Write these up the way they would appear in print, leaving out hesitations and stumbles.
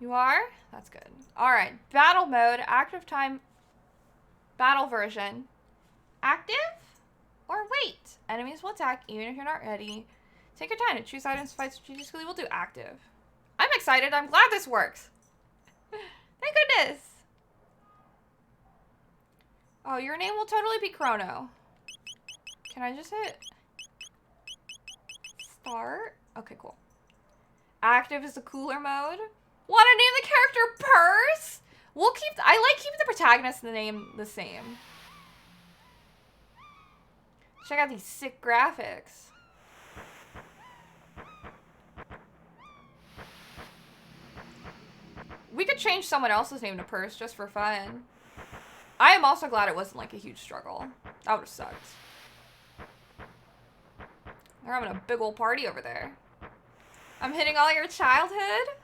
You are? That's good. Alright. Battle mode. Active time. Battle version. Active? Or wait. Enemies will attack even if you're not ready. Take your time to choose items to fight strategically. We'll do active. I'm excited. I'm glad this works. Thank goodness. Oh, your name will totally be Chrono. Can I just hit start? Okay, cool. Active is the cooler mode. Want to name the character Purse? We'll keep. I like keeping the protagonist name the same. Check out these sick graphics. We could change someone else's name to Purse just for fun. I am also glad it wasn't like a huge struggle. That would have sucked. They're having a big old party over there. I'm hitting all your childhood.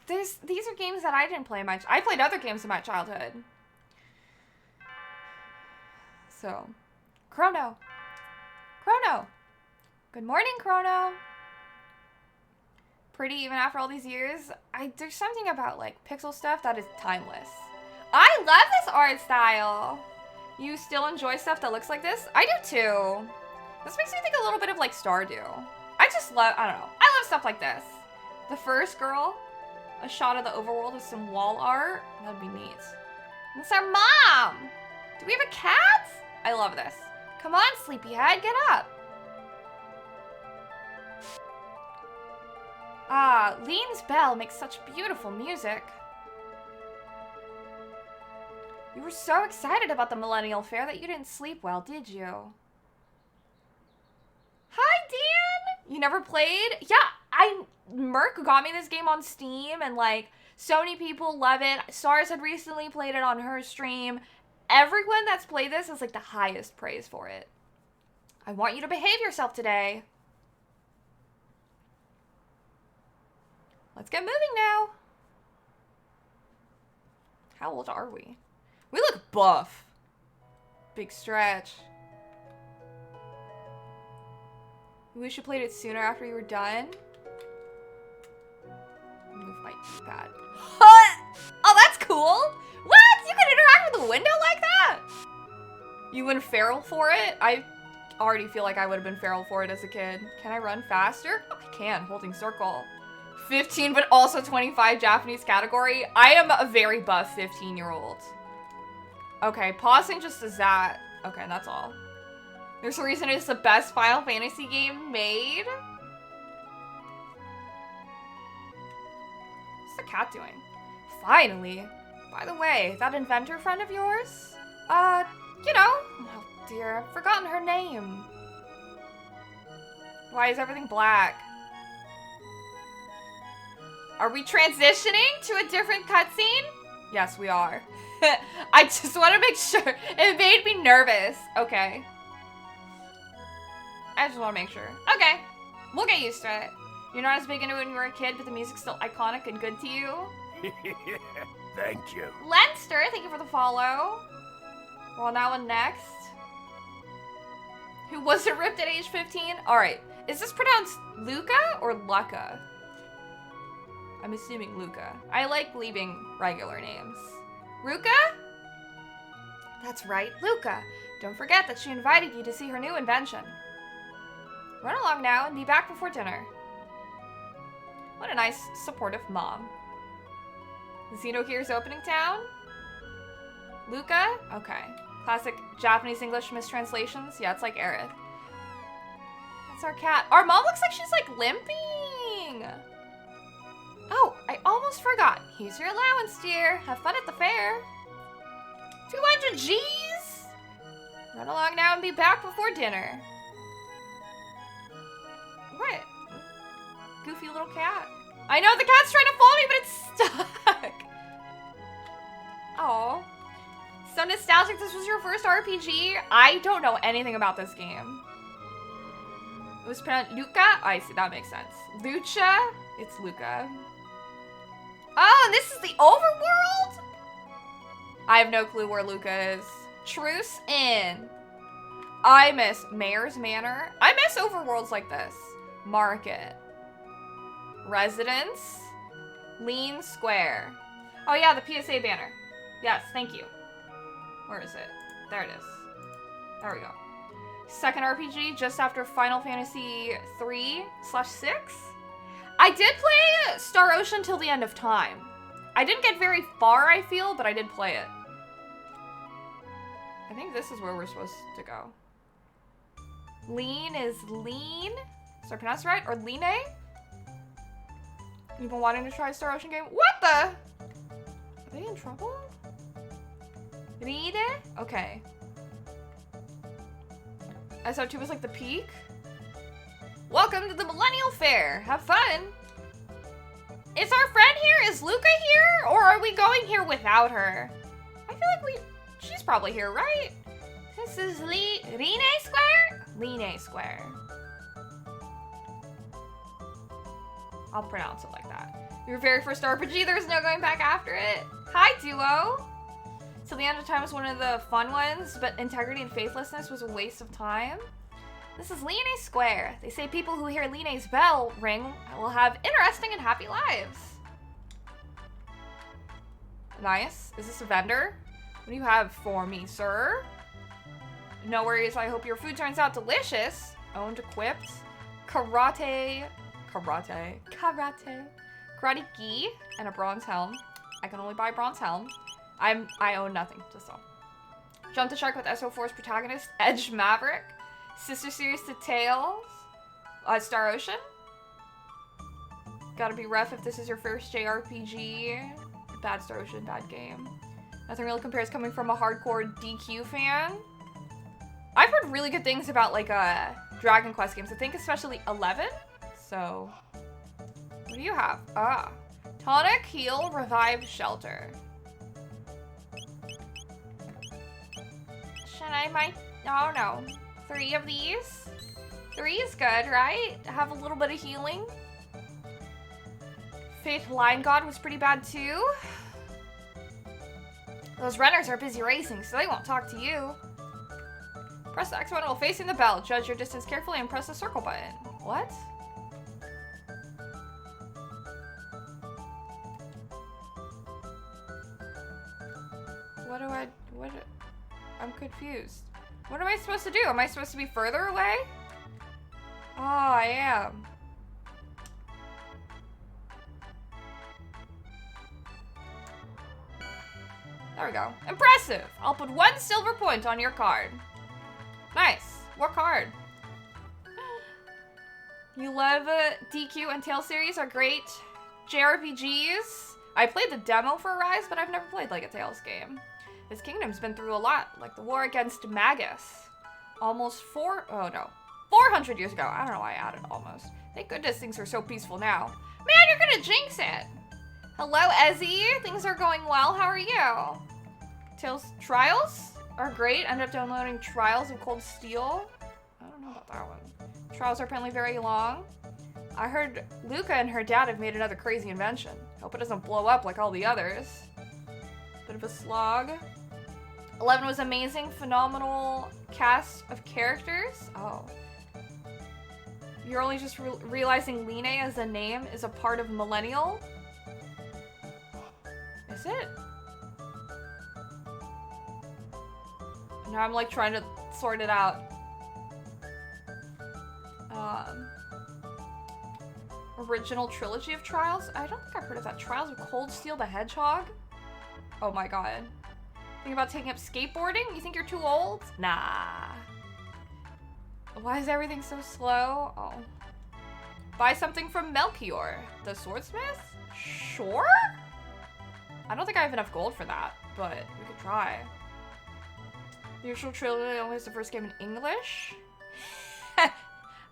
These are games that I didn't play much. I played other games in my childhood. So, Chrono. Chrono. Good morning, Chrono. Pretty even after all these years. There's something about like pixel stuff that is timeless. I love this art style. You still enjoy stuff that looks like this? I do too. This makes me think a little bit of like Stardew. I just love, I don't know. I love stuff like this. The first girl. A shot of the overworld with some wall art. That'd be neat. And it's our mom. Do we have a cat? I love this. Come on, sleepyhead, get up. Ah, Lean's bell makes such beautiful music. You were so excited about the Millennial Fair that you didn't sleep well, did you? Hi, Dan! You never played? Yeah, Merc got me this game on Steam, and like, so many people love it. Stars had recently played it on her stream. Everyone that's played this has like the highest praise for it. I want you to behave yourself today. Let's get moving now. How old are we? We look buff. Big stretch. We wish you played it sooner after you were done. Move my D-pad. Oh, that's cool. What? You can interact with the window like that? You went feral for it? I already feel like I would have been feral for it as a kid. Can I run faster? Oh, I can, holding circle. 15, but also 25 Japanese category. I am a very buff 15-year-old. Okay, pausing just does that. Okay, that's all. There's a reason it's the best Final Fantasy game made. What's the cat doing? Finally. By the way, that inventor friend of yours? You know. Oh dear, I've forgotten her name. Why is everything black? Are we transitioning to a different cutscene? Yes, we are. I just want to make sure. It made me nervous. Okay. I just want to make sure. Okay. We'll get used to it. You're not as big into it when you were a kid, but the music's still iconic and good to you. Thank you. Lenster, thank you for the follow. Well, now on next. Who wasn't ripped at age 15? Alright. Is this pronounced Luca or Lucca? I'm assuming Luca. I like leaving regular names. Ruka? That's right, Luca. Don't forget that she invited you to see her new invention. Run along now and be back before dinner. What a nice, supportive mom. Xeno here's opening town? Luca? Okay. Classic Japanese-English mistranslations. Yeah, it's like Aerith. That's our cat. Our mom looks like she's like limping. Oh, I almost forgot. Here's your allowance, dear. Have fun at the fair. 200 G's? Run along now and be back before dinner. What? Goofy little cat. I know the cat's trying to follow me, but it's stuck. Oh. So nostalgic. This was your first RPG? I don't know anything about this game. It was pronounced Luca? I see. That makes sense. Lucha? It's Luca. Oh, and this is the overworld? I have no clue where Luca is. Truce Inn. I miss Mayor's Manor. I miss overworlds like this. Market. Residence. Lean Square. Oh yeah, the PSA banner. Yes, thank you. Where is it? There it is. There we go. Second RPG just after Final Fantasy 3/6. I did play Star Ocean till the end of time. I didn't get very far, I feel, but I did play it. I think this is where we're supposed to go. Lean is lean. Did I pronounce it right? Or Line? You've been wanting to try a Star Ocean game? What the? Are they in trouble? Ride? Okay. SO2 was like the peak. Welcome to the Millennial Fair. Have fun. Is our friend here? Is Luca here? Or are we going here without her? I feel like she's probably here, right? This is Line Square? Line Square. I'll pronounce it like that. Your very first RPG, there's no going back after it. Hi, Duo. Till the End of Time was one of the fun ones, but Integrity and Faithlessness was a waste of time. This is Line Square. They say people who hear Line's bell ring will have interesting and happy lives. Nice. Is this a vendor? What do you have for me, sir? No worries. I hope your food turns out delicious. Owned, equipped. Karate gi and a bronze helm. I can only buy bronze helm. I own nothing to sell. Jump the Shark with SO4's protagonist, Edge Maverick. Sister series to Tales. Star Ocean. Gotta be rough if this is your first JRPG. Bad Star Ocean, bad game. Nothing really compares coming from a hardcore DQ fan. I've heard really good things about like Dragon Quest games. I think especially 11. So, what do you have? Tonic, Heal, Revive, Shelter. Should I oh no. 3 of these? 3 is good, right? Have a little bit of healing. Faith Line God was pretty bad too. Those runners are busy racing, so they won't talk to you. Press the X button while facing the bell. Judge your distance carefully and press the circle button. What? I'm confused. What am I supposed to do? Am I supposed to be further away? Oh, I am. There we go. Impressive! I'll put 1 silver point on your card. Nice. What card? You love DQ and Tales series are great JRPGs. I played the demo for Rise, but I've never played like a Tales game. This kingdom's been through a lot, like the war against Magus. Almost 400 years ago. I don't know why I added almost. Thank goodness things are so peaceful now. Man, you're gonna jinx it. Hello, Ezzy. Things are going well. How are you? Tales Trials are great. Ended up downloading Trials of Cold Steel. I don't know about that one. Trials are apparently very long. I heard Luca and her dad have made another crazy invention. Hope it doesn't blow up like all the others. Bit of a slog. 11 was amazing. Phenomenal cast of characters. Oh. You're only just realizing Line as a name is a part of Millennial? Is it? Now I'm like trying to sort it out. Original trilogy of Trials? I don't think I've heard of that. Trials of Cold Steel the Hedgehog? Oh my god. Think about taking up skateboarding? You think you're too old? Nah. Why is everything so slow? Oh. Buy something from Melchior. The swordsmith? Sure? I don't think I have enough gold for that, but we could try. The usual trilogy only has the first game in English?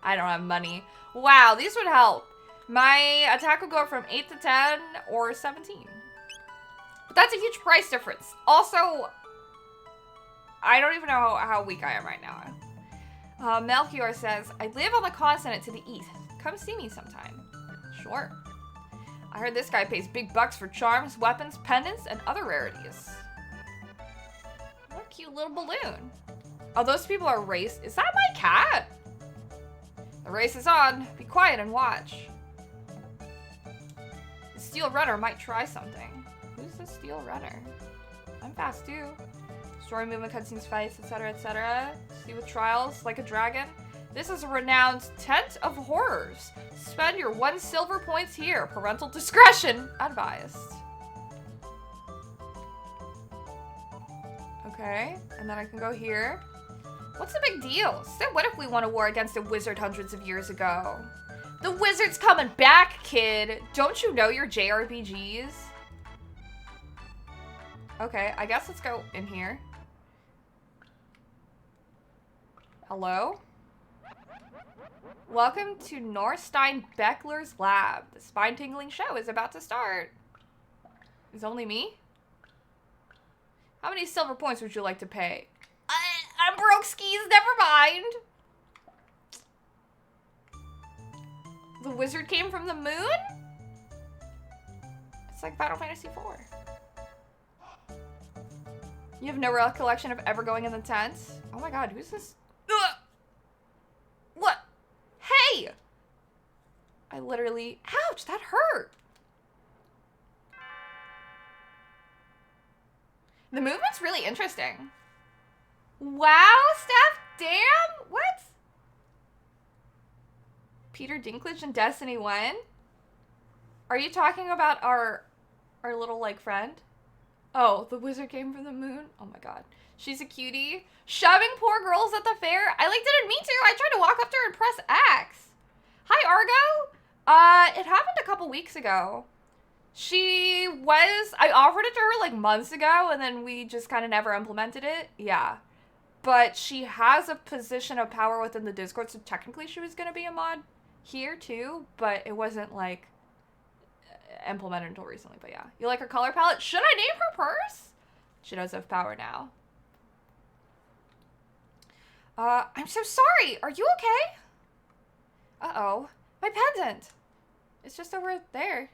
I don't have money. Wow, these would help. My attack would go up from 8 to 10 or 17. But that's a huge price difference. Also, I don't even know how weak I am right now. Melchior says, I live on the continent to the east. Come see me sometime. Sure. I heard this guy pays big bucks for charms, weapons, pendants, and other rarities. What a cute little balloon. Oh, those people are race. Is that my cat? The race is on. Be quiet and watch. Steel Runner might try something. Who's the Steel Runner? I'm fast too. Story movement, cutscenes, fights, etc., etc. See with trials like a dragon. This is a renowned tent of horrors. Spend your 1 silver points here. Parental discretion advised. Okay, and then I can go here. What's the big deal? So what if we won a war against a wizard hundreds of years ago? The wizard's coming back, kid. Don't you know your JRPGs? Okay, I guess let's go in here. Hello? Welcome to Norstein Beckler's lab. The spine-tingling show is about to start. Is only me? How many silver points would you like to pay? I'm broke skis, never mind. The wizard came from the moon? It's like Final Fantasy IV. You have no recollection of ever going in the tent? Oh my god, who's this? Ugh! What? Hey! I literally... Ouch, that hurt! The movement's really interesting. Wow, Steph, damn! What? Peter Dinklage and Destiny 1? Are you talking about our little, like, friend? Oh, the wizard came from the moon? Oh my god. She's a cutie. Shoving poor girls at the fair? I, like, didn't mean to. I tried to walk up to her and press X. Hi, Argo. It happened a couple weeks ago. I offered it to her, like, months ago, and then we just kind of never implemented it. Yeah. But she has a position of power within the Discord, so technically she was going to be a mod here, too, but it wasn't, like, implemented until recently, but yeah. You like her color palette? Should I name her purse? She does have power now. I'm so sorry. Are you okay? Uh-oh. My pendant. It's just over there.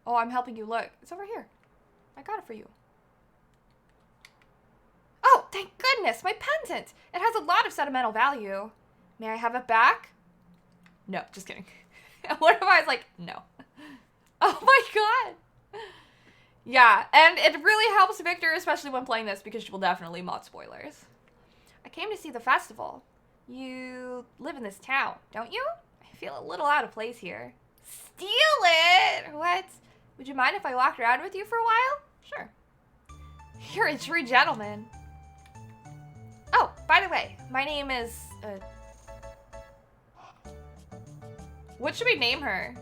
Oh, I'm helping you look. It's over here. I got it for you. Oh, thank goodness. My pendant. It has a lot of sentimental value. May I have it back? No, just kidding. What if I was like, no. Oh my god. Yeah, and it really helps Victor, especially when playing this, because she will definitely mod spoilers. I came to see the festival. You live in this town, don't you? I feel a little out of place here. Steal it! What? Would you mind if I walked around with you for a while? Sure. You're a true gentleman. Oh, by the way, my name is, what should we name her?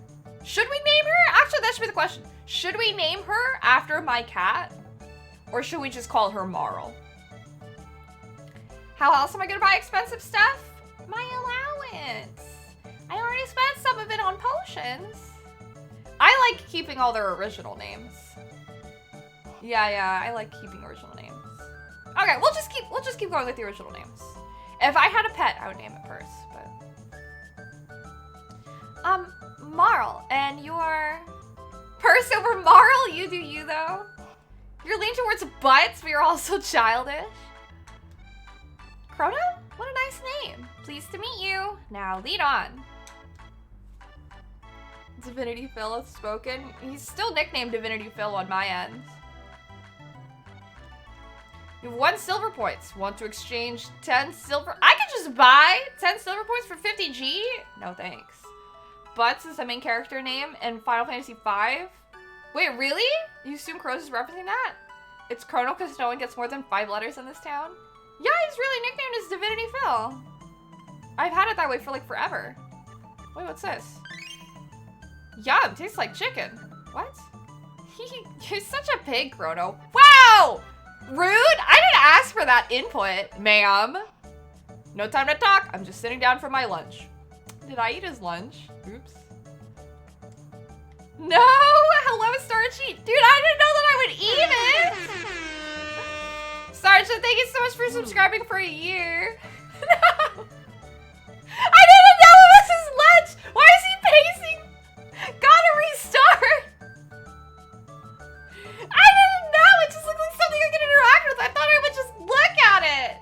Should we name her? Actually, that should be the question. Should we name her after my cat? Or should we just call her Marl? How else am I gonna buy expensive stuff? My allowance. I already spent some of it on potions. I like keeping all their original names. Yeah, I like keeping original names. Okay, we'll just keep going with the original names. If I had a pet, I would name it Purse, but Marl, and you're Purse over Marl? You do you though. You're leaning towards butts, but you're also childish. Chrono? What a nice name. Pleased to meet you. Now lead on. Divinity Phil has spoken. He's still nicknamed Divinity Phil on my end. You have 1 silver points. Want to exchange 10 silver? I could just buy 10 silver points for 50G? No thanks. Butts is the main character name in Final Fantasy V. Wait, really? You assume Kronos is referencing that? It's Chrono because no one gets more than 5 letters in this town? Yeah, he's really nicknamed as Divinity Phil. I've had it that way for like forever. Wait, what's this? Yum, tastes like chicken. What? You're such a pig, Chrono. Wow! Rude? I didn't ask for that input, ma'am. No time to talk. I'm just sitting down for my lunch. Did I eat his lunch? Oops. No! Hello, Starchy. Dude, I didn't know that I would eat it. Starchy, thank you so much for subscribing for a year. No. I didn't know it was his lunch. Why is he pacing? Gotta restart. I didn't know. It just looked like something I could interact with. I thought I would just look at it.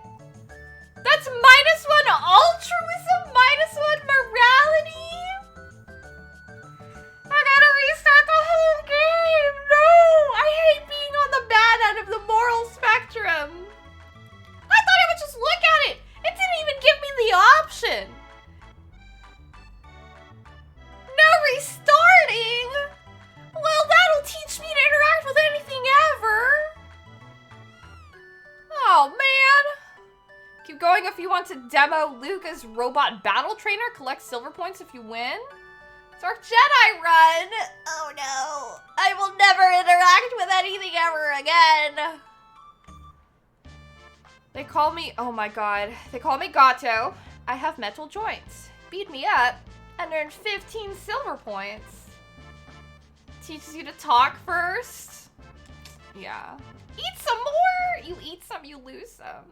That's -1 altruism, -1 morality. I gotta restart the Oh, man! Keep going if you want to demo Luca's robot battle trainer. Collect silver points if you win. Dark Jedi run! Oh no. I will never interact with anything ever again. They call me, oh my god. They call me Gato. I have metal joints. Beat me up and earn 15 silver points. Teaches you to talk first. Yeah. Eat some more! You eat some, you lose some.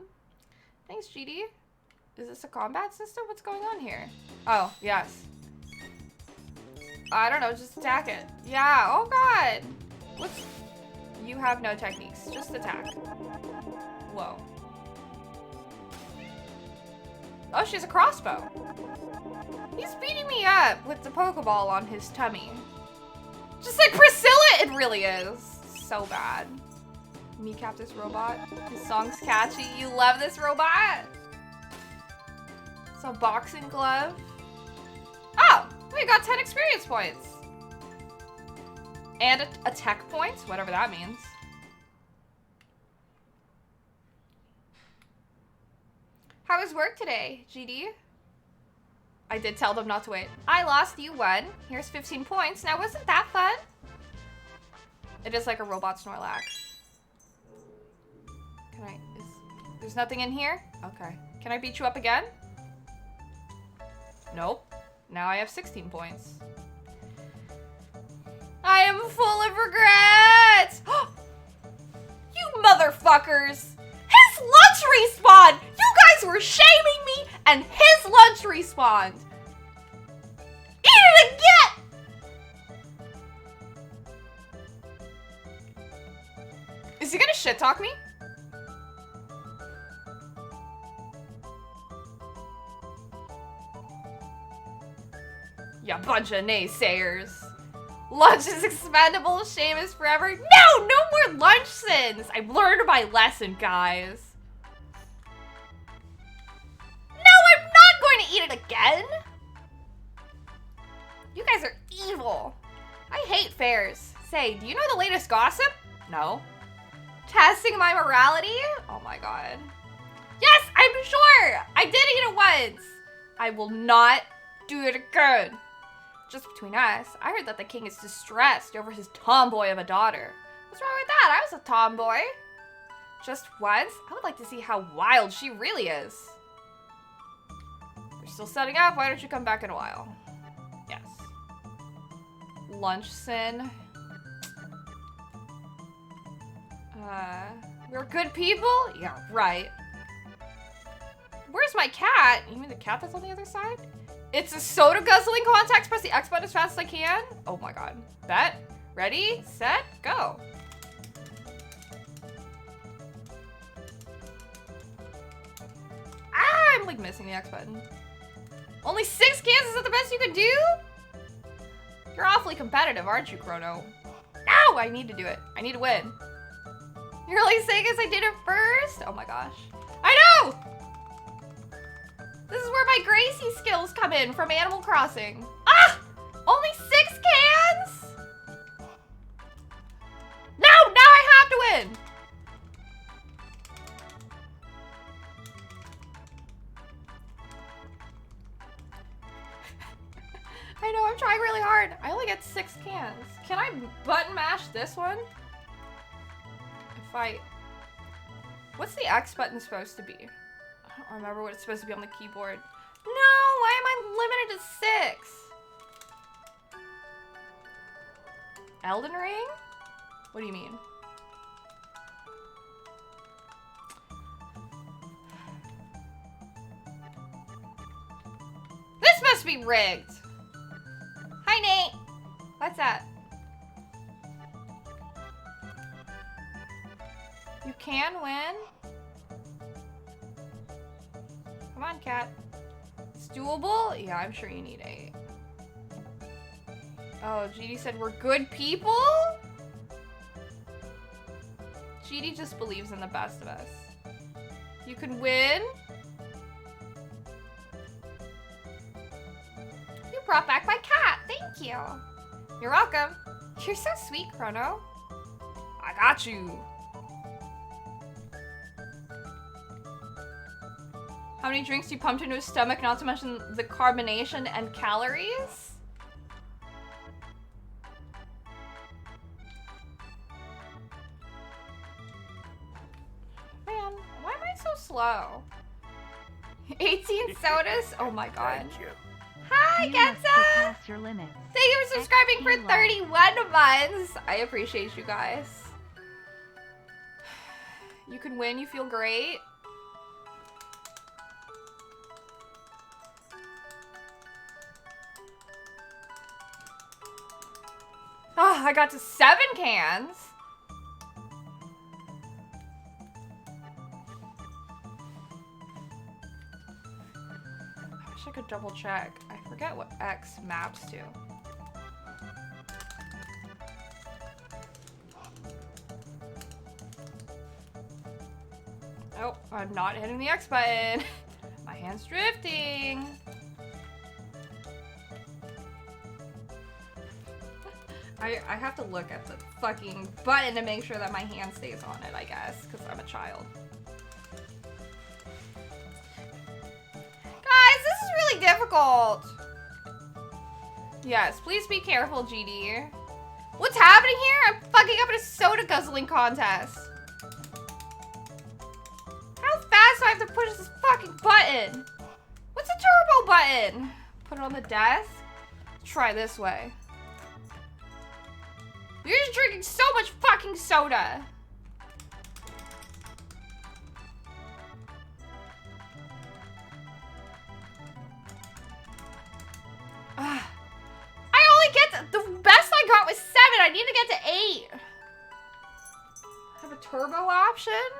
Thanks, GD. Is this a combat system? What's going on here? Oh, yes. I don't know, just attack it. Yeah, oh god. What's... You have no techniques, just attack. Whoa. Oh, she's a crossbow. He's beating me up with the Pokeball on his tummy. Just like Priscilla, it really is. So bad. Kneecap this robot. His song's catchy. You love this robot? It's a boxing glove. Oh, we got 10 experience points. And a tech point, whatever that means. How was work today, GD? I did tell them not to wait. I lost, you won. Here's 15 points. Now, wasn't that fun? It is like a robot Snorlax. Can I... There's nothing in here? Okay. Can I beat you up again? Nope. Now I have 16 points. I am full of regrets! You motherfuckers! His lunch respawned! You guys were shaming me, and his lunch respawned! Eat it again! Is he gonna shit talk me? Ya bunch of naysayers. Lunch is expendable, shame is forever. No, no more lunch sins. I've learned my lesson, guys. No, I'm not going to eat it again. You guys are evil. I hate fairs. Say, do you know the latest gossip? No. Testing my morality? Oh my god. Yes, I'm sure. I did eat it once. I will not do it again. Just between us, I heard that the king is distressed over his tomboy of a daughter. What's wrong with that? I was a tomboy. Just once? I would like to see how wild she really is. You're still setting up? Why don't you come back in a while? Yes. Lunch sin. We're good people? Yeah, right. Where's my cat? You mean the cat that's on the other side? It's a soda guzzling contest. Press the X button as fast as I can. Oh my god. Bet. Ready, set, go. Ah, I'm like missing the X button. Only 6 cans? Is that the best you can do? You're awfully competitive, aren't you, Chrono? No, I need to do it. I need to win. You're really saying as I did it first? Oh my gosh. I know! This is where my Gracie skills come in from Animal Crossing. Ah! Only 6 cans? No! Now I have to win! I know, I'm trying really hard. I only get 6 cans. Can I button mash this one? If I... What's the X button supposed to be? I don't remember what it's supposed to be on the keyboard. No, why am I limited to 6? Elden Ring? What do you mean? This must be rigged. Hi, Nate. What's that? You can win? Come on, cat. It's doable? Yeah, I'm sure you need 8. Oh, GD said we're good people? GD just believes in the best of us. You can win? You brought back my cat. Thank you. You're welcome. You're so sweet, Chrono. I got you. How many drinks do you pump into his stomach, not to mention the carbonation and calories? Man, why am I so slow? 18 sodas? Oh my god. Thank you. Hi, Getza! Your limits. Thank you for subscribing for 31 months. I appreciate you guys. You can win, you feel great. Oh, I got to 7 cans. I wish I could double check. I forget what X maps to. Oh, I'm not hitting the X button. My hand's drifting. I have to look at the fucking button to make sure that my hand stays on it, I guess, because I'm a child. Guys, this is really difficult. Yes, please be careful, GD. What's happening here? I'm fucking up in a soda guzzling contest. How fast do I have to push this fucking button? What's a turbo button? Put it on the desk? Try this way. You're just drinking so much fucking soda. I only get to, the best I got was 7. I need to get to 8. Have a turbo option?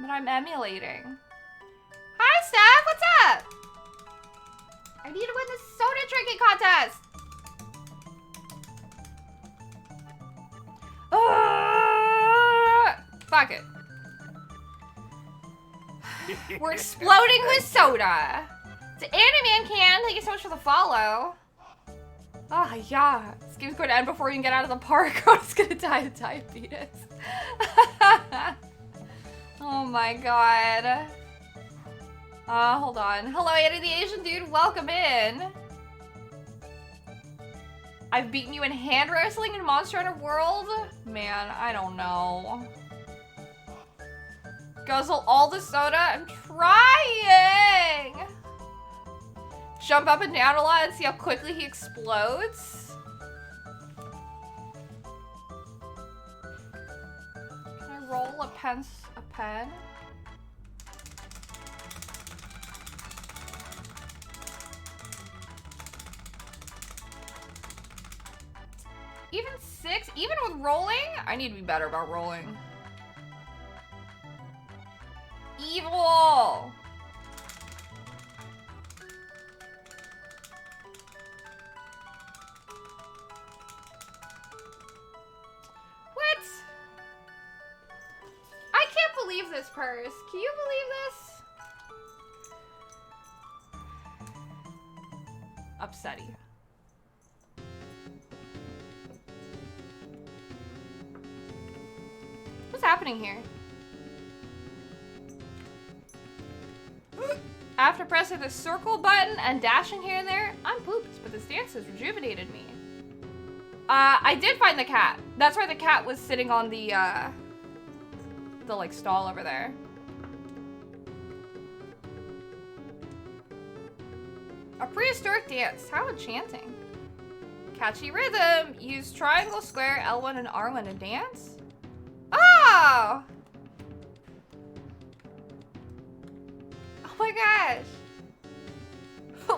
But I'm emulating. Hi, Steph. What's up? I need to win this soda drinking contest. Fuck it. We're exploding with soda. It's an Animan can. Thank you so much for the follow. Oh, yeah. This game's going to end before we can get out of the park. I'm just going to die of diabetes. Oh my god. Hold on. Hello, Andy the Asian dude. Welcome in. I've beaten you in hand wrestling in Monster Hunter World? Man, I don't know. Guzzle all the soda? I'm trying! Jump up and down a lot and see how quickly he explodes? Can I roll a pen? Even 6? Even with rolling? I need to be better about rolling. Evil! What? I can't believe this purse. Can you believe this? Upsetty. What's happening here? After pressing the circle button and dashing here and there, I'm pooped, but this dance has rejuvenated me. I did find the cat. That's why the cat was sitting on the like stall over there. A prehistoric dance. How enchanting. Catchy rhythm. Use triangle, square, L1, and R1 to dance. Oh! Oh my gosh.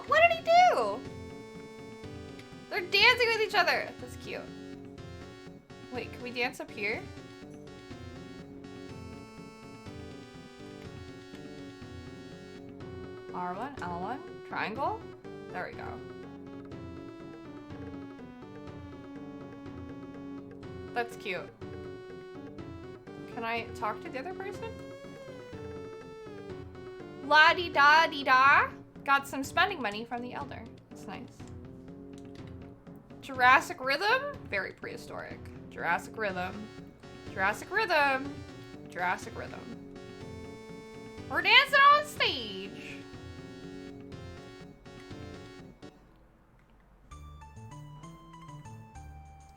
What did he do? They're dancing with each other. That's cute. Wait, can we dance up here? R1, L1, triangle. There we go. That's cute. Can I talk to the other person? La-di-da-di-da. Got some spending money from the elder. That's nice. Jurassic rhythm? Very prehistoric. Jurassic rhythm. Jurassic rhythm. Jurassic rhythm. We're dancing on stage.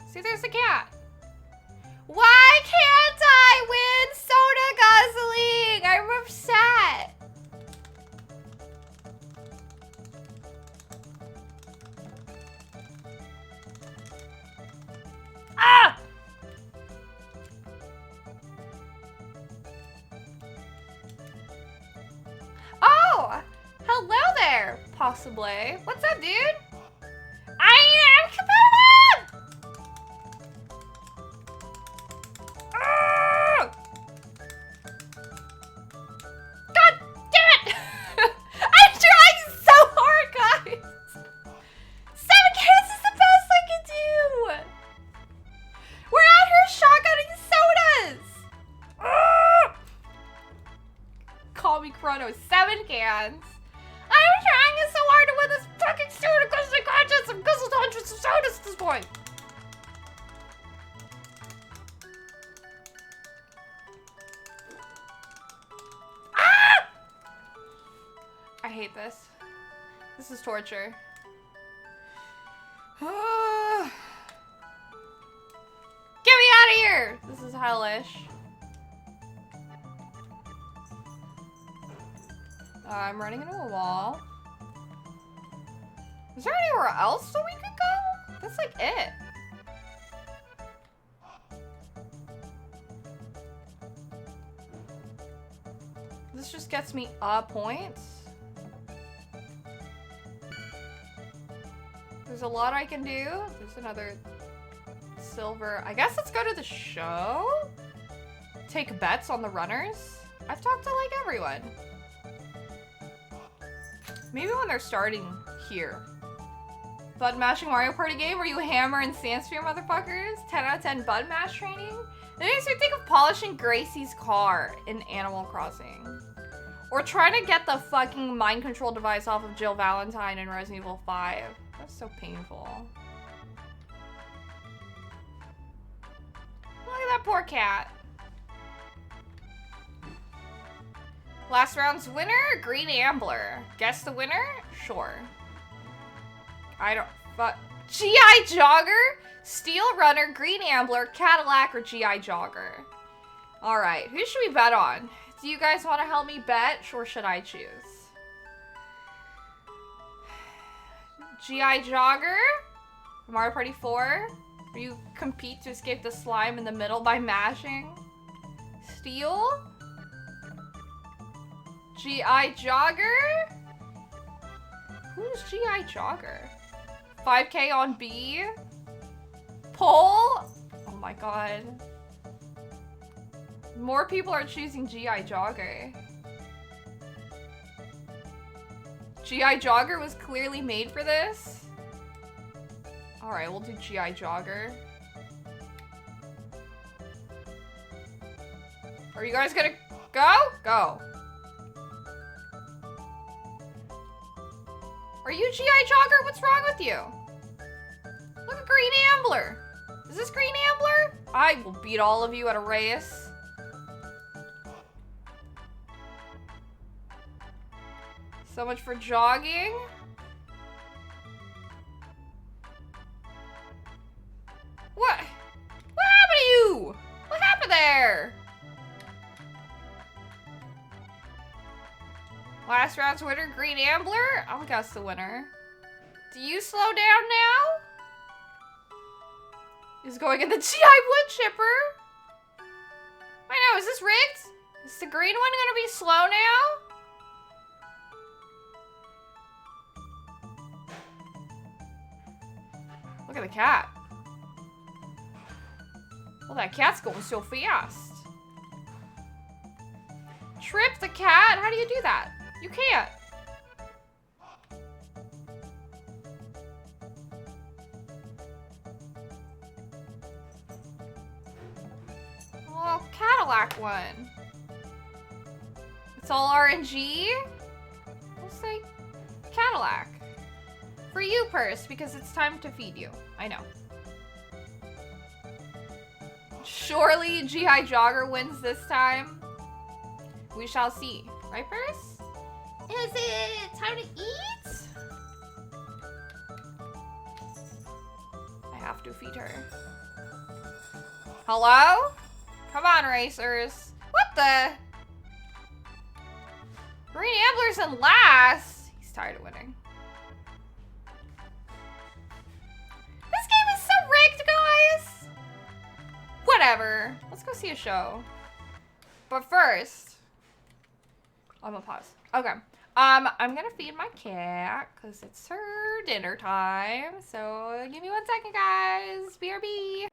See, there's the cat. Why can't I win soda guzzling? I'm upset. Ah! Oh, hello there, possibly. What's up, dude? I am competitive! Ah! God damn it! I'm trying so hard, guys! 7 cans is the best I can do! We're out here shotgunning sodas! Ah! Call me Chrono, 7 cans. I'm trying so hard to win this fucking soda guzzling contest. I've guzzled hundreds of sodas at this point. Ah! I hate this. This is torture. Get me out of here! This is hellish. I'm running into a wall. Is there anywhere else that we could go? That's like it. This just gets me a point. There's a lot I can do. There's another silver. I guess let's go to the show. Take bets on the runners. I've talked to like everyone. Maybe when they're starting here. Bud mashing Mario Party game where you hammer and Sandsphere motherfuckers. 10 out of 10 bud mash training. That makes me think of polishing Gracie's car in Animal Crossing. Or trying to get the fucking mind control device off of Jill Valentine in Resident Evil 5. That's so painful. Look at that poor cat. Last round's winner, Green Ambler. Guess the winner? Sure. I don't... But G.I. Jogger, Steel Runner, Green Ambler, Cadillac, or G.I. Jogger. Alright, who should we bet on? Do you guys want to help me bet, or should I choose? G.I. Jogger? Mario Party 4? Where you compete to escape the slime in the middle by mashing? Steel? G.I. Jogger? Who's G.I. Jogger? 5K on B? Poll? Oh my god. More people are choosing G.I. Jogger. G.I. Jogger was clearly made for this. Alright, we'll do G.I. Jogger. Are you guys gonna go? Go. Are you G.I. Jogger? What's wrong with you? Look at Green Ambler. Is this Green Ambler? I will beat all of you at a race. So much for jogging. What? What happened to you? What happened there? Last round's winner, Green Ambler. I'll guess the winner. Do you slow down now? Is going in the GI wood chipper. I know, is this rigged? Is the green one gonna be slow now? Look at the cat. Well, that cat's going so fast. Trip the cat? How do you do that? You can't. Oh, Cadillac one. It's all RNG? We'll say Cadillac. For you, Purse, because it's time to feed you. I know. Surely G.I. Jogger wins this time. We shall see. Right, Purse? Is it time to eat? I have to feed her. Hello? Come on, racers. What the? Green Ambler's in last. He's tired of winning. This game is so rigged, guys. Whatever. Let's go see a show. But first, I'm gonna pause. Okay. I'm gonna feed my cat because it's her dinner time. So give me 1 second, guys. BRB.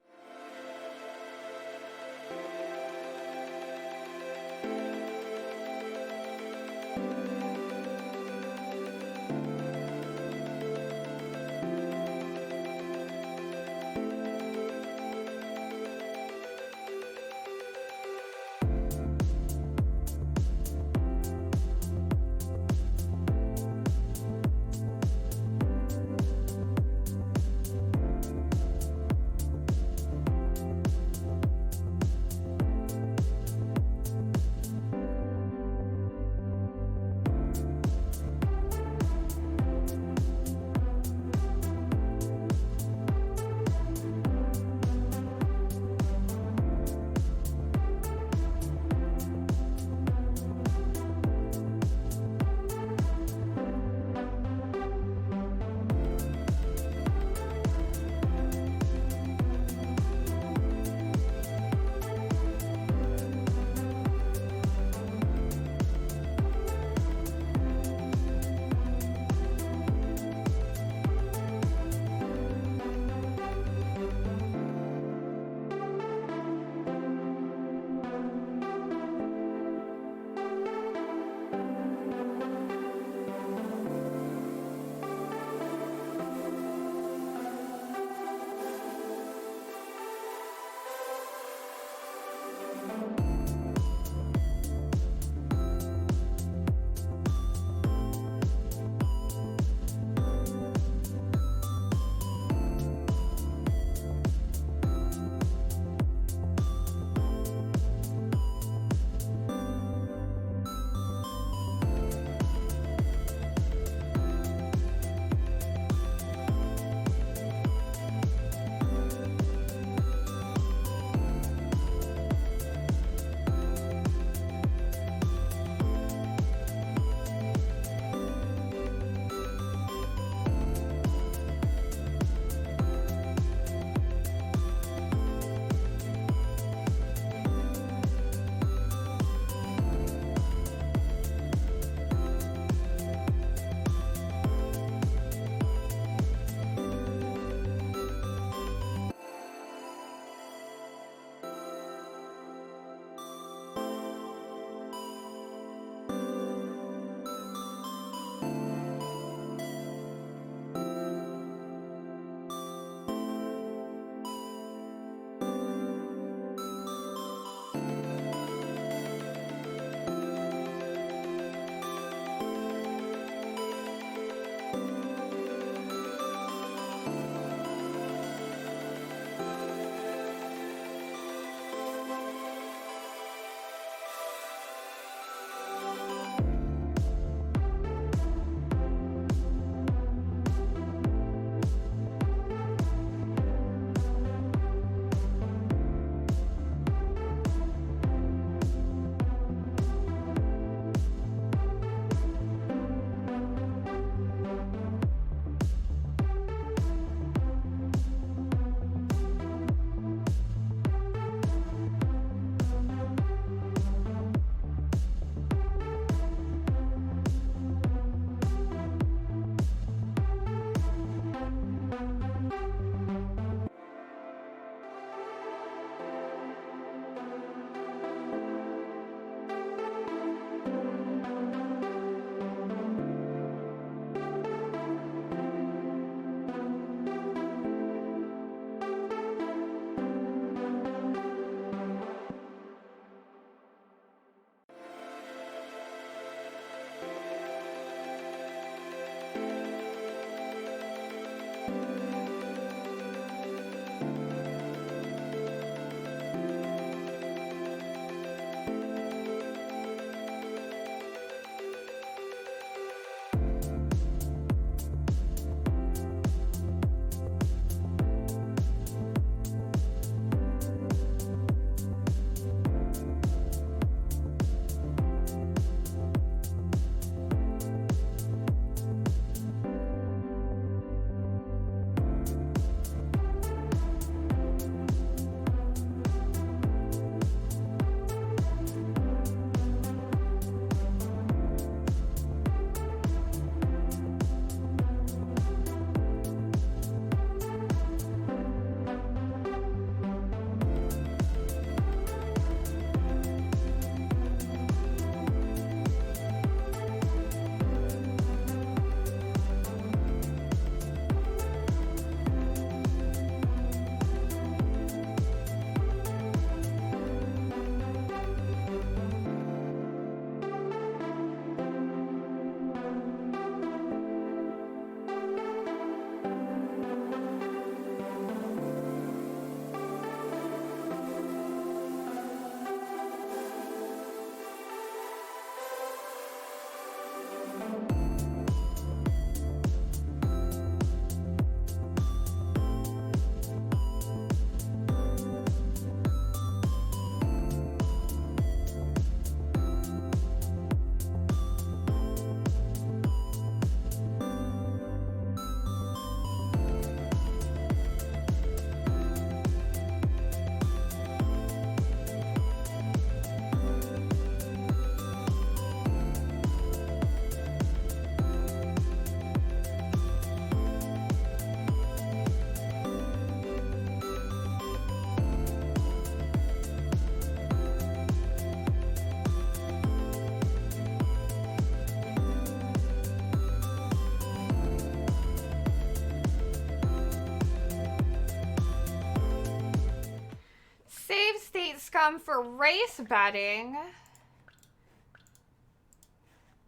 come for race betting.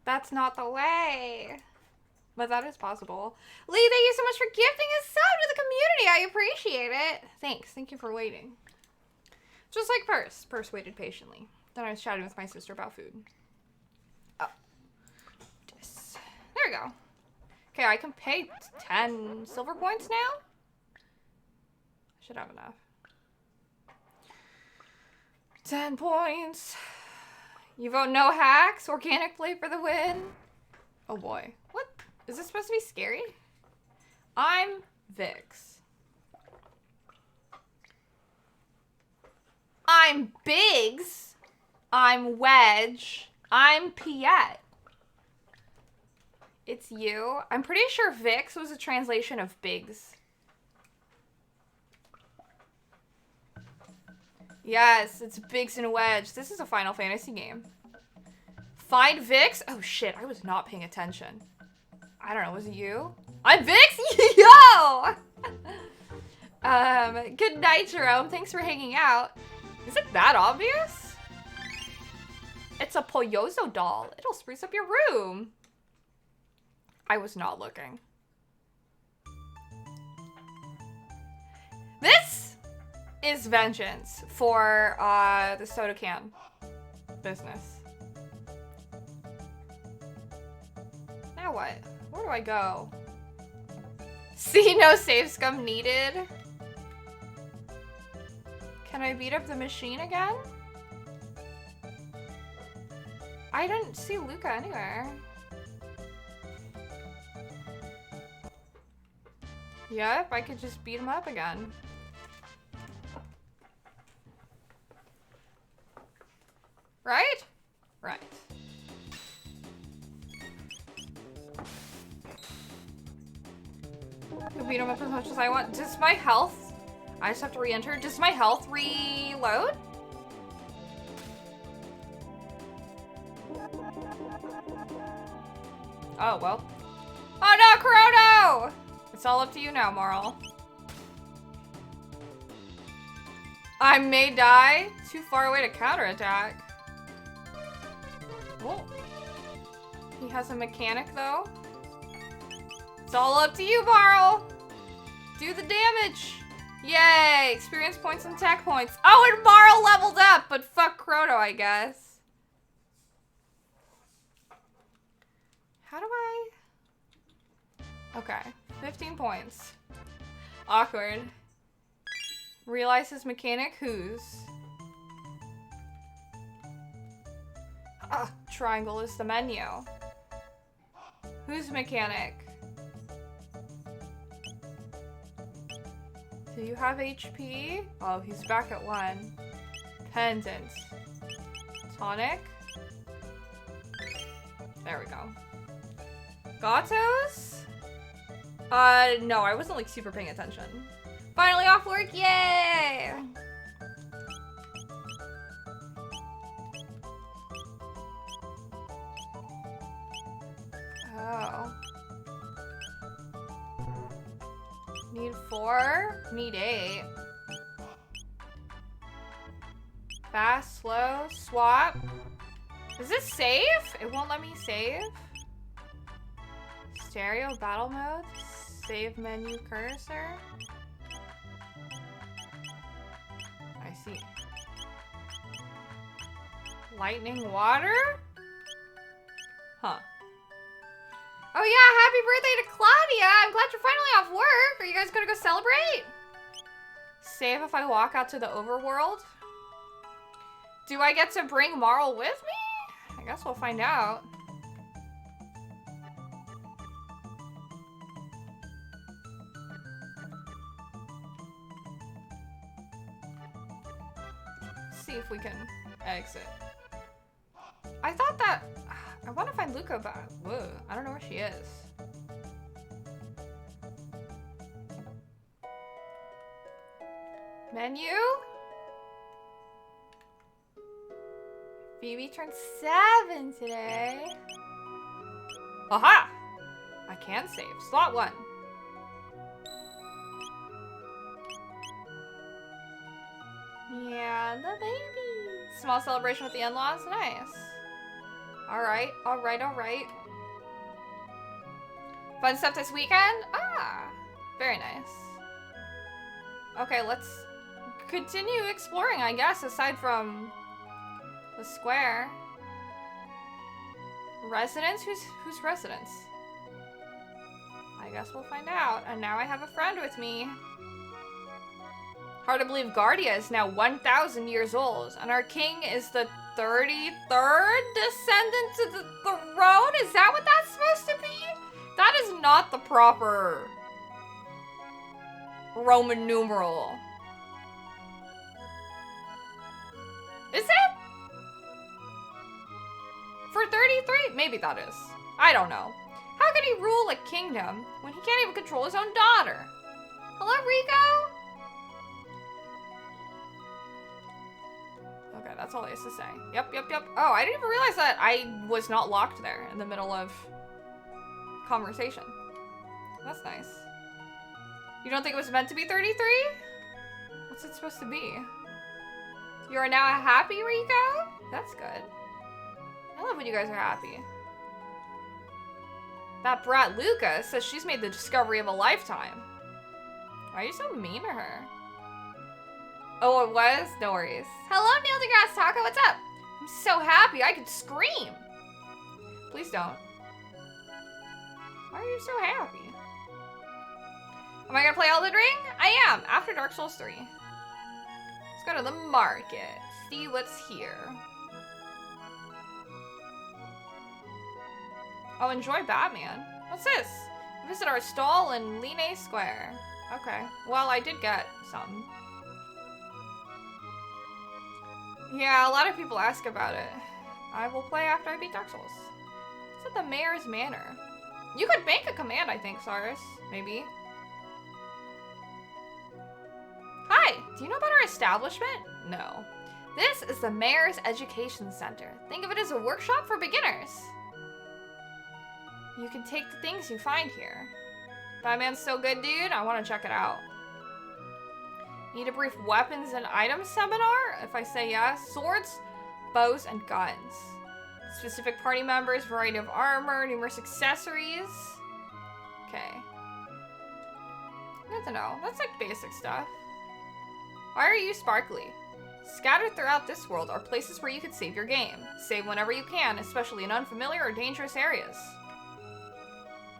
That's not the way. But that is possible. Lee, thank you so much for gifting a sub to the community. I appreciate it. Thanks. Thank you for waiting. Just like Purse. Purse waited patiently. Then I was chatting with my sister about food. Oh. There we go. Okay, I can pay 10 silver points now? I should have enough. 10 points. You vote no hacks. Organic play for the win. Oh boy. What? Is this supposed to be scary? I'm Vix. I'm Biggs. I'm Wedge. I'm Piet. It's you. I'm pretty sure Vix was a translation of Biggs. Yes, it's Biggs and Wedge. This is a Final Fantasy game. Find Vix? Oh shit, I was not paying attention. I don't know, was it you? I'm Vix? Yo! Good night, Jerome. Thanks for hanging out. Is it that obvious? It's a Poyozo doll. It'll spruce up your room. I was not looking. This is vengeance for the soda can business. Now what? Where do I go? See, no save scum needed. Can I beat up the machine again? I didn't see Luca anywhere. Yep, I could just beat him up again. Right? Right. I can beat him up as much as I want. Does my health... I just have to re-enter. Does my health reload? Oh, well. Oh no, Chrono! It's all up to you now, Marl. I may die. Too far away to counterattack. Oh. He has a mechanic, though. It's all up to you, Marl. Do the damage. Yay! Experience points and tech points. Oh, and Marl leveled up, but fuck Chrono, I guess. How do I... Okay, 15 points. Awkward. Realize his mechanic, whose? Triangle is the menu. Whose mechanic? Do you have HP? Oh, he's back at 1. Pendant. Tonic. There we go. Gatos? No, I wasn't like super paying attention. Finally off work, yay! Oh. Need 4, need 8. Fast, slow, swap. Is this save? It won't let me save. Stereo battle mode. Save menu cursor. I see. Lightning water? Huh. Oh yeah, happy birthday to Claudia! I'm glad you're finally off work. Are you guys gonna go celebrate? Save if I walk out to the overworld? Do I get to bring Marl with me? I guess we'll find out. See if we can exit. I thought that... I want to find Luca, but... Whoa, I don't know where she is. Menu? Phoebe turned 7 today. Aha! I can save. Slot 1. Yeah, the baby. Small celebration with the in-laws. Nice. Alright, alright, alright. Fun stuff this weekend? Ah, very nice. Okay, let's continue exploring, I guess, aside from the square. Residence? Who's residence? I guess we'll find out. And now I have a friend with me. Hard to believe Guardia is now 1,000 years old, and our king is the 33rd descendant to the throne? Is that what that's supposed to be? That is not the proper Roman numeral. Is it? For 33? Maybe that is. I don't know. How can he rule a kingdom when he can't even control his own daughter? Hello, Rico? Okay, that's all he has to say. Yep, yep, yep. Oh, I didn't even realize that I was not locked there in the middle of conversation. That's nice. You don't think it was meant to be 33? What's it supposed to be? You are now happy, Rico? That's good. I love when you guys are happy. That brat Luca says she's made the discovery of a lifetime. Why are you so mean to her? Oh, it was? No worries. Hello, Neil deGrasse Taco, what's up? I'm so happy I could scream. Please don't. Why are you so happy? Am I gonna play Elden Ring? I am, after Dark Souls 3. Let's go to the market, see what's here. Oh, enjoy Batman. What's this? Visit our stall in Line Square. Okay, well, I did get some. Yeah, a lot of people ask about it. I will play after I beat Dark Souls. It's at the Mayor's Manor. You could make a command, I think, Cyrus. Maybe. Hi, do you know about our establishment? No. This is the Mayor's Education Center. Think of it as a workshop for beginners. You can take the things you find here. Batman's so good, dude. I want to check it out. Need a brief weapons and items seminar? If I say yes. Swords, bows, and guns. Specific party members, variety of armor, numerous accessories. Okay. Good to know. That's like basic stuff. Why are you sparkly? Scattered throughout this world are places where you could save your game. Save whenever you can, especially in unfamiliar or dangerous areas.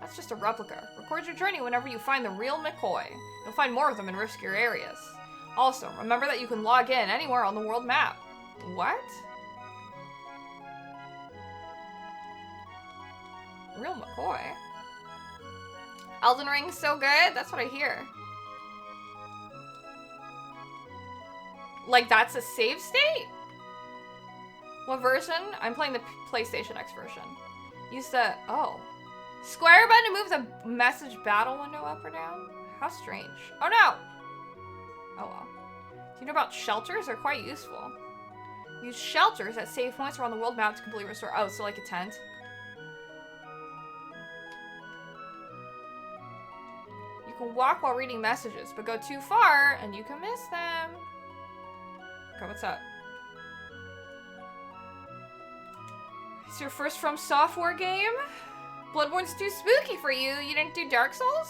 That's just a replica. Record your journey whenever you find the real McCoy. You'll find more of them in riskier areas. Also, remember that you can log in anywhere on the world map. What? Real McCoy? Elden Ring's so good? That's what I hear. Like, that's a save state? What version? I'm playing the PlayStation X version. Use the... Oh. Square button to move the message battle window up or down? How strange. Oh no! Oh well. Do you know about shelters? They're quite useful. Use shelters at save points around the world map to completely restore... Oh, so like a tent. You can walk while reading messages, but go too far and you can miss them. Okay, what's up? It's your first From Software game? Bloodborne's too spooky for you. You didn't do Dark Souls?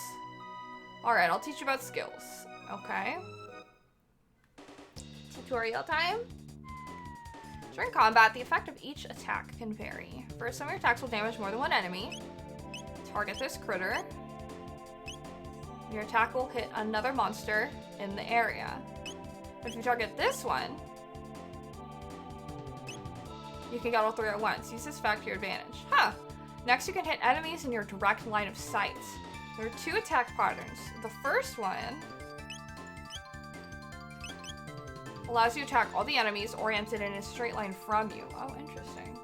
Alright, I'll teach you about skills. Okay. Tutorial time. During combat, the effect of each attack can vary. First, some of your attacks will damage more than one enemy. Target this critter. Your attack will hit another monster in the area. If you target this one, you can get all three at once. Use this fact to your advantage. Huh. Next, you can hit enemies in your direct line of sight. There are two attack patterns. The first one allows you to attack all the enemies oriented in a straight line from you. Oh, interesting.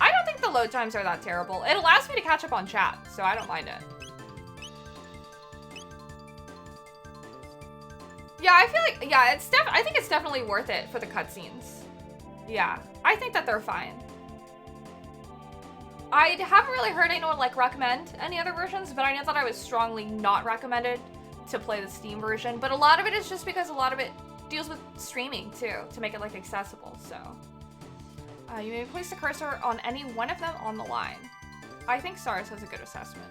I don't think the load times are that terrible. It allows me to catch up on chat, so I don't mind it. Yeah, I feel like, yeah, I think it's definitely worth it for the cutscenes. Yeah, I think that they're fine. I haven't really heard anyone like recommend any other versions, but I know that I was strongly not recommended to play the Steam version. But a lot of it is just because a lot of it deals with streaming too, to make it like accessible, so. You may place the cursor on any one of them on the line. I think SARS has a good assessment.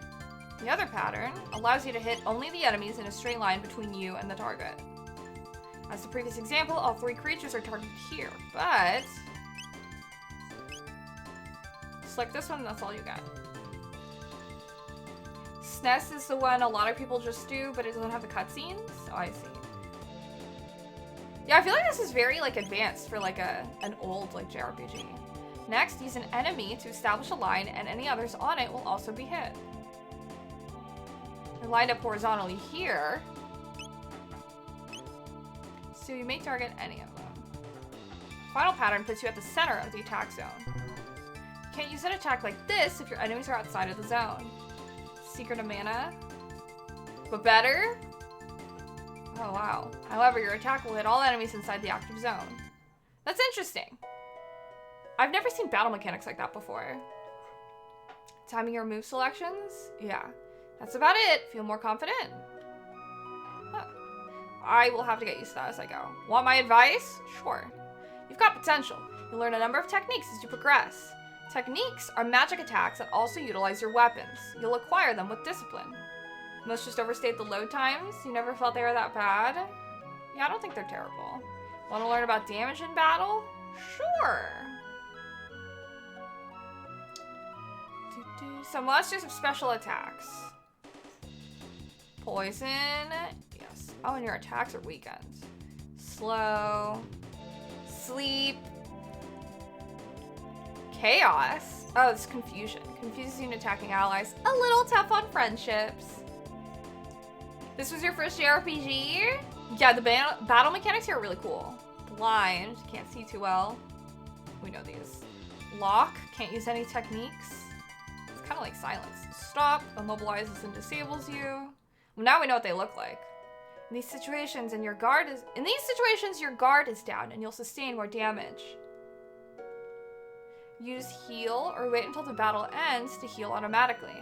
The other pattern allows you to hit only the enemies in a straight line between you and the target. As the previous example, all 3 creatures are targeted here, but select this one and that's all you get. SNES is the one a lot of people just do, but it doesn't have the cutscenes. Oh, I see. Yeah, I feel like this is very like advanced for like an old like JRPG. Next, use an enemy to establish a line, and any others on it will also be hit. They're lined up horizontally here, so you may target any of them. Final pattern puts you at the center of the attack zone. You can't use an attack like this if your enemies are outside of the zone. Secret of mana, but better? Oh wow. However, your attack will hit all enemies inside the active zone. That's interesting. I've never seen battle mechanics like that before. Timing your move selections? Yeah. That's about it. Feel more confident? Huh. I will have to get used to that as I go. Want my advice? Sure. You've got potential. You'll learn a number of techniques as you progress. Techniques are magic attacks that also utilize your weapons. You'll acquire them with discipline. Most just overstate the load times. You never felt they were that bad? Yeah, I don't think they're terrible. Want to learn about damage in battle? Sure. Some monsters have special attacks. Poison. Yes. Oh, and your attacks are weakened. Slow. Sleep. Chaos. Oh, it's confusion. Confuses you in attacking allies. A little tough on friendships. This was your first JRPG? Yeah, the battle mechanics here are really cool. Blind. Can't see too well. We know these. Lock. Can't use any techniques. Kind of like silence. Stop, immobilizes and disables you. Well, now we know what they look like. In these situations, your guard is down and you'll sustain more damage. Use heal or wait until the battle ends to heal automatically.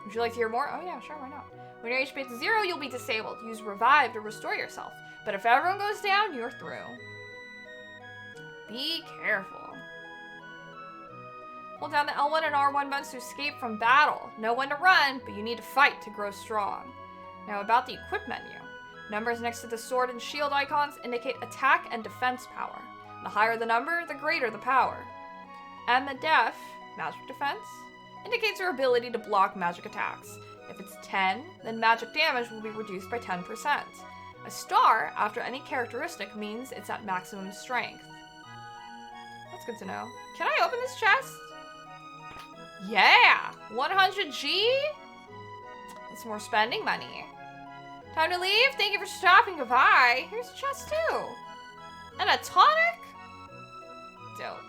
Would you like to hear more? Oh yeah, sure, why not? When your HP is 0, you'll be disabled. Use revive to restore yourself. But if everyone goes down, you're through. Be careful. Hold down the L1 and R1 buttons to escape from battle. Know when to run, but you need to fight to grow strong. Now about the equip menu. Numbers next to the sword and shield icons indicate attack and defense power. The higher the number, the greater the power. And the def, magic defense, indicates your ability to block magic attacks. If it's 10, then magic damage will be reduced by 10%. A star after any characteristic means it's at maximum strength. That's good to know. Can I open this chest? Yeah! 100G? That's more spending money. Time to leave? Thank you for stopping. Goodbye. Here's a chest too. And a tonic? Dope.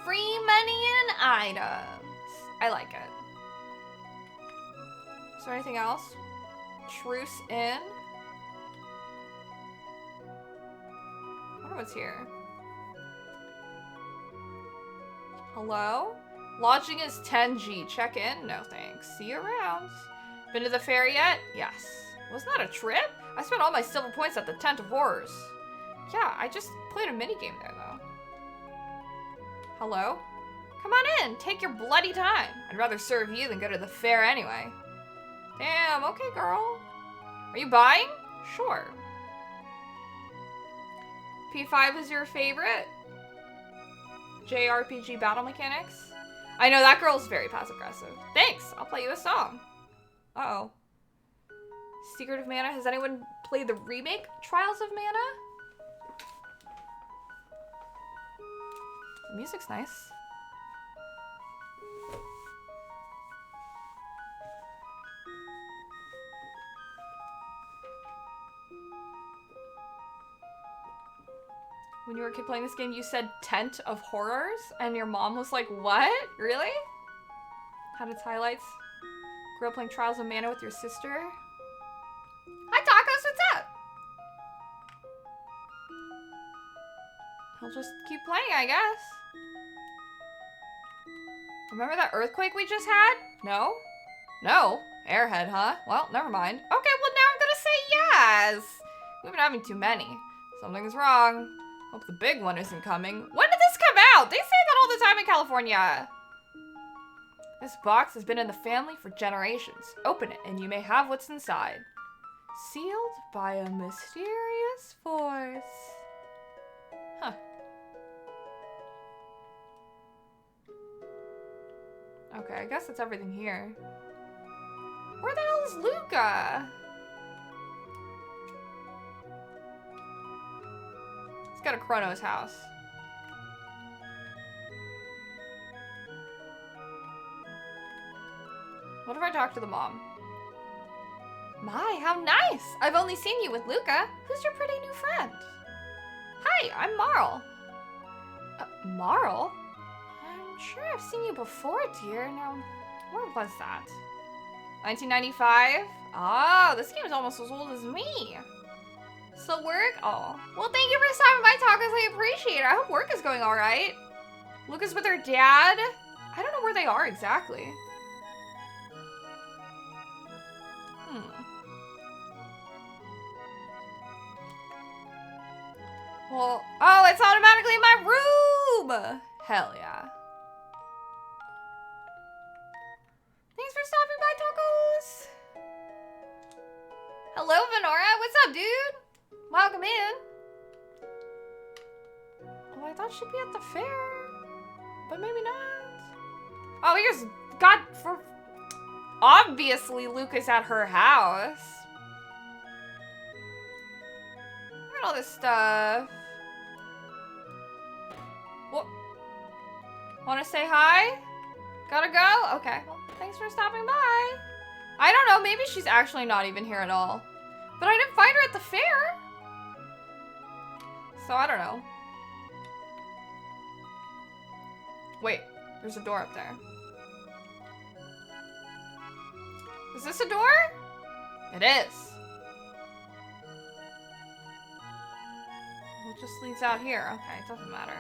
Free money and items. I like it. Is there anything else? Truce in. I wonder what's here. Hello? Lodging is 10G. Check in? No thanks. See you around. Been to the fair yet? Yes. Wasn't that a trip? I spent all my silver points at the Tent of Horrors. Yeah, I just played a minigame there though. Hello? Come on in. Take your bloody time. I'd rather serve you than go to the fair anyway. Damn, okay girl. Are you buying? Sure. P5 is your favorite? JRPG battle mechanics? I know that girl's very passive-aggressive. Thanks, I'll play you a song. Uh-oh. Secret of Mana, has anyone played the remake Trials of Mana? The music's nice. When you were a kid playing this game, you said Tent of Horrors, and your mom was like, what? Really? Had its highlights. Grew up playing Trials of Mana with your sister. Hi, Tacos, what's up? He'll just keep playing, I guess. Remember that earthquake we just had? No? No? Airhead, huh? Well, never mind. Okay, well now I'm gonna say yes! We've been having too many. Something's wrong. Hope the big one isn't coming. When did this come out? They say that all the time in California. This box has been in the family for generations. Open it and you may have what's inside. Sealed by a mysterious force. Huh. Okay, I guess that's everything here. Where the hell is Luca? Let's go to Chrono's house. What if I talk to the mom? My, how nice! I've only seen you with Luca. Who's your pretty new friend? Hi, I'm Marl. Marl? I'm sure I've seen you before, dear. Now, where was that? 1995? Oh, this game is almost as old as me. Still work? Oh. Well, thank you for stopping by, Tacos. I appreciate it. I hope work is going all right. Luca's with her dad? I don't know where they are exactly. Well, oh, it's automatically in my room! Hell yeah. Thanks for stopping by, Tacos. Hello, Venora. What's up, dude? Welcome in. Oh, I thought she'd be at the fair. But maybe not. Oh, here's... God, for... Obviously, Luca's at her house. Look at all this stuff. What? Want to say hi? Gotta go? Okay. Well, thanks for stopping by. I don't know. Maybe she's actually not even here at all. But I didn't find her at the fair. So I don't know. Wait. There's a door up there. Is this a door? It is. Well, it just leads out here. Okay, it doesn't matter.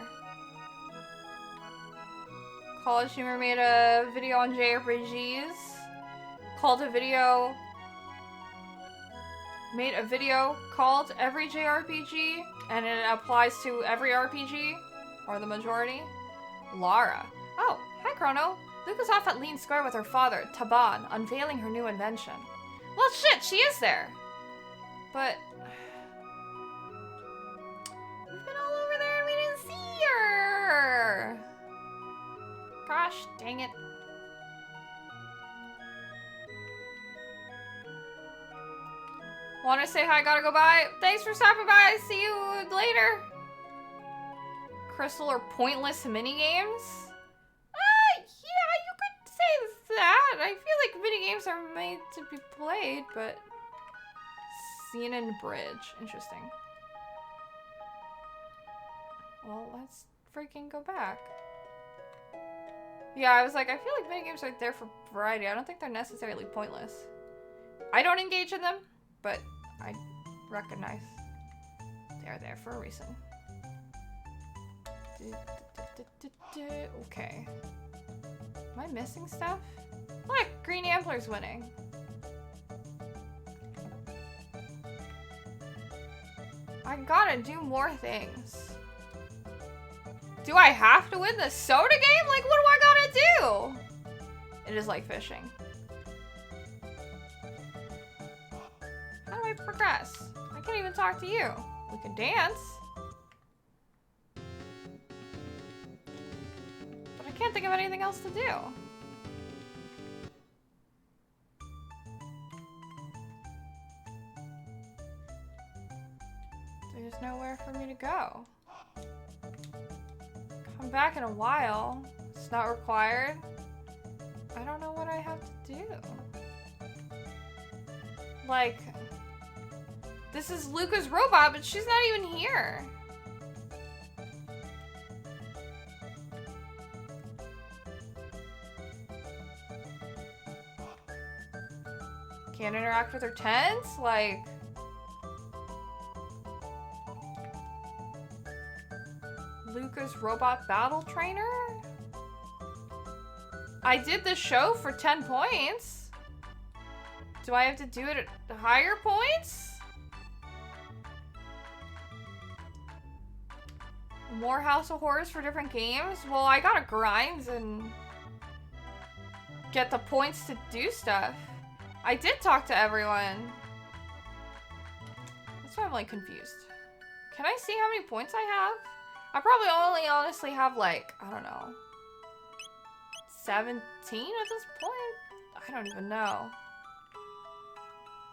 College Humor made a video on JRPGs. Made a video called Every JRPG, and it applies to every RPG, or the majority. Lara. Oh, hi Chrono. Luca's off at Lean Square with her father, Taban, unveiling her new invention. Well, shit, she is there. But... we've been all over there and we didn't see her. Gosh, dang it. Want to say hi, gotta go bye. Thanks for stopping by. See you later. Crystal or pointless minigames? Yeah, you could say that. I feel like minigames are made to be played, but... Scene and Bridge. Interesting. Well, let's freaking go back. Yeah, I was like, I feel like minigames are there for variety. I don't think they're necessarily pointless. I don't engage in them, but I recognize they're there for a reason. Okay. Am I missing stuff? Look, Green Antler's winning. I gotta do more things. Do I have to win the soda game? Like, what do I gotta do? It is like fishing. How do I progress? I can't even talk to you. We can dance. But I can't think of anything else to do. There's nowhere for me to go. Come back in a while. It's not required. I don't know what I have to do. Like, this is Luca's robot, but she's not even here. Can't interact with her tents? Like... Luca's robot battle trainer? I did the show for 10 points. Do I have to do it at higher points? More House of Horrors for different games? Well, I gotta grind and get the points to do stuff. I did talk to everyone. That's why I'm like confused. Can I see how many points I have? I probably only honestly have like, I don't know, 17 at this point? I don't even know.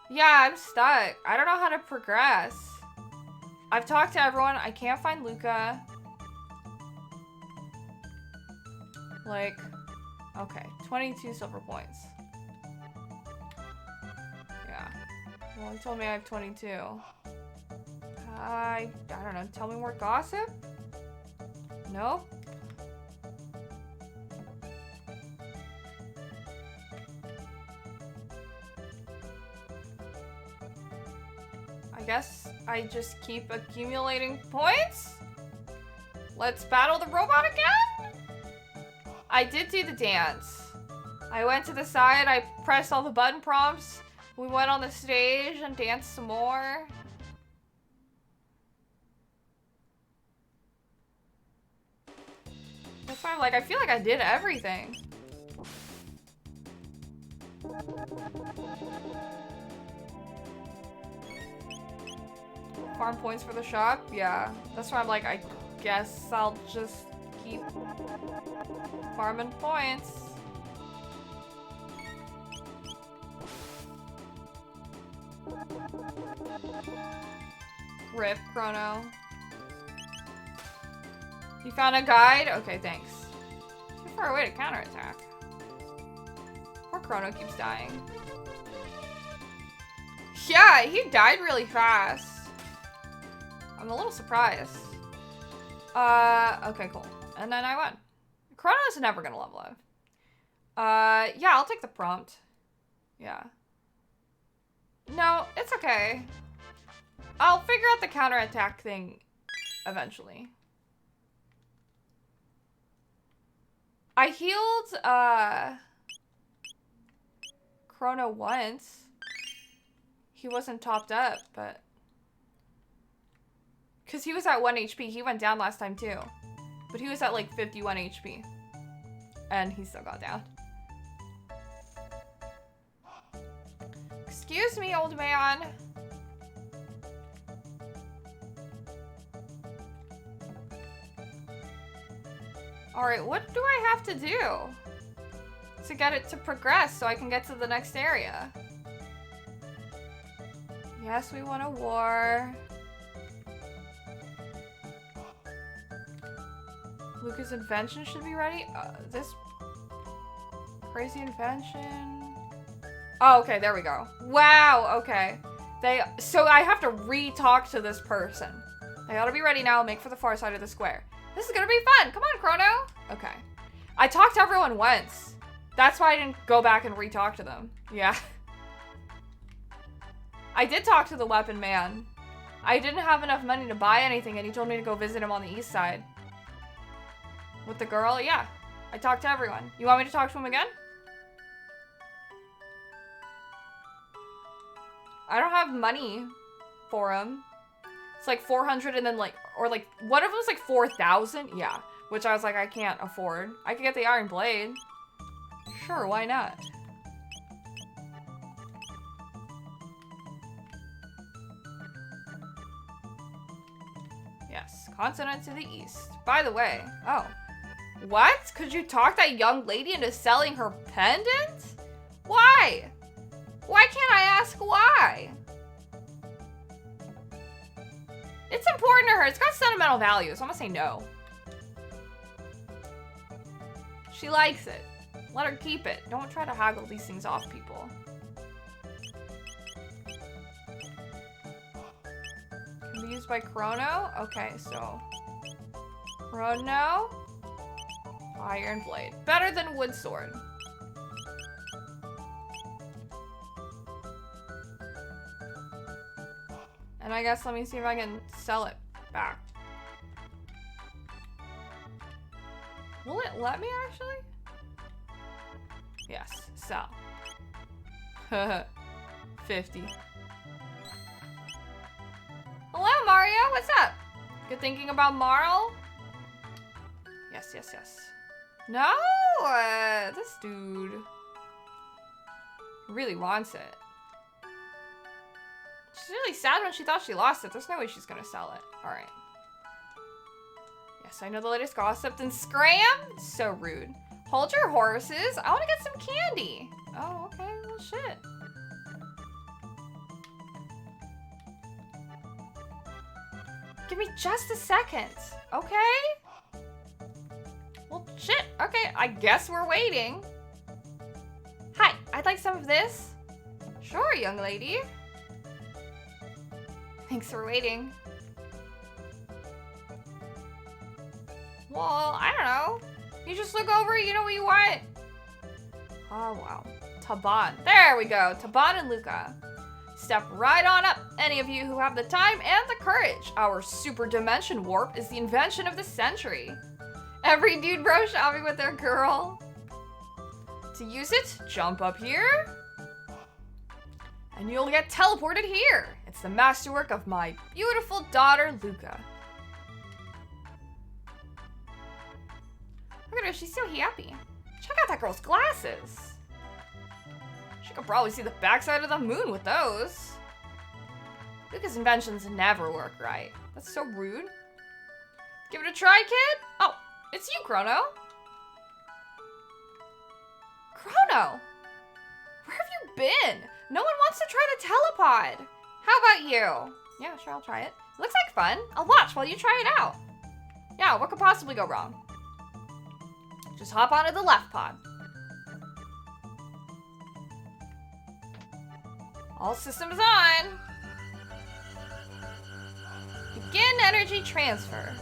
Yeah, I'm stuck. I don't know how to progress. I've talked to everyone. I can't find Luca. Like, okay, 22 silver points. Yeah. Well, he told me I have 22. I don't know. Tell me more gossip? Nope. I guess I just keep accumulating points? Let's battle the robot again? I did do the dance. I went to the side, I pressed all the button prompts. We went on the stage and danced some more. That's why I'm like, I feel like I did everything. Farm points for the shop? Yeah. That's why I'm like, I guess I'll just keep farming points. Rip, Chrono. You found a guide? Okay, thanks. Too far away to counterattack. Poor Chrono keeps dying. Yeah, he died really fast. I'm a little surprised. Okay, cool. And then I won. Chrono's never gonna level up. Yeah, I'll take the prompt. Yeah. No, it's okay. I'll figure out the counterattack thing eventually. I healed, Chrono once. He wasn't topped up, but... Because he was at 1 HP. He went down last time, too. But he was at, like, 51 HP. And he still got down. Excuse me, old man. Alright, what do I have to do to get it to progress so I can get to the next area? Yes, we want a war. Luca's invention should be ready. This crazy invention. Oh, okay, there we go. Wow, okay. So I have to re-talk to this person. They gotta be ready now. Make for the far side of the square. This is gonna be fun. Come on, Chrono. Okay. I talked to everyone once. That's why I didn't go back and re-talk to them. Yeah. I did talk to the weapon man. I didn't have enough money to buy anything, and he told me to go visit him on the east side. With the girl? Yeah. I talked to everyone. You want me to talk to him again? I don't have money for him. It's like 400 and then like, or like, what if it was like 4,000? Yeah. Which I was like, I can't afford. I could get the iron blade. Sure, why not? Yes, continent to the east. By the way, oh. What? Could you talk that young lady into selling her pendant? Why? Why can't I ask why? It's important to her. It's got sentimental value, so I'm gonna say no. She likes it. Let her keep it. Don't try to haggle these things off people. Can be used by Chrono? Okay, so... Chrono... Iron blade. Better than wood sword. And I guess let me see if I can sell it back. Will it let me actually? Yes, sell. 50. Hello, Mario. What's up? Good thinking about Marl? Yes, yes, yes. No! This dude really wants it. She's really sad when she thought she lost it. There's no way she's gonna sell it. Alright. Yes, I know the latest gossip. Then scram? So rude. Hold your horses. I want to get some candy. Oh, okay. Well, shit. Give me just a second. Okay? Well, shit. Okay, I guess we're waiting. Hi, I'd like some of this. Sure, young lady. Thanks for waiting. Well, I don't know. You just look over, you know what you want. Oh, wow. Taban. There we go. Taban and Luca. Step right on up, any of you who have the time and the courage. Our super dimension warp is the invention of the century. Every dude bro shopping with their girl. To use it, jump up here. And you'll get teleported here. It's the masterwork of my beautiful daughter, Luca. Look at her, she's so happy. Check out that girl's glasses. She could probably see the backside of the moon with those. Luca's inventions never work right. That's so rude. Give it a try, kid? Oh, it's you, Chrono. Chrono! Where have you been? No one wants to try the telepod. How about you? Yeah, sure, I'll try it. Looks like fun. I'll watch while you try it out. Yeah, what could possibly go wrong? Just hop onto the left pod. All systems on. Begin energy transfer.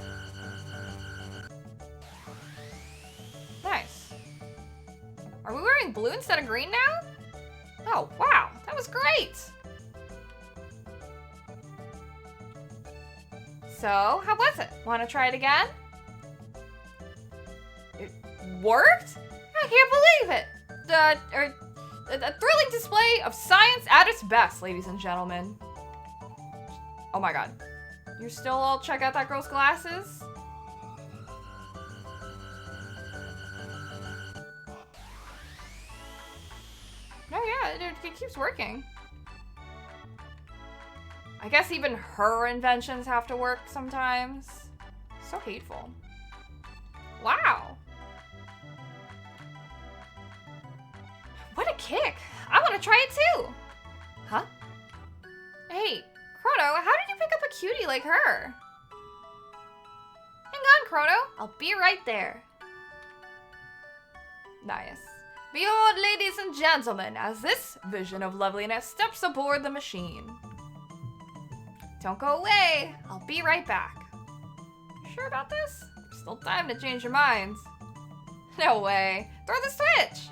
Nice. Are we wearing blue instead of green now? Oh, wow. That was great. So, how was it? Want to try it again? It worked? I can't believe it. A thrilling display of science at its best, ladies and gentlemen. Oh my god. You're still all check out that girl's glasses? Oh yeah, it keeps working. I guess even her inventions have to work sometimes. So hateful. Wow. What a kick! I want to try it too! Huh? Hey, Chrono, how did you pick up a cutie like her? Hang on, Chrono. I'll be right there. Nice. Behold, ladies and gentlemen, as this vision of loveliness steps aboard the machine. Don't go away. I'll be right back. You sure about this? There's still time to change your minds. No way. Throw the switch!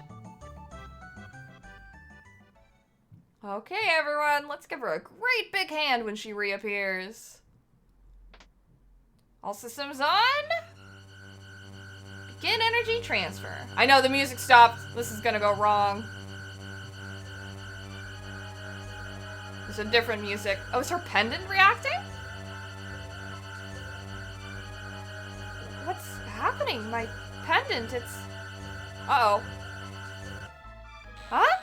Okay, everyone, let's give her a great big hand when she reappears. All systems on. Begin energy transfer. I know the music stopped. This is gonna go wrong. There's a different music. Oh, is her pendant reacting? What's happening? My pendant, it's... Uh-oh. Huh?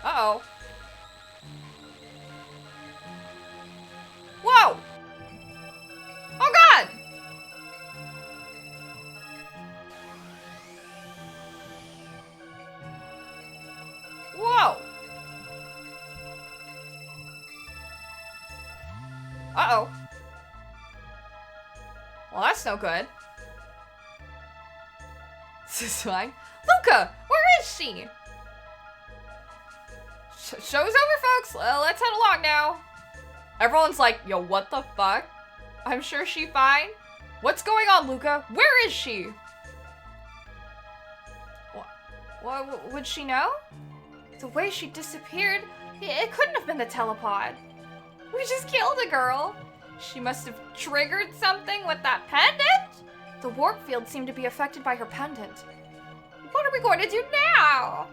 Uh-oh. Whoa! Oh god! Whoa! Uh-oh. Well, that's no good. This is fine. Luca! Where is she? Show's over, folks. Let's head along now. Everyone's like, yo, what the fuck? I'm sure she's fine. What's going on, Luca? Where is she? What would she know? The way she disappeared, it couldn't have been the telepod. We just killed a girl. She must have triggered something with that pendant? The warp field seemed to be affected by her pendant. What are we going to do now?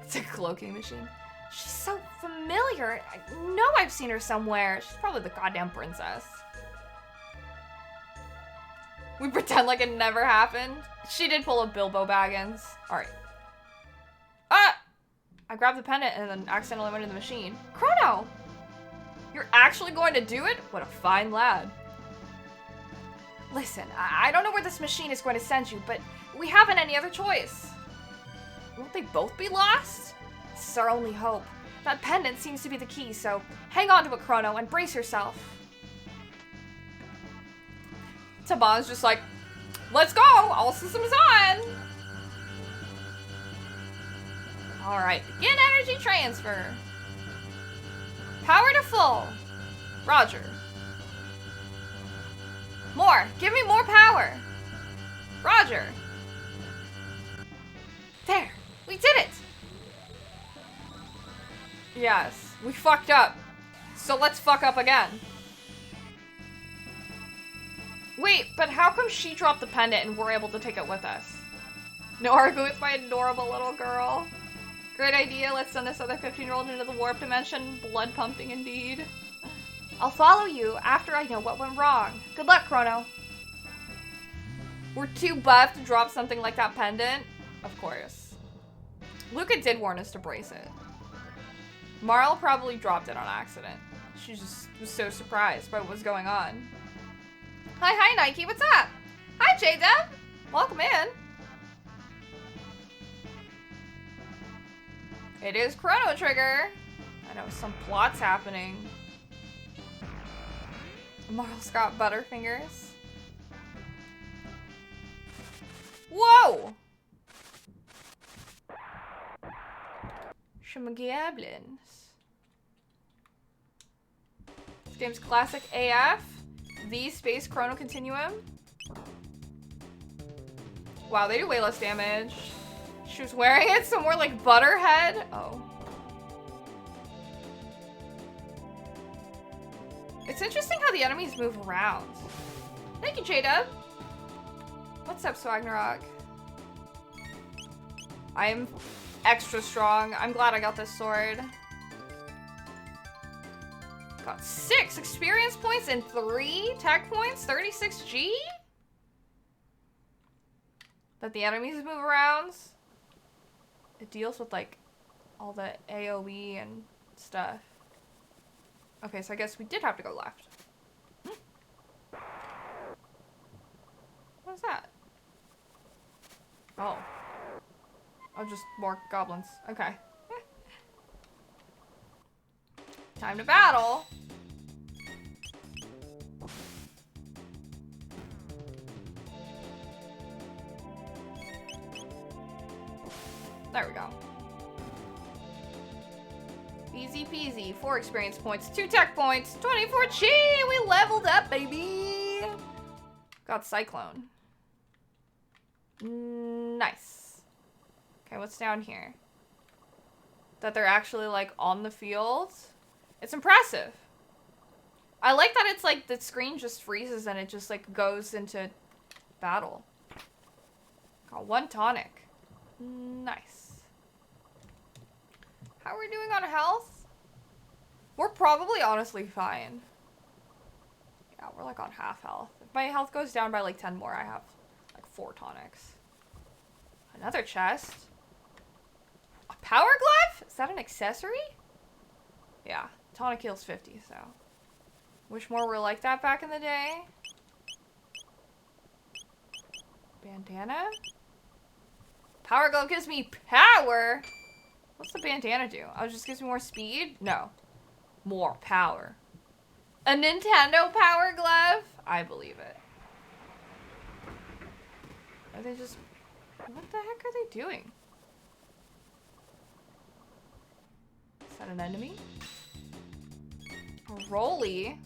It's a cloaking machine. She's so familiar. I know I've seen her somewhere. She's probably the goddamn princess. We pretend like it never happened. She did pull a Bilbo Baggins. Alright. Ah! I grabbed the pendant and then accidentally went into the machine. Chrono! You're actually going to do it? What a fine lad. Listen, I don't know where this machine is going to send you, but we haven't any other choice. Won't they both be lost? This is our only hope. That pendant seems to be the key, so hang on to it, Chrono, and brace yourself. Taban's just like, let's go! All systems on! Alright, begin energy transfer. Power to full. Roger. More! Give me more power! Roger. There! We did it! Yes, we fucked up. So let's fuck up again. Wait, but how come she dropped the pendant and we're able to take it with us? No arguing with my adorable little girl. Great idea, let's send this other 15-year-old into the warp dimension. Blood pumping indeed. I'll follow you after I know what went wrong. Good luck, Chrono. We're too buff to drop something like that pendant? Of course. Luca did warn us to brace it. Marl probably dropped it on accident. She just was so surprised by what was going on. Hi, Nike, what's up? Hi, J-Dub. Welcome in. It is Chrono Trigger. I know some plots happening. Marl's got butterfingers. Whoa! Schmagablins. This game's classic AF. The Space Chrono Continuum. Wow, they do way less damage. She was wearing it, so more like Butterhead. Oh. It's interesting how the enemies move around. Thank you, J-Dub. What's up, Swagnarok? I am extra strong. I'm glad I got this sword. Got 6 experience points and 3 tech points. 36 G? That the enemies move around. It deals with like all the AoE and stuff. Okay, so I guess we did have to go left. What is that? Oh. Oh, just more goblins. Okay. Time to battle. There we go. Easy peasy. 4 experience points, 2 tech points, 24 chi! We leveled up, baby! Got Cyclone. Nice. Okay, what's down here? That they're actually, like, on the field? It's impressive. I like that it's, like, the screen just freezes and it just, like, goes into battle. Got 1 tonic. Nice. How are we doing on health? We're probably honestly fine. Yeah, we're like on half health. If my health goes down by like 10 more, I have like 4 tonics. Another chest. A power glove? Is that an accessory? Yeah, tonic heals 50, so. Wish more were like that back in the day. Bandana? Power glove gives me power! What's the bandana do? Oh, it just gives me more speed? No. More power. A Nintendo Power Glove? I believe it. Are they just... What the heck are they doing? Is that an enemy? A Rolly?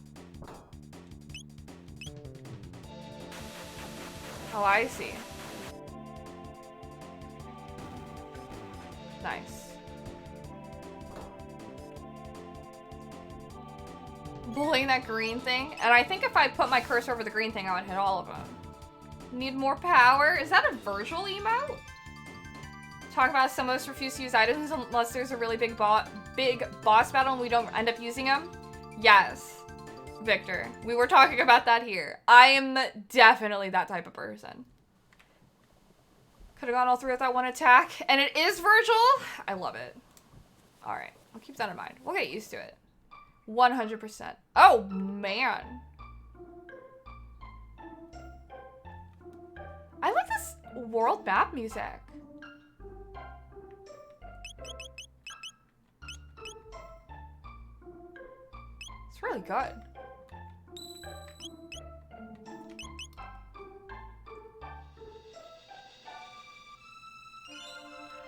Oh, I see. Nice. Bullying that green thing. And I think if I put my cursor over the green thing, I would hit all of them. Need more power. Is that a Virgil emote? Talk about some of us refuse to use items unless there's a really big boss battle and we don't end up using them. Yes. Victor. We were talking about that here. I am definitely that type of person. Could have gone all through with that one attack. And it is Virgil. I love it. Alright. I'll keep that in mind. We'll get used to it. 100%. Oh, man. I like this world map music. It's really good.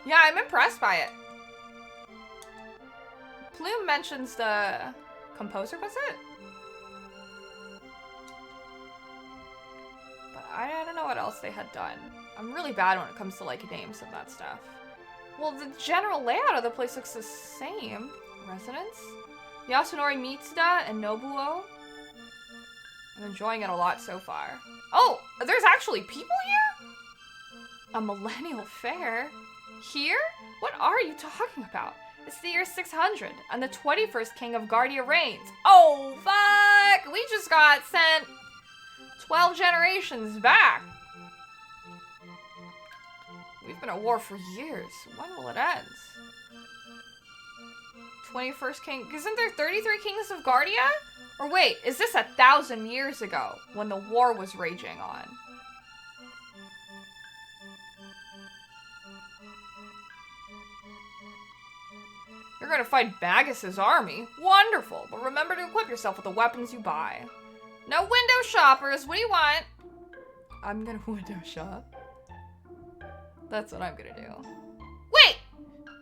Yeah, I'm impressed by it. Plume mentions the composer, was it? But I don't know what else they had done. I'm really bad when it comes to like names of that stuff. Well, the general layout of the place looks the same. Residence? Yasunori Mitsuda and Nobuo. I'm enjoying it a lot so far. Oh, there's actually people here? A millennial fair? Here? What are you talking about? It's the year 600, and the 21st king of Guardia reigns. Oh, fuck! We just got sent 12 generations back. We've been at war for years. When will it end? 21st king. Isn't there 33 kings of Guardia? Or wait, is this 1,000 years ago when the war was raging on? You're gonna fight Magus's army? Wonderful, but remember to equip yourself with the weapons you buy. No window shoppers, what do you want? I'm gonna window shop. That's what I'm gonna do. Wait!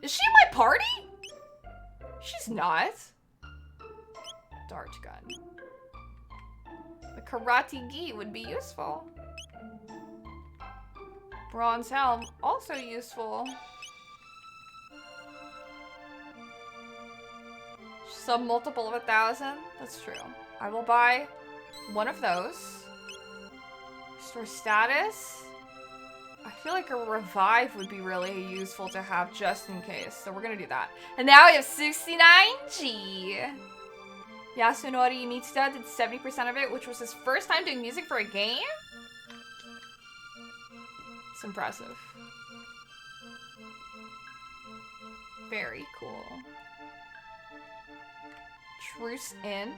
Is she in my party? She's not. Dart gun. The karate gi would be useful. Bronze helm, also useful. Some multiple of 1,000. That's true. I will buy one of those. Restore status. I feel like a revive would be really useful to have just in case. So we're gonna do that. And now we have 69G. Yasunori Mitsuda did 70% of it, which was his first time doing music for a game. It's impressive. Very cool. Truce in.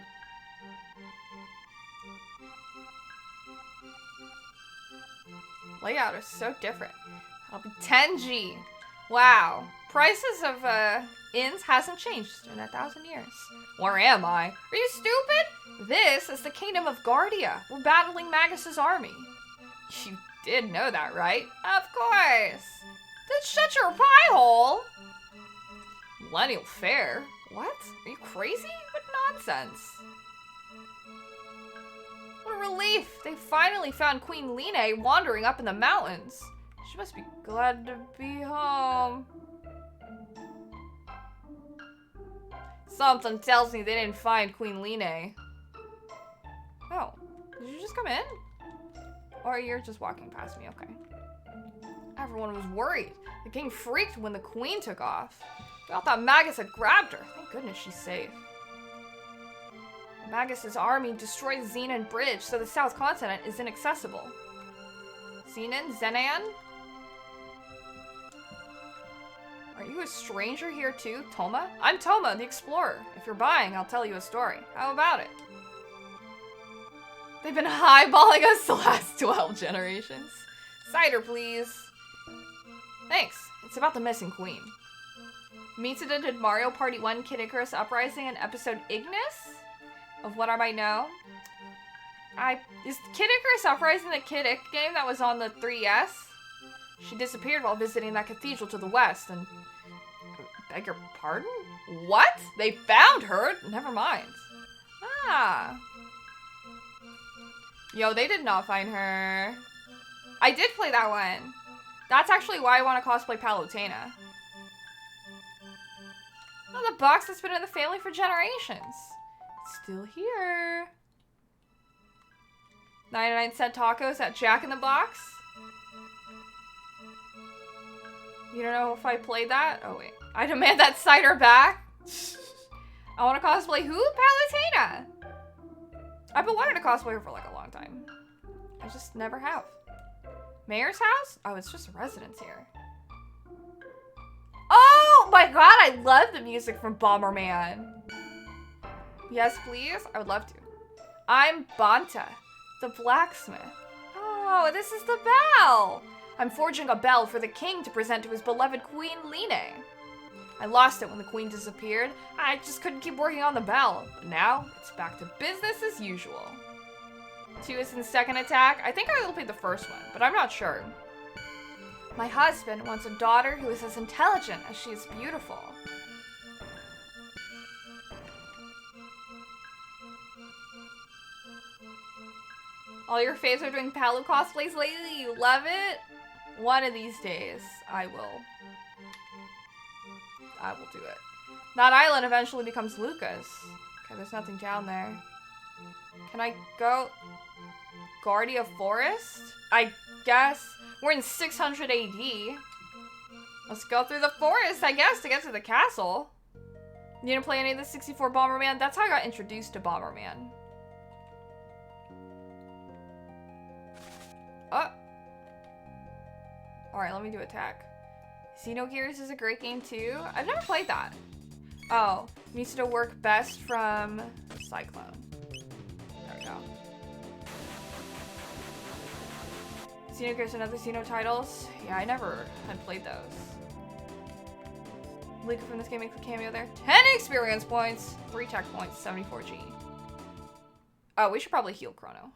Layout is so different. That'll be 10G. Wow. Prices of inns hasn't changed in 1,000 years. Where am I? Are you stupid? This is the kingdom of Guardia. We're battling Magus's army. You did know that, right? Of course. Then shut your pie hole. Millennial fair? What? Are you crazy? What nonsense. What a relief! They finally found Queen Line wandering up in the mountains. She must be glad to be home. Something tells me they didn't find Queen Line. Oh, did you just come in? Or you're just walking past me, okay. Everyone was worried. The king freaked when the queen took off. We all thought Magus had grabbed her. Thank goodness she's safe. Magus's army destroyed Zenan Bridge, so the South Continent is inaccessible. Zenan? Are you a stranger here too, Toma? I'm Toma, the explorer. If you're buying, I'll tell you a story. How about it? They've been highballing us the last 12 generations. Cider, please. Thanks. It's about the missing queen. Mitsuda did Mario Party 1 Kid Icarus Uprising and episode Ignis? Of what I might know. Is Kid Icarus Uprising the Kid Ick game that was on the 3DS? She disappeared while visiting that cathedral to the west and... Beg your pardon? What? They found her? Never mind. Ah. Yo, they did not find her. I did play that one. That's actually why I want to cosplay Palutena. Oh, the box that's been in the family for generations. It's still here. 99-cent tacos at Jack in the Box. You don't know if I played that? Oh, wait. I demand that cider back. I want to cosplay who? Palutena. I've been wanting to cosplay for like a long time. I just never have. Mayor's house? Oh, it's just a residence here. Oh my god, I love the music from Bomberman. Yes, please? I would love to. I'm Banta, the blacksmith. Oh, this is the bell. I'm forging a bell for the king to present to his beloved Queen Line. I lost it when the queen disappeared. I just couldn't keep working on the bell. But now, it's back to business as usual. 2 is in second attack. I think I will play the first one, but I'm not sure. My husband wants a daughter who is as intelligent as she is beautiful. All your faves are doing Palu cosplays lately. You love it? One of these days, I will do it. That island eventually becomes Lucas. Okay, there's nothing down there. Can I go? Guardia Forest? I guess. We're in 600 AD. Let's go through the forest, I guess, to get to the castle. You didn't play any of the 64 Bomberman? That's how I got introduced to Bomberman. Oh. Alright, let me do attack. Xenogears is a great game too. I've never played that. Oh, needs to work best from Cyclone. There we go. Xenogears and other Xeno titles. Yeah, I never had played those. Luca from this game makes a cameo there. 10 experience points, 3 tech points, 74G. Oh, we should probably heal Chrono.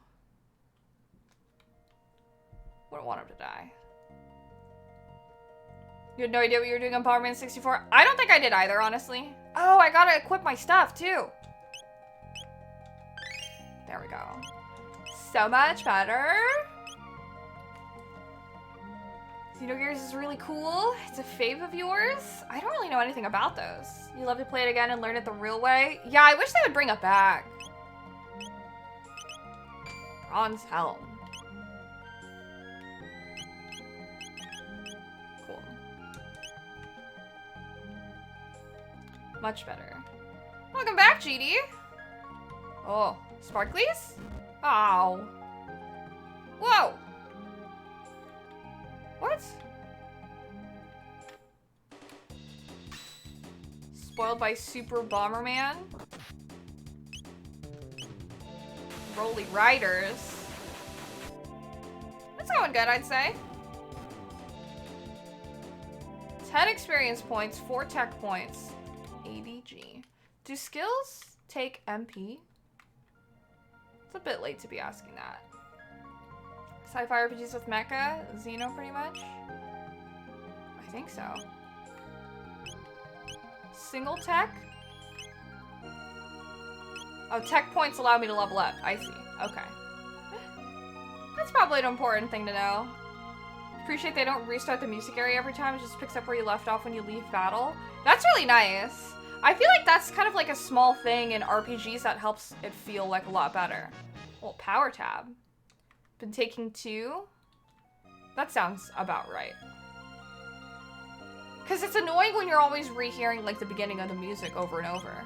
Wouldn't want him to die. You had no idea what you were doing on Bomberman 64? I don't think I did either, honestly. Oh, I gotta equip my stuff, too. There we go. So much better. Xenogears is really cool. It's a fave of yours. I don't really know anything about those. You love to play it again and learn it the real way? Yeah, I wish they would bring it back. Bronze Helm. Cool. Much better. Welcome back, GD. Oh, sparklies? Oh. Whoa. What? Spoiled by Super Bomberman? Rolly Riders. That's going good, I'd say. 10 experience points, 4 tech points, ADG. Do skills take MP? It's a bit late to be asking that. Sci-fi RPGs with mecha? Xeno, pretty much? I think so. Single tech? Oh, tech points allow me to level up. I see. Okay. That's probably an important thing to know. Appreciate they don't restart the music area every time. It just picks up where you left off when you leave battle. That's really nice. I feel like that's kind of like a small thing in RPGs that helps it feel like a lot better. Well, power tab. Been taking 2? That sounds about right. Because it's annoying when you're always rehearing like the beginning of the music over and over.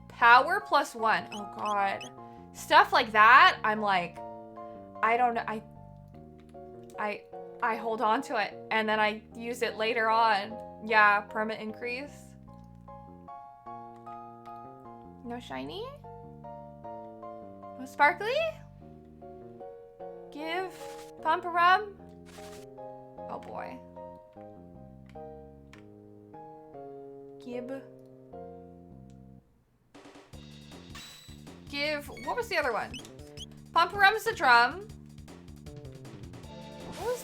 Power +1. Oh god. Stuff like that, I'm like, I don't know. I hold on to it and then I use it later on. Yeah, perma increase. No shiny? No sparkly? Give Pump-a-Rum. Oh boy. Give. What was the other one? Pump-a-Rum is the drum. What was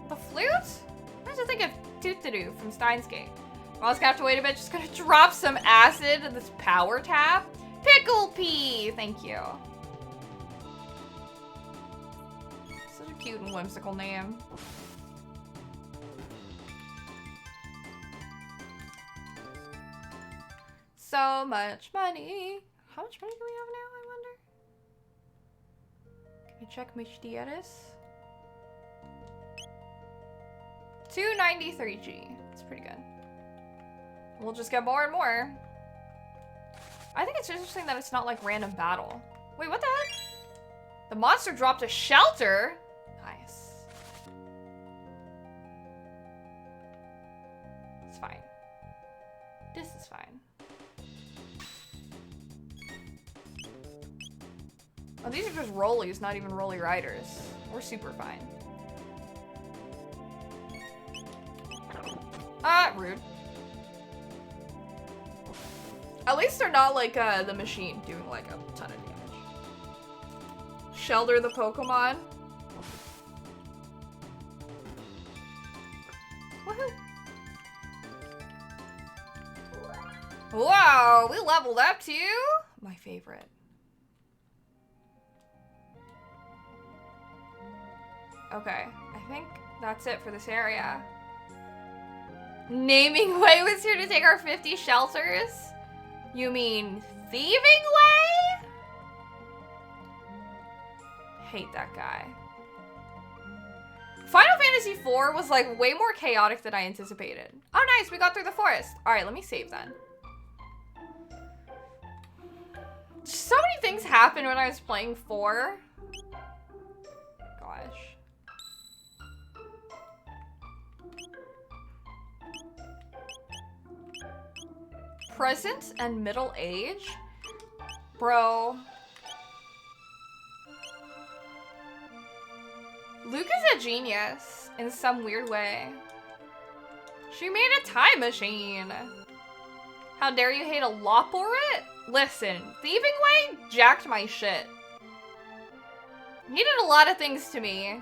the flute? I was to think of Toot-to-Doo from Steins Gate. Well, I was gonna have to wait a bit. Just gonna drop some acid in this power tab. Pickle Pea. Thank you. Such a cute and whimsical name. So much money. How much money do we have now, I wonder? Can I check my status? 293G. That's pretty good. We'll just get more and more. I think it's interesting that it's not like random battle. Wait, what the heck? The monster dropped a shelter? Nice. It's fine. This is fine. Oh, these are just rollies, not even rolly riders. We're super fine. Rude. At least they're not like the machine doing like a ton of damage. Shelter the Pokemon. Woohoo! Wow, we leveled up too? My favorite. Okay, I think that's it for this area. Naming Way was here to take our 50 shelters? You mean Thieving Way? Hate that guy. Final Fantasy IV was like way more chaotic than I anticipated. Oh nice, we got through the forest. Alright, let me save then. So many things happened when I was playing 4. Gosh. Present and middle age? Bro. Luke is a genius in some weird way. She made a time machine. How dare you hate a Loporit? Listen, Thieving Way jacked my shit. He did a lot of things to me.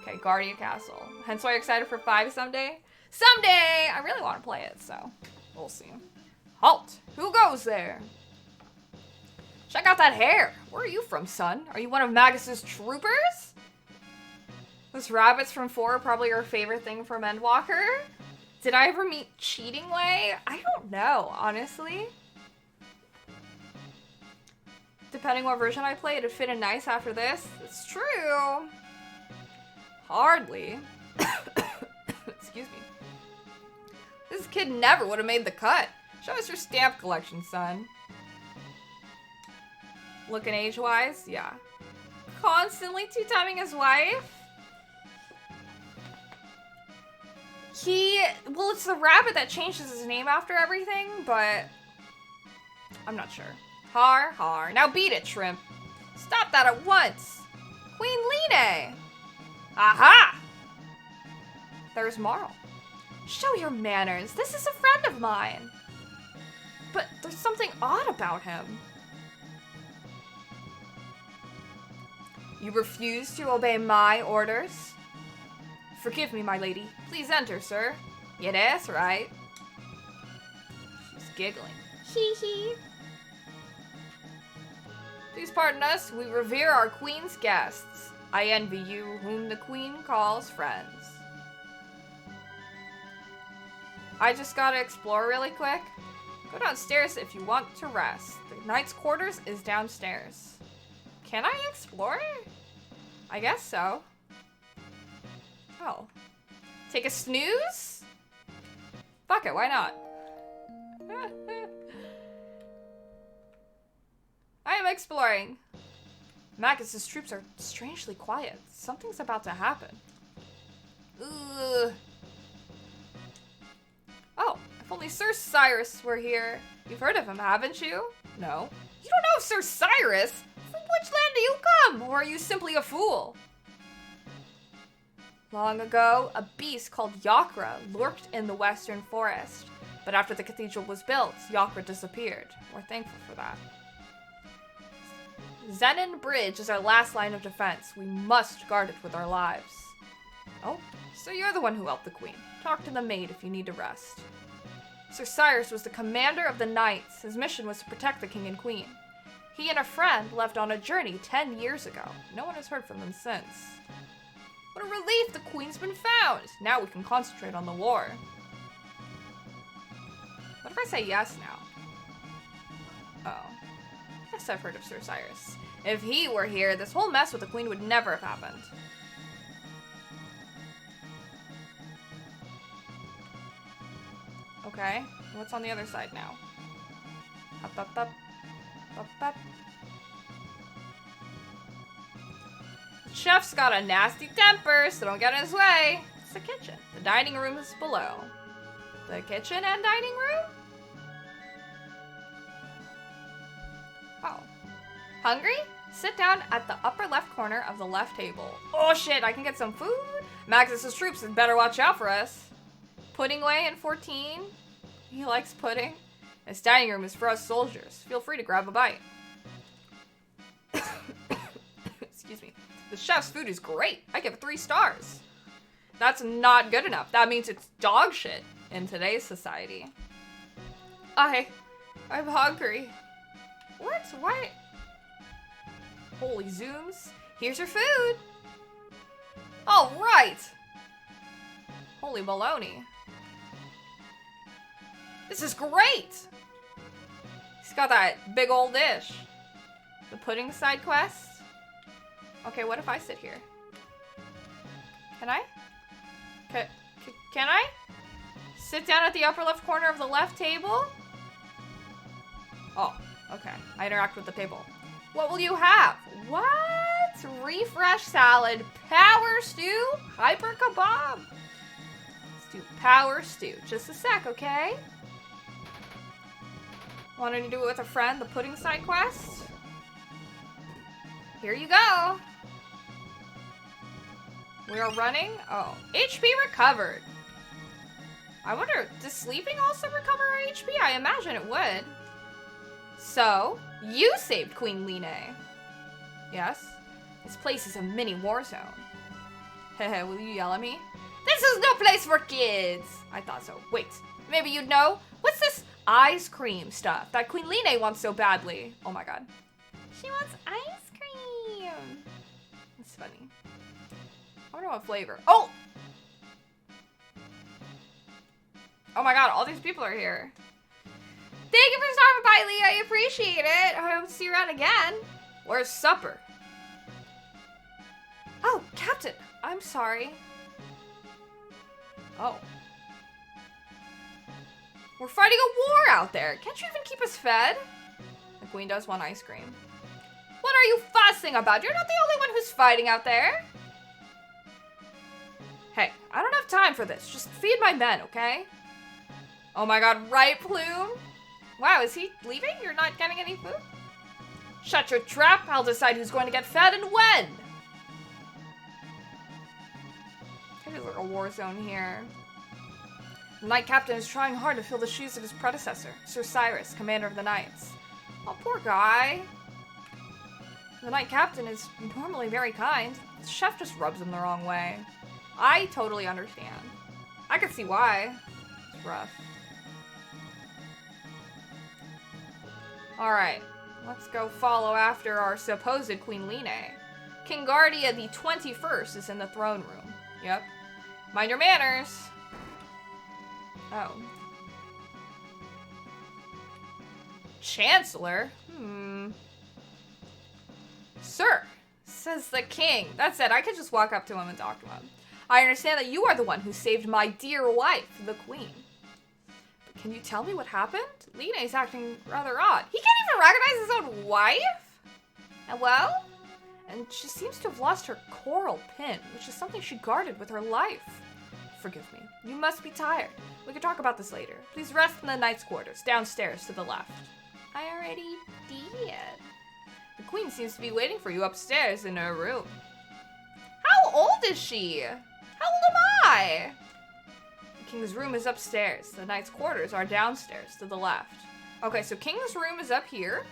Okay, Guardia Castle. Hence why you're excited for 5 someday? Someday! I really want to play it, so we'll see. Halt! Who goes there? Check out that hair. Where are you from, son? Are you one of Magus's troopers? Those rabbits from 4 are probably your favorite thing from Endwalker. Did I ever meet Cheating Way? I don't know, honestly. Depending what version I play, it'd fit in nice after this. It's true. Hardly. Excuse me. This kid never would have made the cut. Show us your stamp collection, son. Looking age-wise? Yeah. Constantly two-timing his wife? Well, it's the rabbit that changes his name after everything, but I'm not sure. Har, har. Now beat it, Shrimp. Stop that at once. Queen Line. Aha! There's Marl. Show your manners. This is a friend of mine. But there's something odd about him. You refuse to obey my orders? Forgive me, my lady. Please enter, sir. Yeah, that's right. She's giggling. Hee hee. Please pardon us. We revere our queen's guests. I envy you, whom the queen calls friends. I just gotta explore really quick. Go downstairs if you want to rest. The knight's quarters is downstairs. Can I explore? I guess so. Oh. Take a snooze? Fuck it, why not? I am exploring. Magus's troops are strangely quiet. Something's about to happen. Ugh. Oh, if only Sir Cyrus were here. You've heard of him, haven't you? No. You don't know Sir Cyrus? From which land do you come? Or are you simply a fool? Long ago, a beast called Yakra lurked in the western forest. But after the cathedral was built, Yakra disappeared. We're thankful for that. Zenin Bridge is our last line of defense. We must guard it with our lives. Oh, so you're the one who helped the queen. Talk to the maid if you need to rest. Sir Cyrus was the commander of the knights. His mission was to protect the king and queen. He and a friend left on a journey 10 years ago. No one has heard from them since. What a relief, the queen's been found. Now we can concentrate on the war. What if I say yes now? Oh. Yes, I've heard of Sir Cyrus. If he were here, this whole mess with the queen would never have happened. Okay, what's on the other side now? Up, up, up. Up, up. Chef's got a nasty temper, so don't get in his way. It's the kitchen. The dining room is below. The kitchen and dining room? Oh. Hungry? Sit down at the upper left corner of the left table. Oh shit, I can get some food? Max's troops had better watch out for us. Pudding way in 14. He likes pudding. This dining room is for us soldiers. Feel free to grab a bite. Excuse me. The chef's food is great. I give it 3 stars. That's not good enough. That means it's dog shit in today's society. I'm hungry. What? What? Holy zooms. Here's your food. All right. Holy baloney. This is great. He's got that big old dish. The pudding side quest. Okay, what if I sit here? Can I? Can I? Sit down at the upper left corner of the left table? Oh, okay. I interact with the table. What will you have? What? Refresh salad, power stew, hyper kebab. Let's do power stew. Just a sec, okay? Wanted to do it with a friend, the pudding side quest? Here you go. We are running. Oh, HP recovered. I wonder, does sleeping also recover our HP? I imagine it would. So, you saved Queen Line. Yes? This place is a mini war zone. Hehe, will you yell at me? This is no place for kids! I thought so. Wait, maybe you'd know? What's this ice cream stuff that Queen Line wants so badly? Oh my god. She wants ice cream! That's funny. I wonder what flavor. Oh! Oh my god, all these people are here. Thank you for stopping by, Lee. I appreciate it. I hope to see you around again. Where's supper? Oh, Captain. I'm sorry. Oh. We're fighting a war out there. Can't you even keep us fed? The queen does want ice cream. What are you fussing about? You're not the only one who's fighting out there. Hey, I don't have time for this. Just feed my men, okay? Oh my god, right, Plume? Wow, is he leaving? You're not getting any food? Shut your trap. I'll decide who's going to get fed and when. There's like a war zone here. The Knight Captain is trying hard to fill the shoes of his predecessor, Sir Cyrus, commander of the Knights. Oh, poor guy. The Knight Captain is normally very kind. The chef just rubs him the wrong way. I totally understand. I can see why. It's rough. Alright, let's go follow after our supposed Queen Line. King Guardia the 21st is in the throne room. Yep. Mind your manners. Oh. Chancellor? Sir, says the king. That said, I could just walk up to him and talk to him. I understand that you are the one who saved my dear wife, the queen. But can you tell me what happened? Line is acting rather odd. He can't even recognize his own wife? Hello? And she seems to have lost her coral pin, which is something she guarded with her life. Forgive me. You must be tired. We can talk about this later. Please rest in the knight's quarters, downstairs to the left. I already did. The queen seems to be waiting for you upstairs in her room. How old is she? How old am I? The king's room is upstairs. The knight's quarters are downstairs to the left. Okay, so king's room is up here.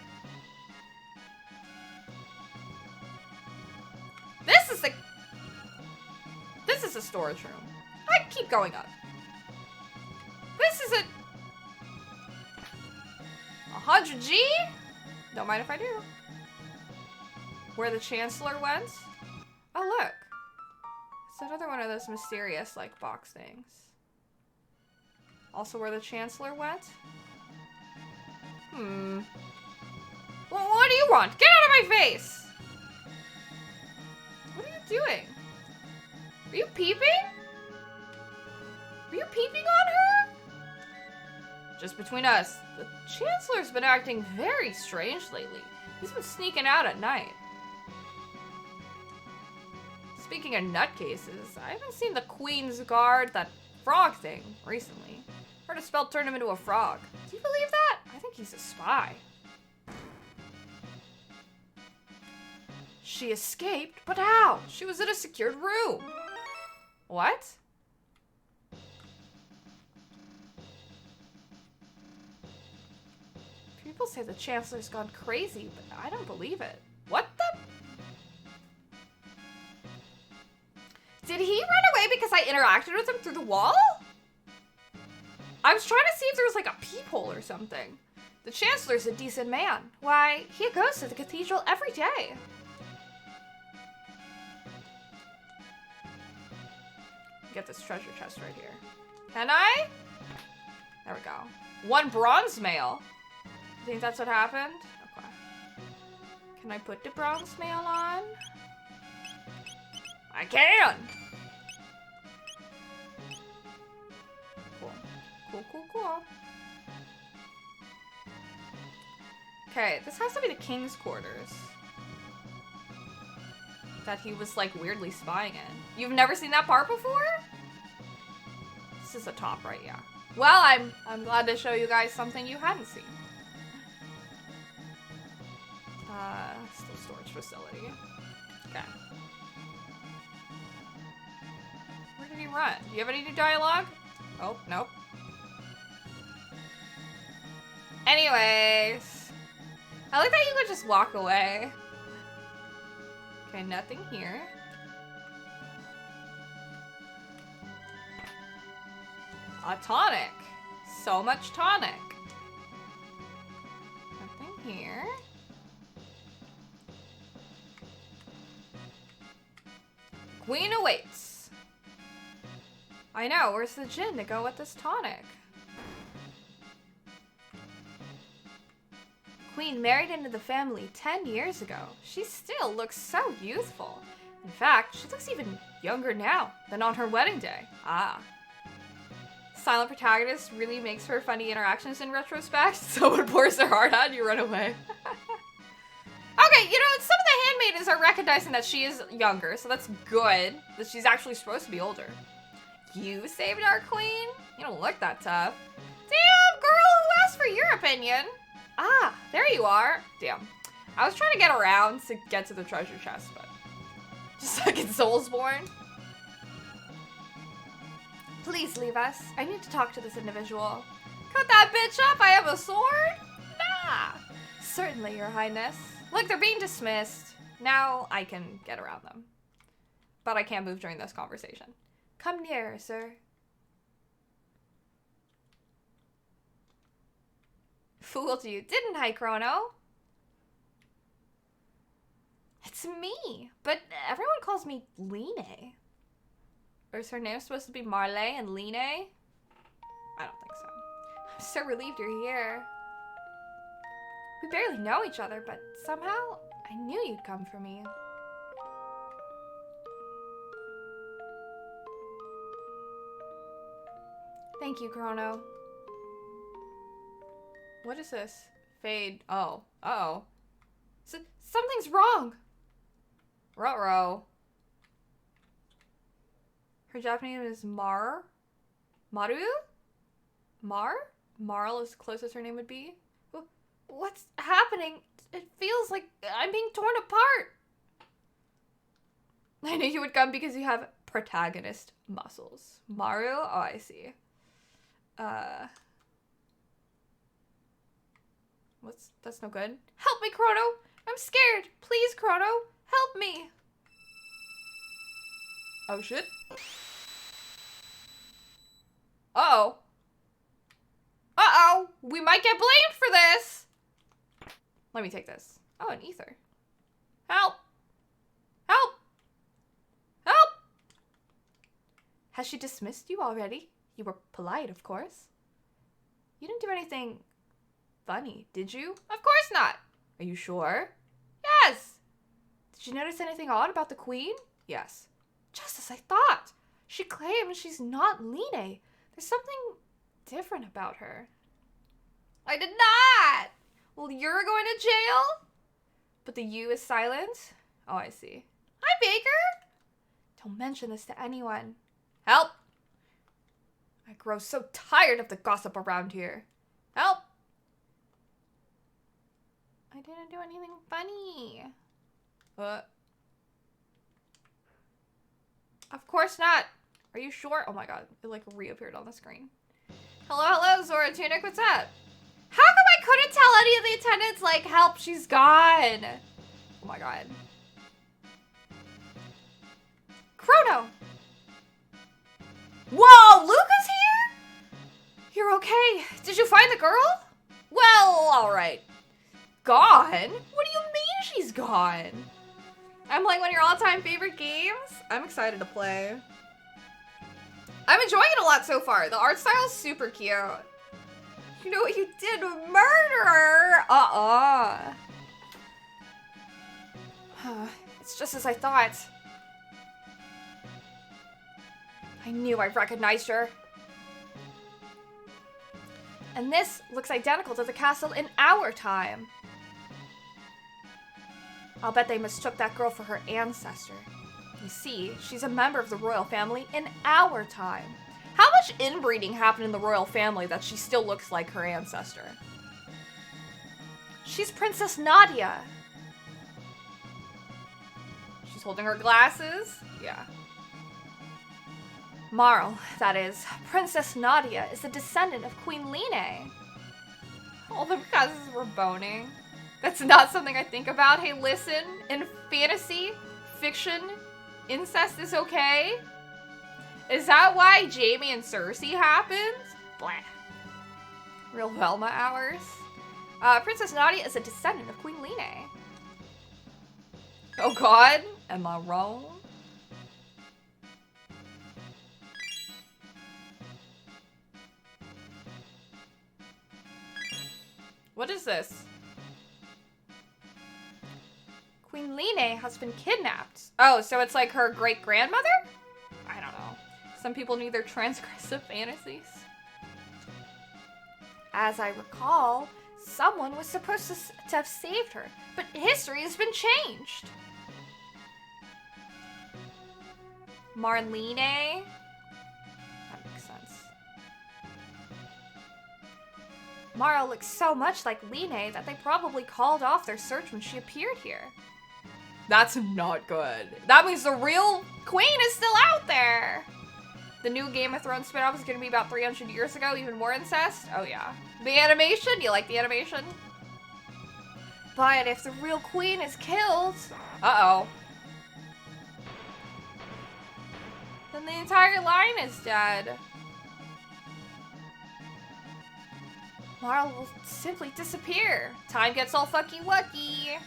This is a storage room. I keep going up. This is a 100G? Don't mind if I do. Where the Chancellor went? Oh, look. It's another one of those mysterious, like, box things. Also where the Chancellor went? Well, what do you want? Get out of my face! What are you doing? Are you peeping? Are you peeping on her? Just between us, the Chancellor's been acting very strange lately. He's been sneaking out at night. Speaking of nutcases, I haven't seen the Queen's Guard, that frog thing, recently. Heard a spell turned him into a frog. Do you believe that? I think he's a spy. She escaped? But how? She was in a secured room. What? People say the Chancellor's gone crazy, but I don't believe it. What the? Did he run away because I interacted with him through the wall? I was trying to see if there was like a peephole or something. The Chancellor's a decent man. Why, he goes to the cathedral every day. Get this treasure chest right here. Can I? There we go. 1 bronze mail. You think that's what happened? Okay. Can I put the bronze mail on? I can! Cool. Cool, cool, cool. Okay, this has to be the king's quarters. That he was like weirdly spying in. You've never seen that part before? This is the top right, yeah. Well, I'm glad to show you guys something you hadn't seen. Still storage facility. Okay. Where did he run? Do you have any new dialogue? Oh, nope. Anyways. I like that you could just walk away. Okay, nothing here. A tonic. So much tonic. Nothing here. Queen awaits. I know, where's the gin to go with this tonic? Queen married into the family 10 years ago. She still looks so youthful. In fact, she looks even younger now than on her wedding day. Ah. Silent protagonist really makes for funny interactions in retrospect. Someone pours their heart out and you run away. Okay, you know, some of the handmaidens are recognizing that she is younger, so that's good. That she's actually supposed to be older. You saved our queen? You don't look that tough. Damn, girl, who asked for your opinion? Ah, there you are. Damn. I was trying to get around to get to the treasure chest, but just like in Soulsborne. Please leave us. I need to talk to this individual. Cut that bitch up, I have a sword? Nah. Certainly, your highness. Look, they're being dismissed. Now I can get around them. But I can't move during this conversation. Come nearer, sir. Fooled you, didn't I, Chrono? It's me, but everyone calls me Line. Or is her name supposed to be Marley and Line? I don't think so. I'm so relieved you're here. We barely know each other, but somehow I knew you'd come for me. Thank you, Chrono. What is this? Fade. Oh. Uh-oh. Something's wrong. Ruh-roh. Her Japanese name is Maru? Marl is close as her name would be. What's happening? It feels like I'm being torn apart. I knew you would come because you have protagonist muscles. Maru? Oh, I see. That's no good. Help me, Chrono! I'm scared! Please, Chrono! Help me! Oh, shit. Uh-oh. Uh-oh! We might get blamed for this! Let me take this. Oh, an ether. Help! Help! Help! Has she dismissed you already? You were polite, of course. You didn't do anything funny, did you? Of course not! Are you sure? Yes! Did you notice anything odd about the queen? Yes. Just as I thought! She claims she's not Line. There's something different about her. I did not! Well, you're going to jail? But the U is silent? Oh, I see. Hi, Baker! Don't mention this to anyone. Help! I grow so tired of the gossip around here. Help! I didn't do anything funny. Of course not. Are you sure? Oh my god, it like reappeared on the screen. Hello, Zora Tunic, what's up? How come I couldn't tell any of the attendants, like, help, she's gone? Oh my god. Chrono! Whoa, Luca's here? You're okay. Did you find the girl? Well, alright. Gone? What do you mean she's gone? I'm playing one of your all-time favorite games. I'm excited to play. I'm enjoying it a lot so far. The art style is super cute. You know what you did? Murder! It's just as I thought. I knew I recognized her. And this looks identical to the castle in our time. I'll bet they mistook that girl for her ancestor. You see, she's a member of the royal family in our time. How much inbreeding happened in the royal family that she still looks like her ancestor? She's Princess Nadia. She's holding her glasses? Yeah. Marl, that is, Princess Nadia is a descendant of Queen Line. All the cousins were boning. That's not something I think about. Hey, listen, in fantasy, fiction, incest is okay? Is that why Jamie and Cersei happens? Blah. Real Velma hours. Princess Nadia is a descendant of Queen Line. Oh god, am I wrong? What is this? Queen Line has been kidnapped. Oh, so it's like her great-grandmother? I don't know. Some people need their transgressive fantasies. As I recall, someone was supposed to have saved her, but history has been changed. Marlene? That makes sense. Mara looks so much like Line that they probably called off their search when she appeared here. That's not good. That means the real queen is still out there. The new Game of Thrones spinoff is going to be about 300 years ago, even more incest. Oh yeah. The animation? You like the animation? But if the real queen is killed... Uh-oh. Then the entire line is dead. Marl will simply disappear. Time gets all fucky-wucky.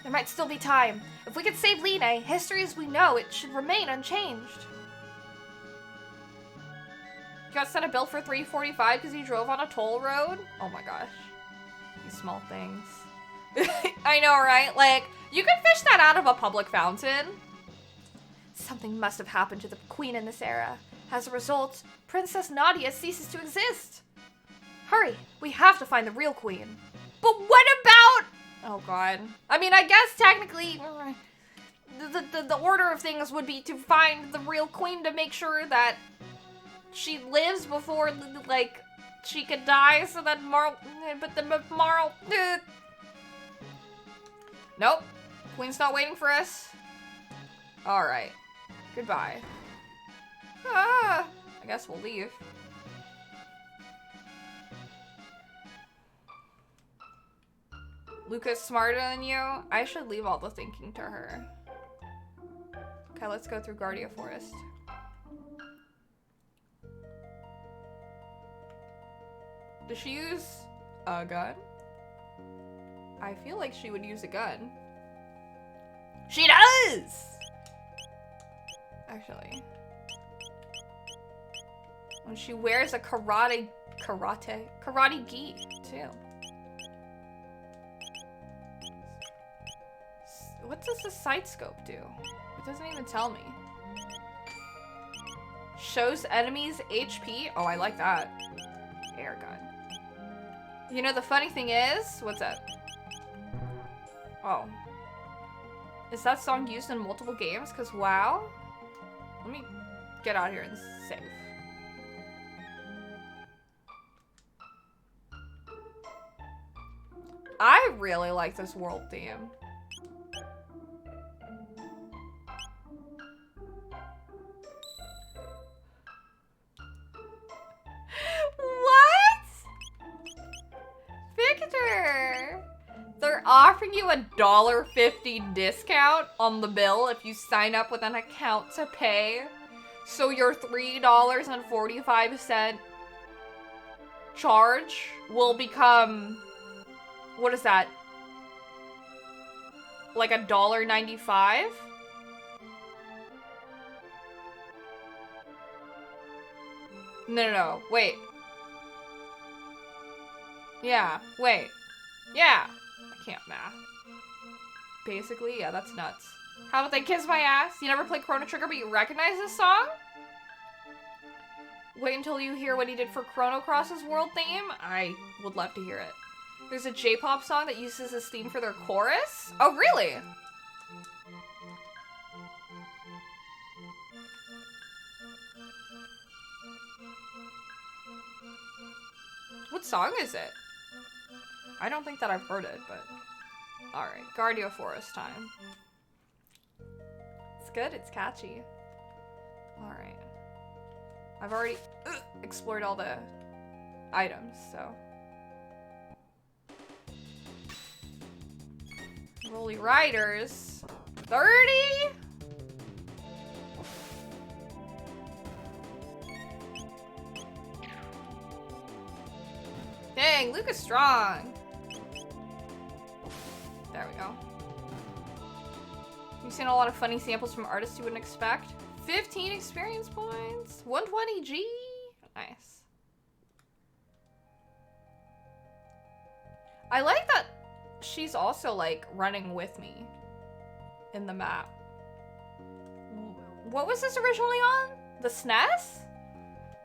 There might still be time. If we could save Line, history as we know it should remain unchanged. You got sent a bill for $3.45 because you drove on a toll road? Oh my gosh. These small things. I know, right? Like, you can fish that out of a public fountain. Something must have happened to the queen in this era. As a result, Princess Nadia ceases to exist. Hurry, we have to find the real queen. But what about... Oh god. I mean, I guess technically the order of things would be to find the real queen to make sure that she lives before, like, she could die so that Marl... But the Marl... Nope. Queen's not waiting for us. Alright. Goodbye. Ah, I guess we'll leave. Luca's smarter than you? I should leave all the thinking to her. Okay, let's go through Guardia Forest. Does she use a gun? I feel like she would use a gun. She does! Actually. When she wears a karate gi, too. What does the sight scope do? It doesn't even tell me. Shows enemies HP? Oh, I like that. Air gun. You know, the funny thing is... What's that? Oh. Is that song used in multiple games? Because, wow. Let me get out here and save. I really like this world theme. What? Victor! They're offering you a $1.50 discount on the bill if you sign up with an account to pay. So your $3.45 charge will become, what is that? Like $1.95? No, wait. Yeah, wait. Yeah. I can't math. Basically, yeah, that's nuts. How about they kiss my ass? You never played Chrono Trigger, but you recognize this song? Wait until you hear what he did for Chrono Cross's world theme. I would love to hear it. There's a J-pop song that uses this theme for their chorus. Oh, really? What song is it? I don't think that I've heard it, but... Alright, Guardia Forest time. It's good, it's catchy. Alright. I've already explored all the items, so... Rolly Riders. 30? Dang, Luke is strong. There we go. You've seen a lot of funny samples from artists you wouldn't expect. 15 experience points. 120 G. Nice. I like that she's also like running with me in the map. What was this originally on? The SNES?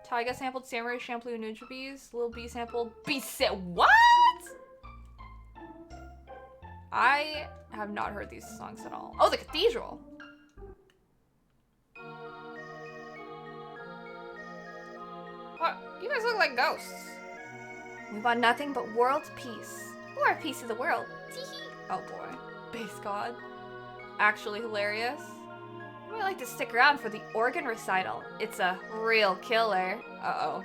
Taiga sampled Samurai Champloo Nujabes. Lil B sampled What? I have not heard these songs at all. Oh, the Cathedral. What? You guys look like ghosts. We want nothing but world peace. Or a piece of the world. Oh boy. Base God. Actually hilarious. I might like to stick around for the organ recital. It's a real killer. Uh-oh.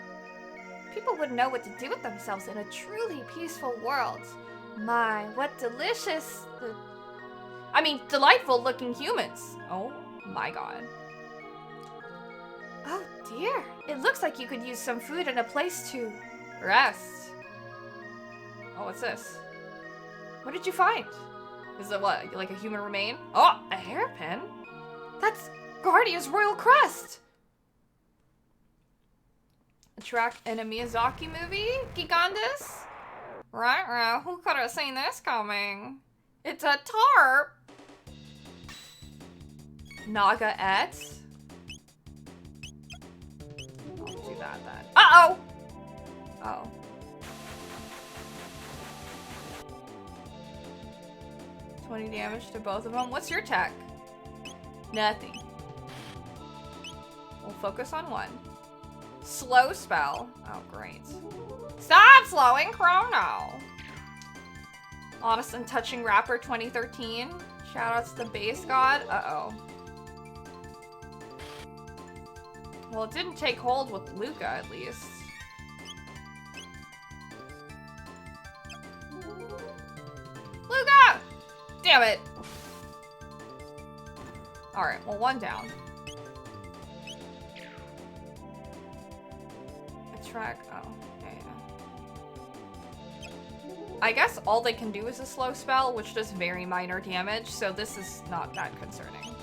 People wouldn't know what to do with themselves in a truly peaceful world. My, what delicious... delightful looking humans. Oh my god. Oh dear. It looks like you could use some food and a place to rest. Oh, what's this? What did you find? Is it what, like a human remain? Oh, a hairpin? That's Guardia's royal crest! A track in a Miyazaki movie? Gigandus? Right, who could have seen this coming? It's a tarp! Naga-et? I'll do that then. Uh-oh! Oh. $20 damage to both of them. What's your tech? Nothing. We'll focus on one. Slow spell. Oh, great. Stop slowing Chrono! Honest and Touching Rapper 2013. Shoutouts to the Base God. Uh-oh. Well, it didn't take hold with Luca, at least. Luca! Damn it! Alright, well, one down. Track. Oh, yeah. I guess all they can do is a slow spell, which does very minor damage, so this is not that concerning.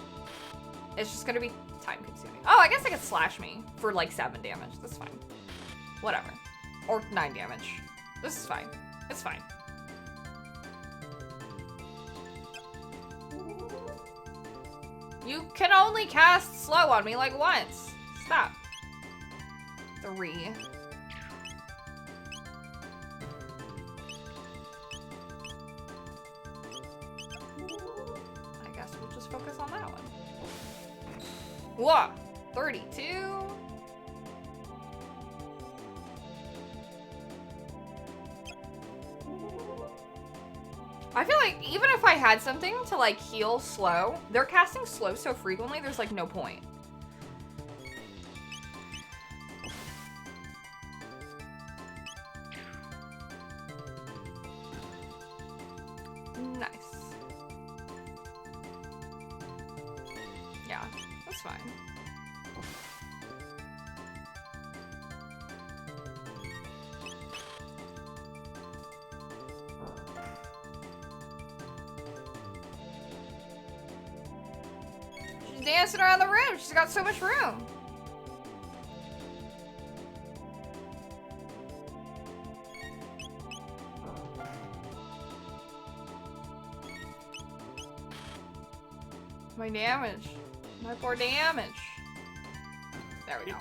It's just gonna be time consuming. Oh, I guess they could slash me for like 7 damage. That's fine. Whatever. Or 9 damage. This is fine. It's fine. You can only cast slow on me like once. Stop. 3. I guess we'll just focus on that one. Whoa! 32. I feel like even if I had something to like heal slow, they're casting slow so frequently, there's like no point. Nice. Yeah, that's fine. She's dancing around the room. She's got so much room. My damage. My poor damage. There we go.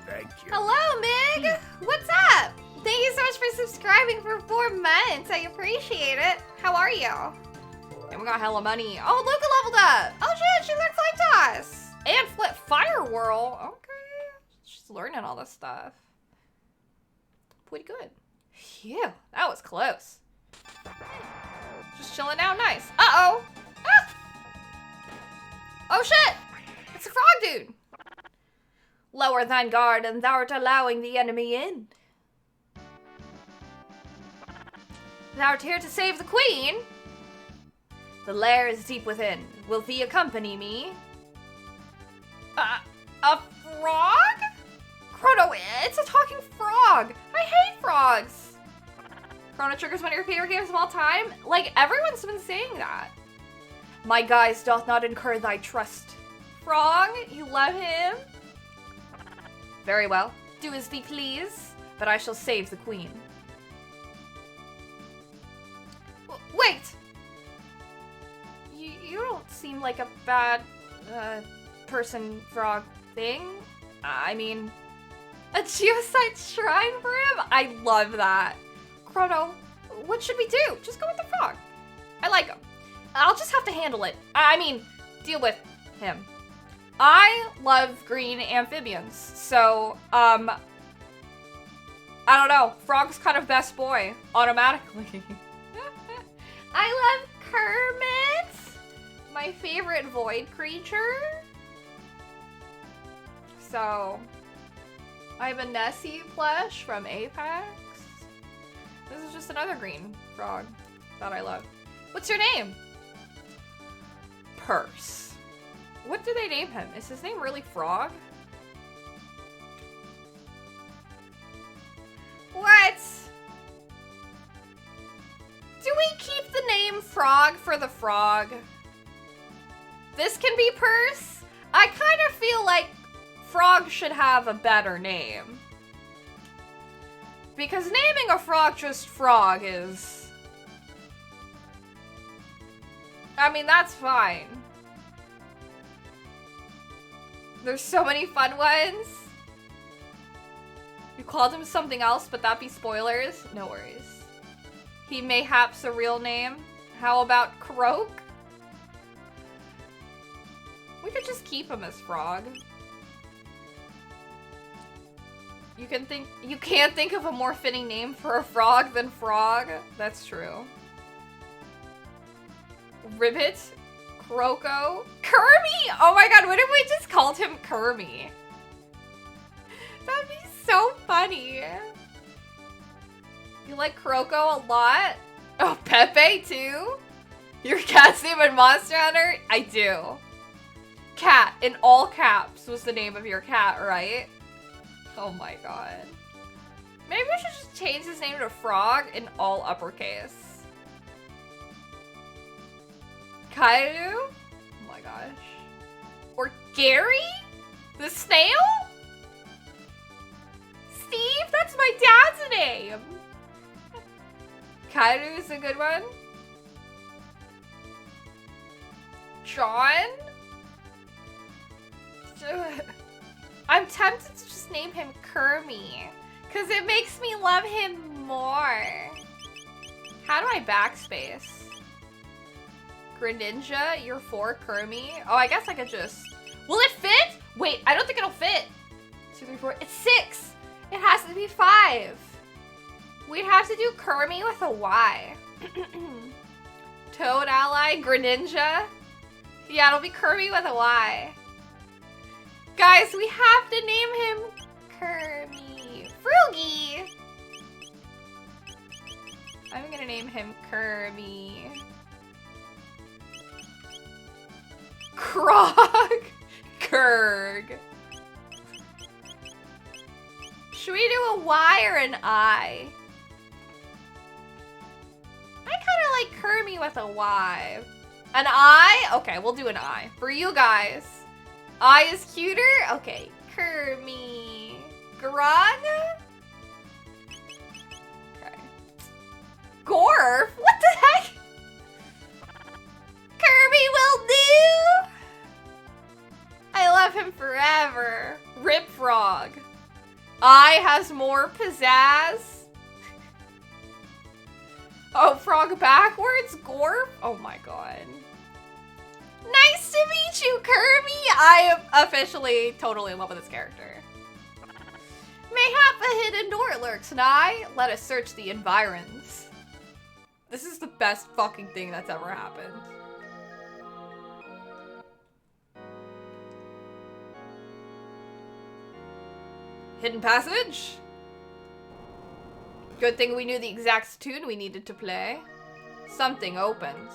Thank you. Hello, Mig! What's up? Thank you so much for subscribing for 4 months. I appreciate it. How are you? And we got hella money. Oh, Luca leveled up. Oh shit, she learned Flame Toss! And Flip Fire Whirl. Okay. She's learning all this stuff. Pretty good. Phew, that was close. Just chilling out nice. Uh-oh. Ah! Oh shit! It's a frog dude! Lower thine guard, and thou art allowing the enemy in. Thou art here to save the queen. The lair is deep within. Will thee accompany me? A frog? Chrono, it's a talking frog! I hate frogs! Chrono Trigger is one of your favorite games of all time? Like, everyone's been saying that. My guise doth not incur thy trust. Frog, you love him? Very well. Do as thee please, but I shall save the queen. Wait! You don't seem like a bad, person frog thing. I mean, a geosite shrine for him? I love that. Chrono, what should we do? Just go with the frog. I like him. I'll just have to handle it. I mean, deal with him. I love green amphibians, so, I don't know. Frog's kind of best boy, automatically. I love Kermit! My favorite void creature. So, I have a Nessie plush from Apex. This is just another green frog that I love. What's your name? Purse. What do they name him? Is his name really Frog? What? Do we keep the name Frog for the frog? This can be Purse? I kind of feel like Frog should have a better name. Because naming a frog just Frog is... I mean, that's fine. There's so many fun ones. You called him something else, but that'd be spoilers. No worries. He mayhaps a real name. How about Croak? We could just keep him as Frog. You can't think of a more fitting name for a frog than Frog. That's true. Ribbit, Croco, Kermi! Oh my god, what if we just called him Kermi? That'd be so funny. You like Croco a lot? Oh, Pepe too? Your cat's name in Monster Hunter? I do. Cat, in all caps, was the name of your cat, right? Oh my god. Maybe we should just change his name to Frog in all uppercase. Kairu? Oh my gosh. Or Gary? The snail? Steve? That's my dad's name! Kairu's a good one. John? I'm tempted to just name him Kermi, because it makes me love him more. How do I backspace? Greninja, you're for Kermi? Oh, I guess I could just... Will it fit? Wait, I 35. We'd have to do Kermi with a Y. Toad ally, Greninja. Yeah, it'll be Kermi with a Y. Guys, we have to name him Kermi. Froogie. I'm gonna name him Kermi. Krog. Kurg. Should we do a Y or an I? I kind of like Kermi with a Y. An I? Okay, we'll do an I. For you guys. I is cuter? Okay. Kermi. Grog? Okay. Gorf? What the heck? Kermi will do! I love him forever. Rip Frog. I has more pizzazz. Oh, frog backwards? Gorp? Oh my god. Nice to meet you, Kermi! I am officially totally in love with this character. Mayhap a hidden door lurks nigh. Let us search the environs. This is the best fucking thing that's ever happened. Hidden passage? Good thing we knew the exact tune we needed to play. Something opens.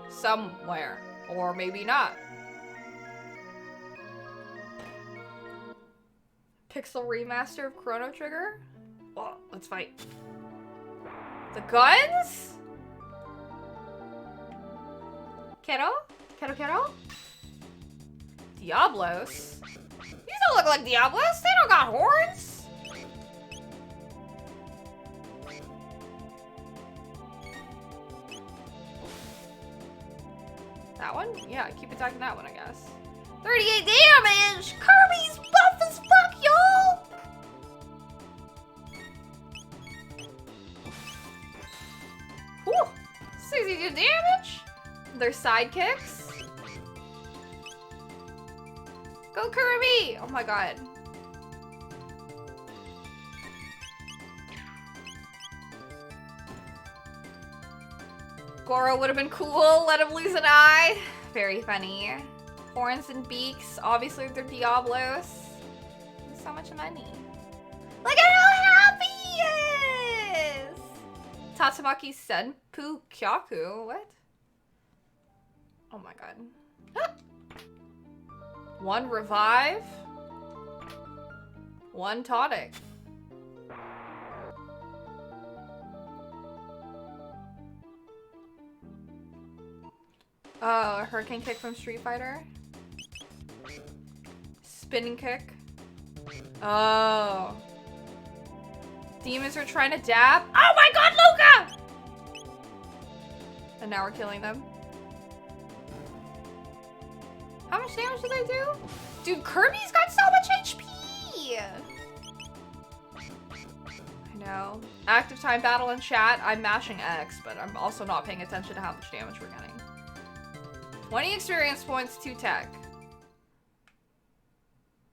Somewhere. Or maybe not. Pixel remaster of Chrono Trigger? Well, let's fight. The guns? Kero? Kero? Diablos? These don't look like Diablos. They don't got horns. That one? Yeah, keep attacking that one, I guess. 38 damage! Kirby's buff as fuck, y'all! Whew! 62 damage? They're sidekicks? Go Kirby! Oh my god. Goro would have been cool. Let him lose an eye. Very funny. Horns and beaks. Obviously, they're Diablos. So much money. Look at how happy he is! Tatsumaki Senpu Kyaku. What? Oh my god. One revive. One tonic. Oh, a hurricane kick from Street Fighter. Spinning kick. Oh. Demons are trying to dab. Oh my god, Luca! And now we're killing them. How much damage did they do? Dude, Kirby's got so much HP! I know. Active time battle in chat. I'm mashing X, but I'm also not paying attention to how much damage we're getting. 20 experience points, 2 tech.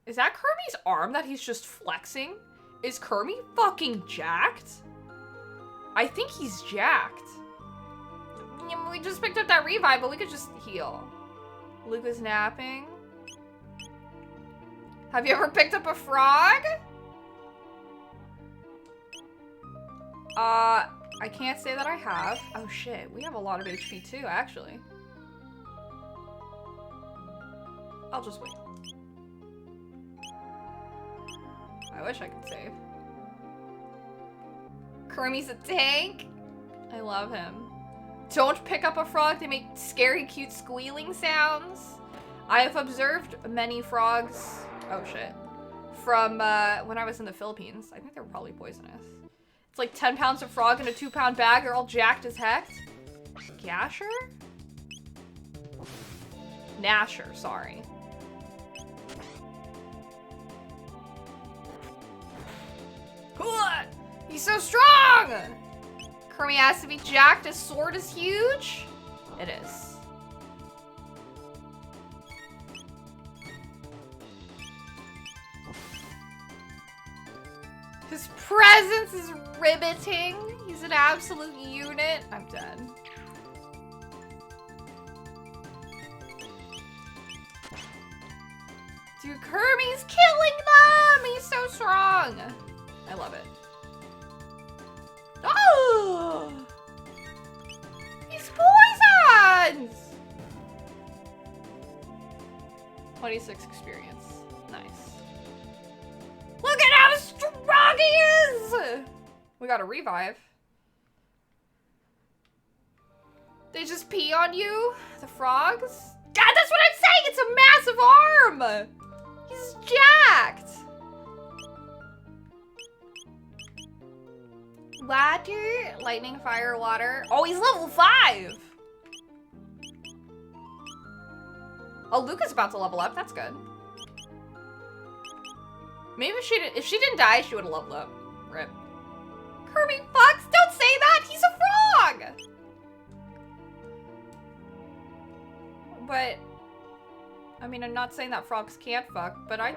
Is that Kirby's arm that he's just flexing? Is Kermi fucking jacked? I think he's jacked. We just picked up that revive, but we could just heal. Luca's napping. Have you ever picked up a frog? I can't say that I have. Oh shit, we have a lot of HP too, actually. I'll just wait. I wish I could save. Kermi's a tank. I love him. Don't pick up a frog. They make scary, cute squealing sounds. I have observed many frogs. Oh shit. From when I was in the Philippines. I think they were probably poisonous. It's like 10 pounds of frog in a 2-pound bag. They're all jacked as heck. Gasher? Nasher, sorry. He's so strong! Kermi has to be jacked. His sword is huge. It is. His presence is riveting. He's an absolute unit. I'm dead. Dude, Kermi's killing them! He's so strong! I love it. Oh! He's poisoned! 26 experience. Nice. Look at how strong he is! We got a revive. They just pee on you? The frogs? God, that's what I'm saying! It's a massive arm! He's jacked! Water, lightning, fire, water. Oh, he's level 5! Oh, Luca's about to level up. That's good. Maybe if she didn't die, she would have leveled up. Rip. Kermi, fucks! Don't say that! He's a frog! But, I mean, I'm not saying that frogs can't fuck, but I'm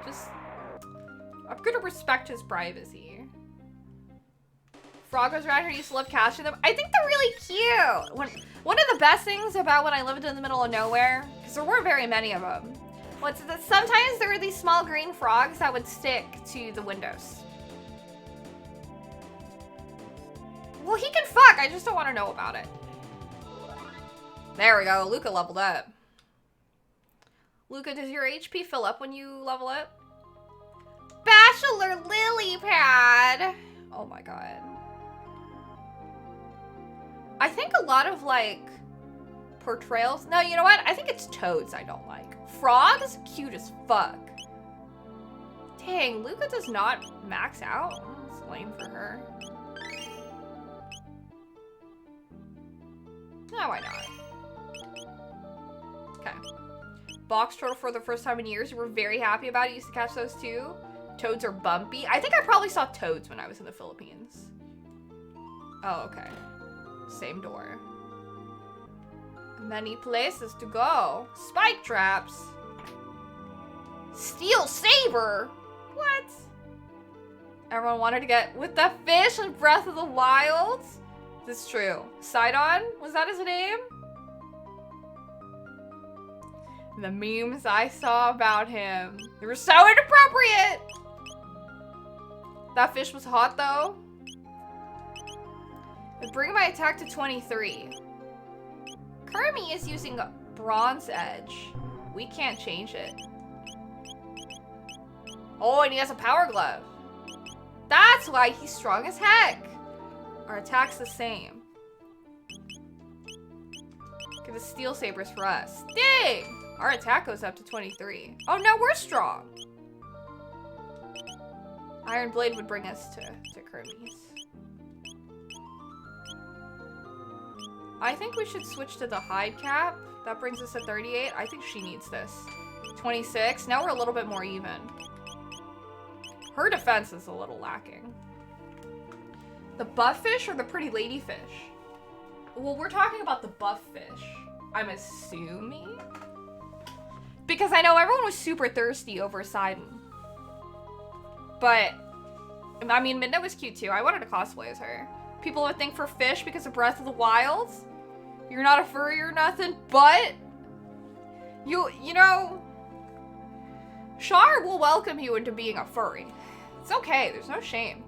gonna respect his privacy. Frog goes around here, used to love catching them. I think they're really cute. One of the best things about when I lived in the middle of nowhere, because there weren't very many of them, was that sometimes there were these small green frogs that would stick to the windows. Well, he can fuck, I just don't want to know about it. There we go, Luca leveled up. Luca, does your HP fill up when you level up? Bachelor lily pad! Oh my god. I think a lot of, like, portrayals... No, you know what? I think it's toads I don't like. Frogs? Cute as fuck. Dang, Luca does not max out? It's lame for her. No, why not? Okay. Box turtle for the first time in years. You were very happy about it. You used to catch those too. Toads are bumpy. I think I probably saw toads when I was in the Philippines. Oh, okay. Same door. Many places to go. Spike traps. Steel saber. What? Everyone wanted to get with the fish in Breath of the Wild. This is true. Sidon? Was that his name? The memes I saw about him. They were so inappropriate. That fish was hot though. Bring my attack to 23. Kermi is using a bronze edge. We can't change it. Oh, and he has a power glove. That's why he's strong as heck. Our attack's the same. Get the steel sabers for us. Dang! Our attack goes up to 23. Oh no, we're strong. Iron Blade would bring us to Kermi's. I think we should switch to the hide cap. That brings us to 38. I think she needs this. 26. Now we're a little bit more even. Her defense is a little lacking. The buff fish or the pretty lady fish? Well, we're talking about the buff fish, I'm assuming. Because I know everyone was super thirsty over Sidon. But, I mean, Midna was cute too. I wanted to cosplay as her. People would think for fish because of Breath of the Wild. You're not a furry or nothing, but you know, Char will welcome you into being a furry. It's okay, there's no shame.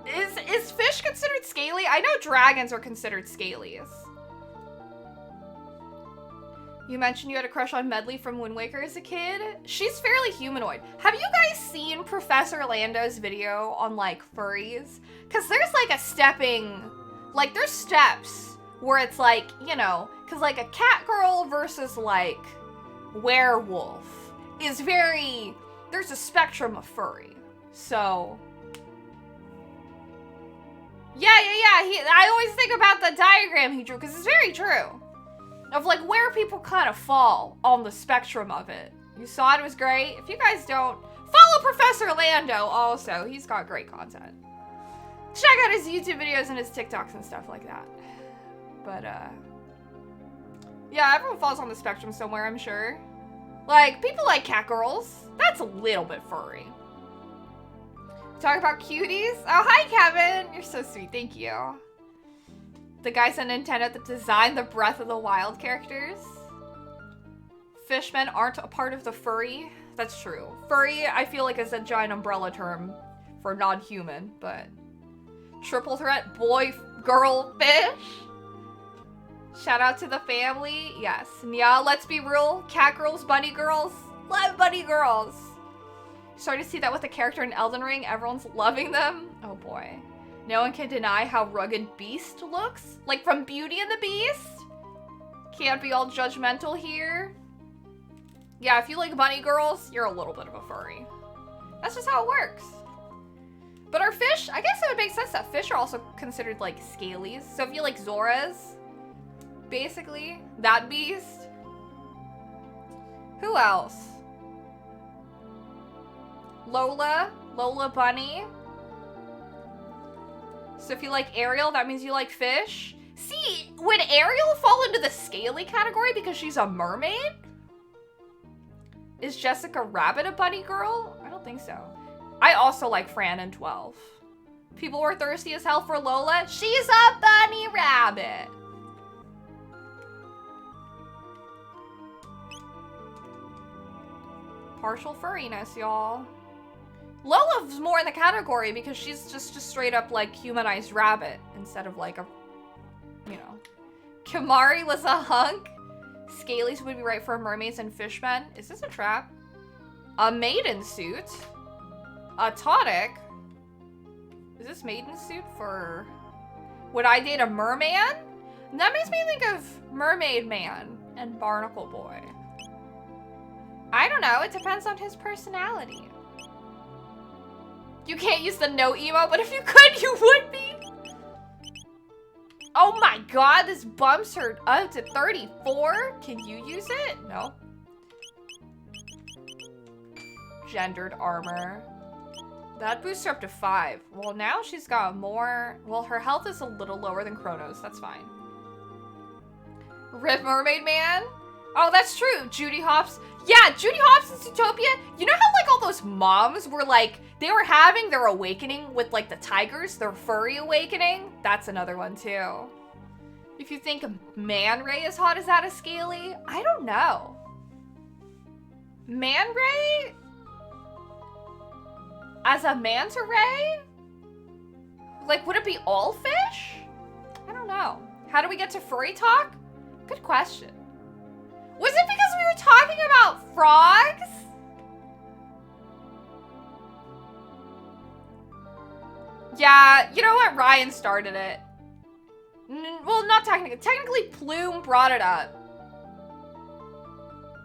Is fish considered scaly? I know dragons are considered scalies. You mentioned you had a crush on Medley from Wind Waker as a kid. She's fairly humanoid. Have you guys seen Professor Lando's video on, like, furries? Because there's, like, a stepping... Like, there's steps where it's, like, you know... Because, like, a cat girl versus, like, werewolf is very... There's a spectrum of furry. So... Yeah. I always think about the diagram he drew, because it's very true. Of, like, where people kind of fall on the spectrum of it. You saw it was great. If you guys don't, follow Professor Lando also. He's got great content. Check out his YouTube videos and his TikToks and stuff like that. But, yeah, everyone falls on the spectrum somewhere, I'm sure. Like, people like cat girls. That's a little bit furry. Talk about cuties? Oh, hi, Kevin. You're so sweet. Thank you. The guys on Nintendo that designed the Breath of the Wild characters. Fishmen aren't a part of the furry. That's true. Furry, I feel like, is a giant umbrella term for non-human, but... Triple threat, boy, girl, fish. Shout out to the family. Yes. Yeah, let's be real. Cat girls, bunny girls. Love bunny girls. Starting to see that with the character in Elden Ring. Everyone's loving them. Oh boy. No one can deny how rugged Beast looks. Like from Beauty and the Beast. Can't be all judgmental here. Yeah, if you like bunny girls, you're a little bit of a furry. That's just how it works. But are fish, I guess it would make sense that fish are also considered like scalies. So if you like Zoras, basically, that beast. Who else? Lola Bunny. So if you like Ariel, that means you like fish. See, would Ariel fall into the scaly category because she's a mermaid? Is Jessica Rabbit a bunny girl? I don't think so. I also like Fran and 12. People were thirsty as hell for Lola. She's a bunny rabbit. Partial furriness, y'all. Lola's more in the category because she's just straight up like humanized rabbit instead of like a, you know. Kimari was a hunk. Scalies would be right for mermaids and fishmen. Is this a trap? A maiden suit? A tonic? Is this maiden suit for... Would I date a merman? That makes me think of Mermaid Man and Barnacle Boy. I don't know. It depends on his personality. You can't use the no emo, but if you could, you would be. Oh my god, this bumps her up to 34. Can you use it? No. Gendered armor. That boosts her up to 5. Well, now she's got more. Well, her health is a little lower than Chrono's. That's fine. Rip Mermaid Man? Oh, that's true. Judy Hopps. Yeah, Judy Hopps in Zootopia. You know how, like, all those moms were, like, they were having their awakening with, like, the tigers? Their furry awakening? That's another one, too. If you think Man Ray is hot, is that a scaly? I don't know. Man Ray? As a manta ray? Like, would it be all fish? I don't know. How do we get to furry talk? Good question. Was it because we were talking about frogs? Yeah, you know what? Ryan started it. Well, not technically. Technically, Plume brought it up.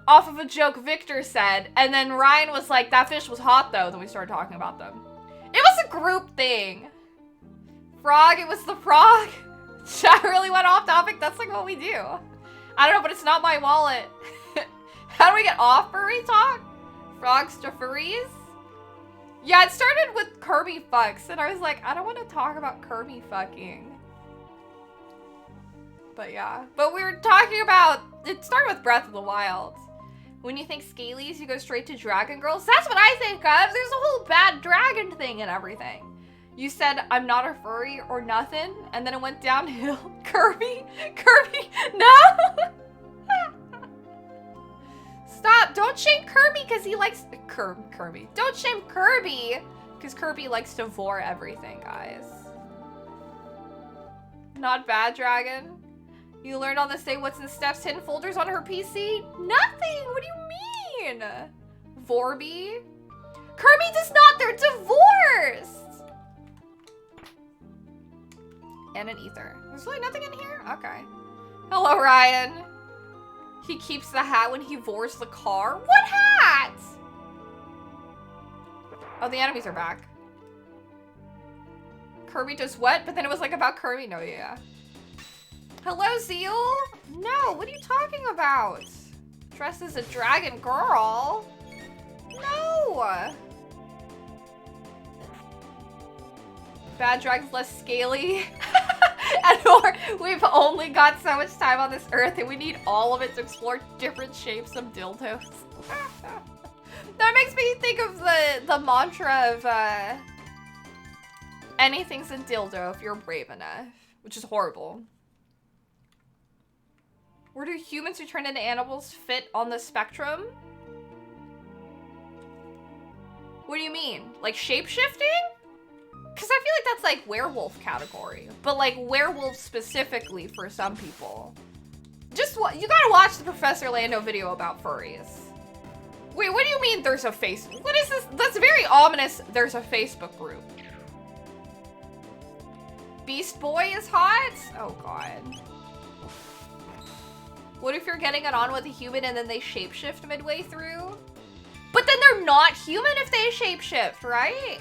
Off of a joke Victor said, and then Ryan was like, that fish was hot though, then we started talking about them. It was a group thing. Frog, it was the frog. Chat really went off topic, that's like what we do. I don't know, but it's not my wallet. How do we get off furry talk? Frogs to furries? Yeah, it started with Kermi fucks, and I was like, I don't want to talk about Kermi fucking. But yeah. But we were talking about, it started with Breath of the Wild. When you think scalies, you go straight to dragon girls. That's what I think of. There's a whole bad dragon thing and everything. You said, I'm not a furry or nothing, and then it went downhill. Kirby? No! Stop, don't shame Kirby because he likes, Kirby. Don't shame Kirby because Kirby likes to vor everything, guys. Not bad, dragon. You learned on this day what's in Steph's hidden folders on her PC? Nothing, what do you mean? Vorby? Kirby does not, they're divorced! And an ether. There's really nothing in here? Okay. Hello, Ryan. He keeps the hat when he vores the car. What hat? Oh, the enemies are back. Kirby does what? But then it was like about Kirby. No, yeah. Hello, Zeal. No, what are you talking about? Dressed as a dragon girl? No. Bad dragons less scaly. And or we've only got so much time on this earth and we need all of it to explore different shapes of dildos. That makes me think of the mantra of Anything's a dildo if you're brave enough, which is horrible. Where do humans who turn into animals fit on the spectrum? What do you mean? Like shape-shifting? Because I feel like that's like werewolf category, but like werewolf specifically for some people. Just what you gotta watch the Professor Lando video about furries. Wait, what do you mean there's a what is this? That's very ominous. There's a Facebook group. Beast Boy is hot? Oh god. What if you're getting it on with a human and then they shapeshift midway through? But then they're not human if they shapeshift, right?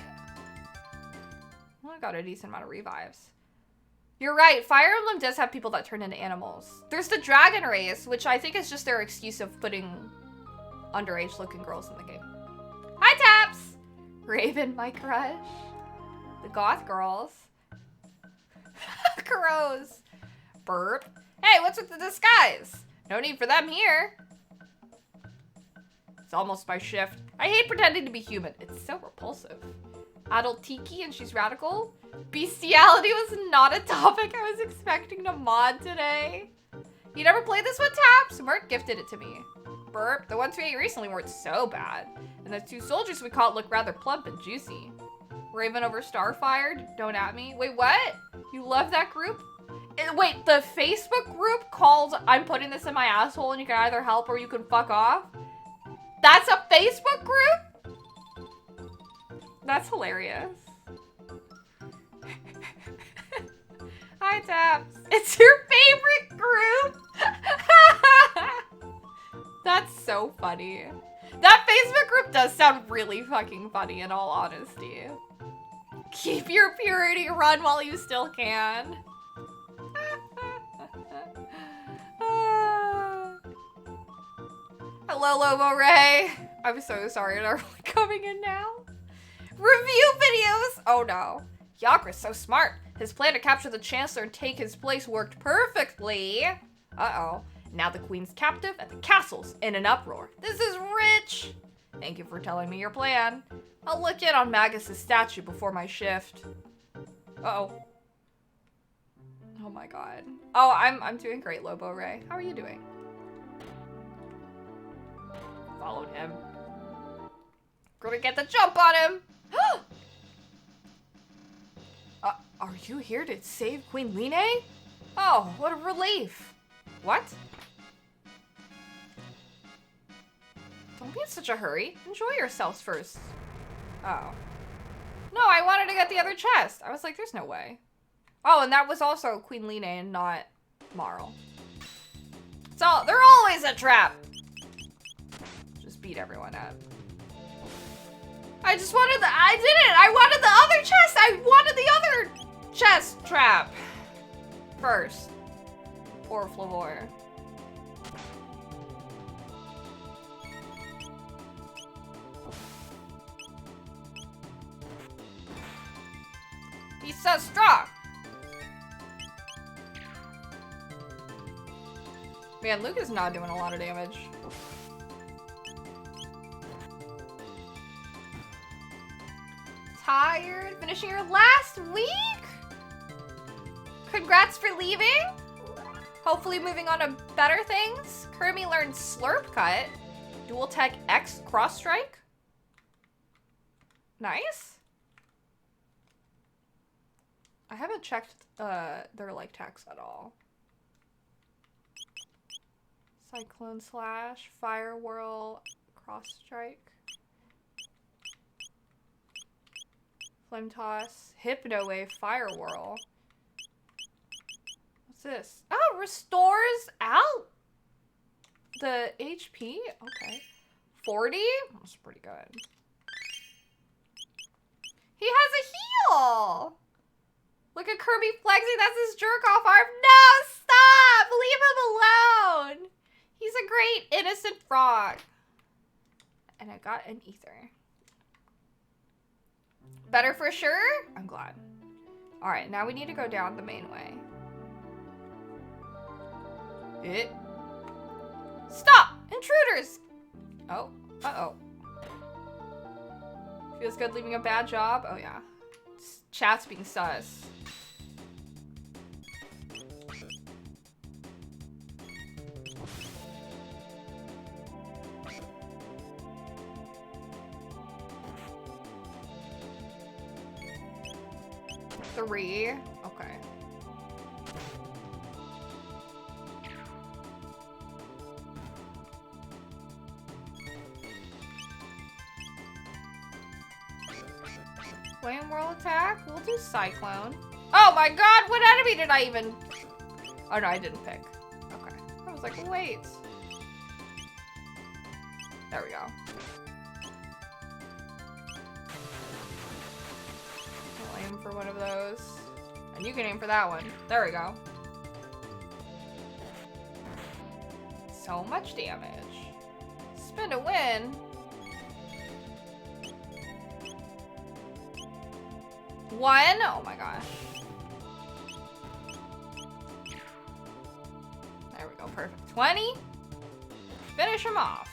Well, I got a decent amount of revives. You're right, Fire Emblem does have people that turn into animals. There's the Dragon Race, which I think is just their excuse of putting underage looking girls in the game. Hi, Taps! Raven, my crush. The goth girls. Crows. Burp. Hey, what's with the disguise? No need for them here. It's almost my shift. I hate pretending to be human. It's so repulsive. Adult Tiki and she's radical. Bestiality was not a topic I was expecting to mod today. You never played this one, Taps? Merc gifted it to me. Burp. The ones we ate recently weren't so bad. And the 2 soldiers we caught look rather plump and juicy. Raven over Starfire? Don't at me. Wait, what? You love that group? Wait, the Facebook group called I'm putting this in my asshole and you can either help or you can fuck off? That's a Facebook group? That's hilarious. Hi, Taps. It's your favorite group? That's so funny. That Facebook group does sound really fucking funny in all honesty. Keep your purity, run while you still can. Hello, Lobo Ray. I'm so sorry. Are we coming in now? Review videos. Oh no. Yakra's so smart. His plan to capture the Chancellor and take his place worked perfectly. Uh-oh. Now the Queen's captive and the castle's in an uproar. This is rich. Thank you for telling me your plan. I'll look in on Magus' statue before my shift. Uh-oh. Oh my god. Oh, I'm doing great, Lobo Ray. How are you doing? Followed him. Gonna get the jump on him. Are you here to save Queen Line? Oh, what a relief. What? Don't be in such a hurry. Enjoy yourselves first. Oh. No, I wanted to get the other chest. I was like, there's no way. Oh, and that was also Queen Line and not Marl. So, they're always a trap. Just beat everyone up. I just wanted I didn't! I wanted the other chest! I wanted the other chest trap first. Poor Flavor. He's so strong! Man, Luke is not doing a lot of damage. Tired? Finishing your last week? Congrats for leaving. Hopefully moving on to better things. Kermi learned Slurp Cut. Dual Tech X Cross Strike. Nice. I haven't checked their like techs at all. Cyclone Slash, Fire Whirl, Cross Strike. Flame Toss, Hypno Wave, Fire Whirl. What's this? Oh, restores out the HP? Okay. 40? That's pretty good. He has a heal! Look at Kirby flexing, that's his jerk-off arm. No, stop! Leave him alone! He's a great, innocent frog. And I got an ether. Better for sure? I'm glad. Alright, now we need to go down the main way. Stop! Intruders! Oh, uh-oh. Feels good leaving a bad job? Oh yeah. Chat's being sus. Three. Okay. Flame Whirl attack? We'll do Cyclone. Oh my god, what enemy did I even... Oh no, I didn't pick. Okay. I was like, wait. There we go. I'll aim for one of those. And you can aim for that one. There we go. So much damage. Spin to win. One? Oh my gosh. There we go, perfect. 20. Finish him off.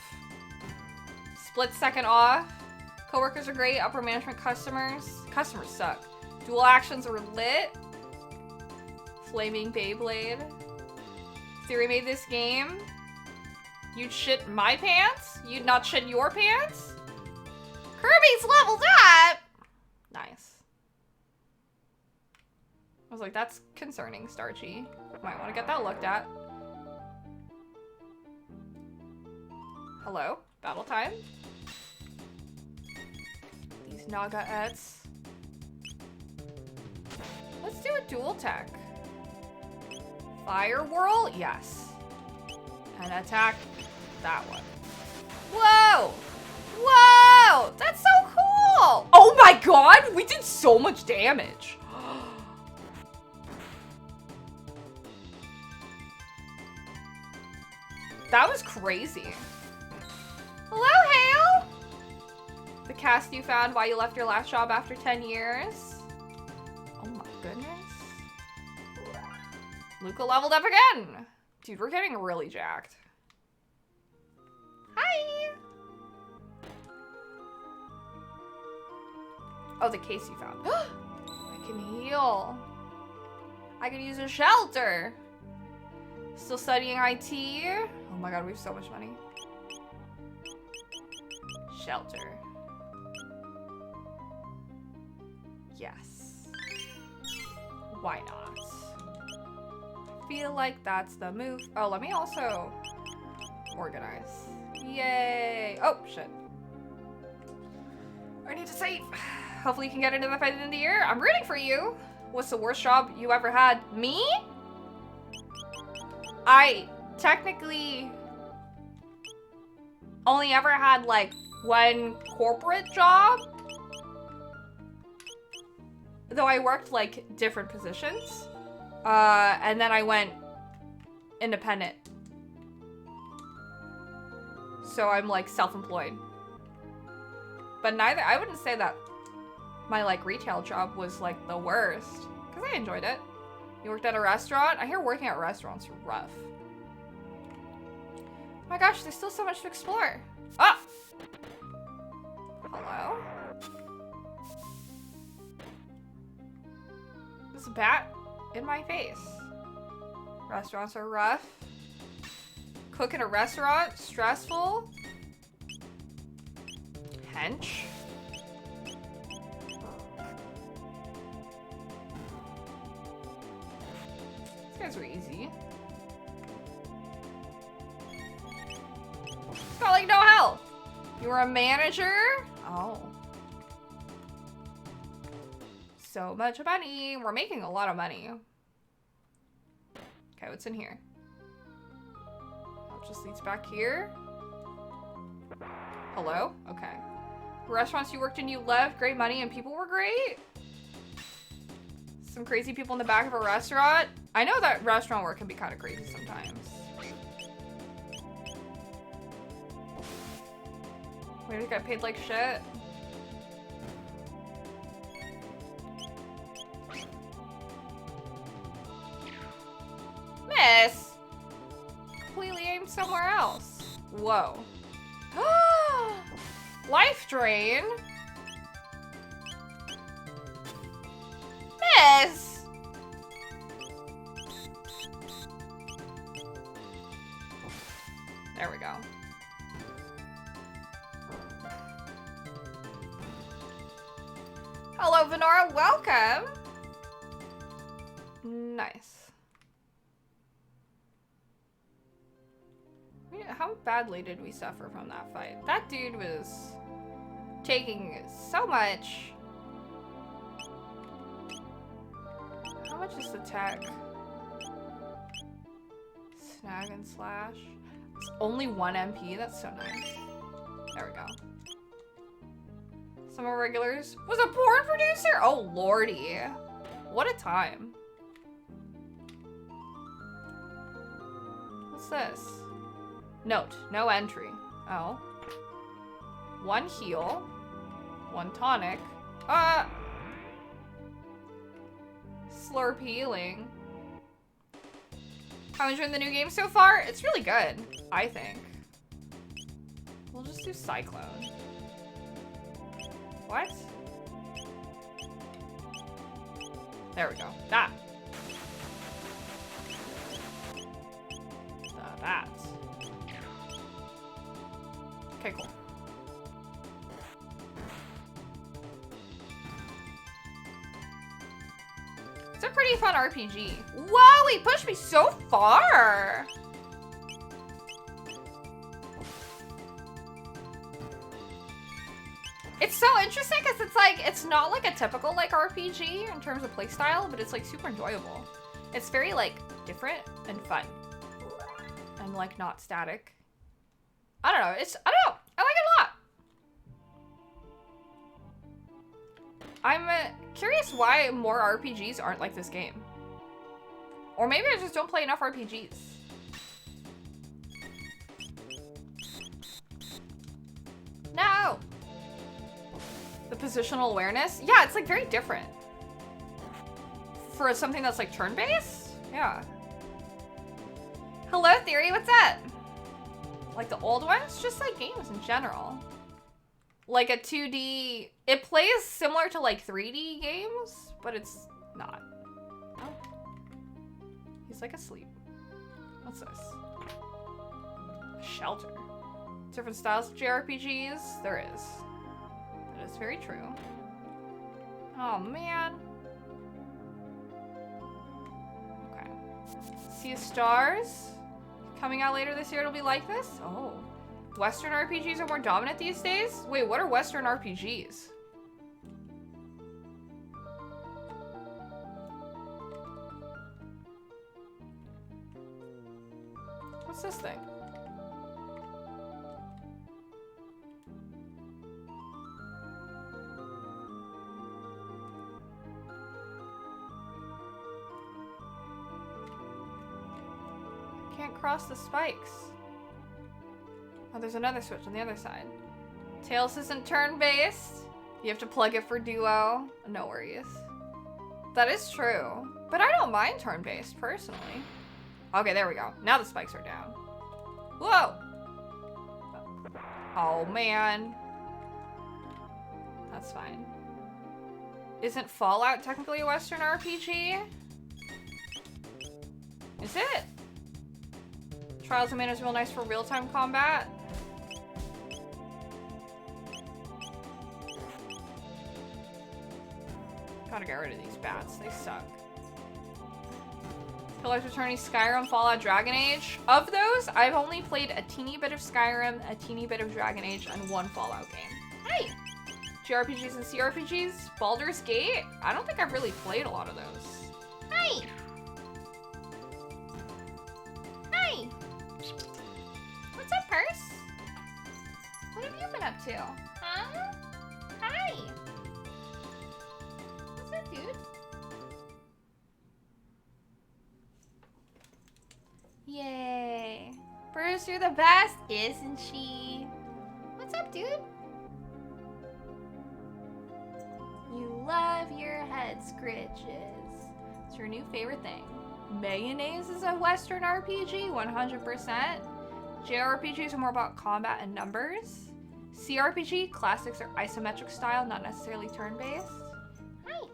Split second off. Coworkers are great. Upper management customers. Customers suck. Dual actions are lit. Flaming Beyblade. Theory made this game. You'd shit my pants? You'd not shit your pants? Kirby's leveled up! Nice. I was like, that's concerning, Starchy. Might want to get that looked at. Hello? Battle time? These Naga-ettes. Let's do a dual tech. Fire Whirl? Yes. And attack that one. Whoa! Whoa! That's so cool! Oh my god! We did so much damage. That was crazy. Hello, Hale! The cast you found while you left your last job after 10 years. Oh my goodness. Luca leveled up again. Dude, we're getting really jacked. Hi! Oh, the case you found. I can heal. I could use a shelter. Still studying IT. Oh my god, we have so much money. Shelter. Yes. Why not? I feel like that's the move. Oh, let me also organize. Yay. Oh, shit. I need to save. Hopefully you can get into the fight at the end of the year. I'm rooting for you. What's the worst job you ever had? Me? I technically only ever had like one corporate job. Though I worked like different positions. And then I went independent. So I'm like self-employed. But neither, I wouldn't say that my like retail job was like the worst. Because I enjoyed it. You worked at a restaurant? I hear working at restaurants are rough. Oh my gosh, there's still so much to explore. Ah! Hello? There's a bat in my face. Restaurants are rough. Cook in a restaurant? Stressful? Hench? These guys were easy. It's got like no health. You were a manager? Oh. So much money. We're making a lot of money. Okay, what's in here? Oh, it just leads back here. Hello? Okay. Restaurants you worked in, you left. Great money and people were great. Some crazy people in the back of a restaurant. I know that restaurant work can be kind of crazy sometimes. We just got paid like shit. Miss! Completely aimed somewhere else. Whoa. Life drain? this? There we go. Hello, Venora. Welcome. Nice. How badly did we suffer from that fight? That dude was taking so much. How much is the tech? Snag and slash. It's only 1 MP. That's so nice. There we go. Some of our regulars was a porn producer. Oh lordy, what a time. What's this? Note, no entry. Oh. 1 heal. 1 tonic. Slurp healing. How you enjoying the new game so far? It's really good, I think. We'll just do Cyclone. What? There we go. That. That. Okay, cool. It's a pretty fun RPG. Whoa, he pushed me so far! It's so interesting because it's like, it's not like a typical like RPG in terms of playstyle, but it's like super enjoyable. It's very like different and fun. And like not static. I don't know, I like it a lot. I'm curious why more RPGs aren't like this game. Or maybe I just don't play enough RPGs. No! The positional awareness? Yeah, it's like very different. For something that's like turn-based? Yeah. Hello, Theory, what's up? Like the old ones? Just like games in general. Like a 2D, it plays similar to like 3D games, but it's not. Oh. He's like asleep. What's this? A shelter. Different styles of JRPGs? There is. That is very true. Oh man. Okay. Sea of Stars. Coming out later this year, it'll be like this? Oh. Western RPGs are more dominant these days? Wait, what are Western RPGs? What's this thing? Can't cross the spikes. Oh, there's another switch on the other side. Tails isn't turn-based. You have to plug it for duo. No worries. That is true. But I don't mind turn-based, personally. Okay, there we go. Now the spikes are down. Whoa! Oh, man. That's fine. Isn't Fallout technically a Western RPG? Is it? Trials of Mana is real nice for real-time combat. Gotta get rid of these bats. They suck. Pillars of Eternity, Skyrim, Fallout, Dragon Age. Of those, I've only played a teeny bit of Skyrim, a teeny bit of Dragon Age, and 1 Fallout game. Hey! JRPGs and CRPGs. Baldur's Gate? I don't think I've really played a lot of those. Hi! Hi! What's up, Purse? What have you been up to? Huh? Hi! What's up, dude? Yay. Bruce, you're the best, isn't she? What's up, dude? You love your head scritches. It's your new favorite thing. Mayonnaise is a Western RPG, 100%. JRPGs are more about combat and numbers. CRPG, classics are isometric style, not necessarily turn-based. Hi.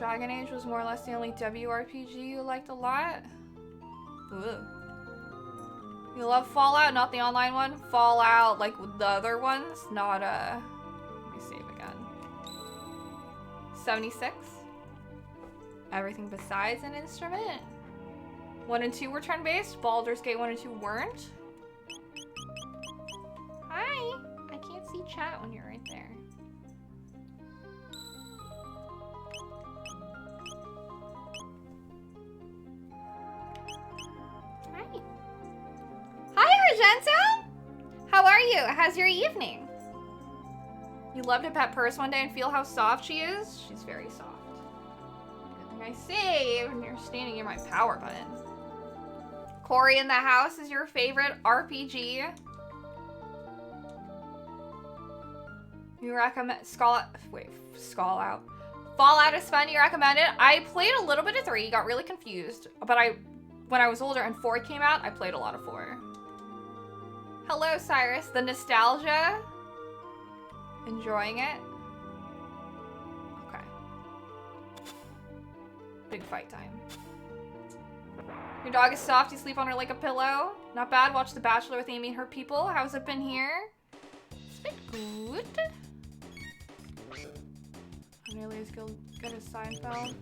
Dragon Age was more or less the only WRPG you liked a lot? Ooh. You love Fallout, not the online one? Fallout, like the other ones? Not, let me save again. 76? Everything besides an instrument? 1 and 2 were turn-based. Baldur's Gate 1 and 2 weren't. Hi! I can't see chat when you're right there. Hi. Hi, Argento! How are you? How's your evening? You love to pet Purse one day and feel how soft she is? She's very soft. Good thing I saved and you're standing near my power button. Corey in the House is your favorite RPG. You recommend Fallout. Fallout is fun. You recommend it? I played a little bit of 3, got really confused, but when I was older and 4 came out, I played a lot of 4. Hello, Cyrus. The nostalgia. Enjoying it. Okay. Big fight time. Your dog is soft. You sleep on her like a pillow. Not bad. Watch The Bachelor with Amy and her people. How's it been here? It's been good. Nearly as good as Seinfeld.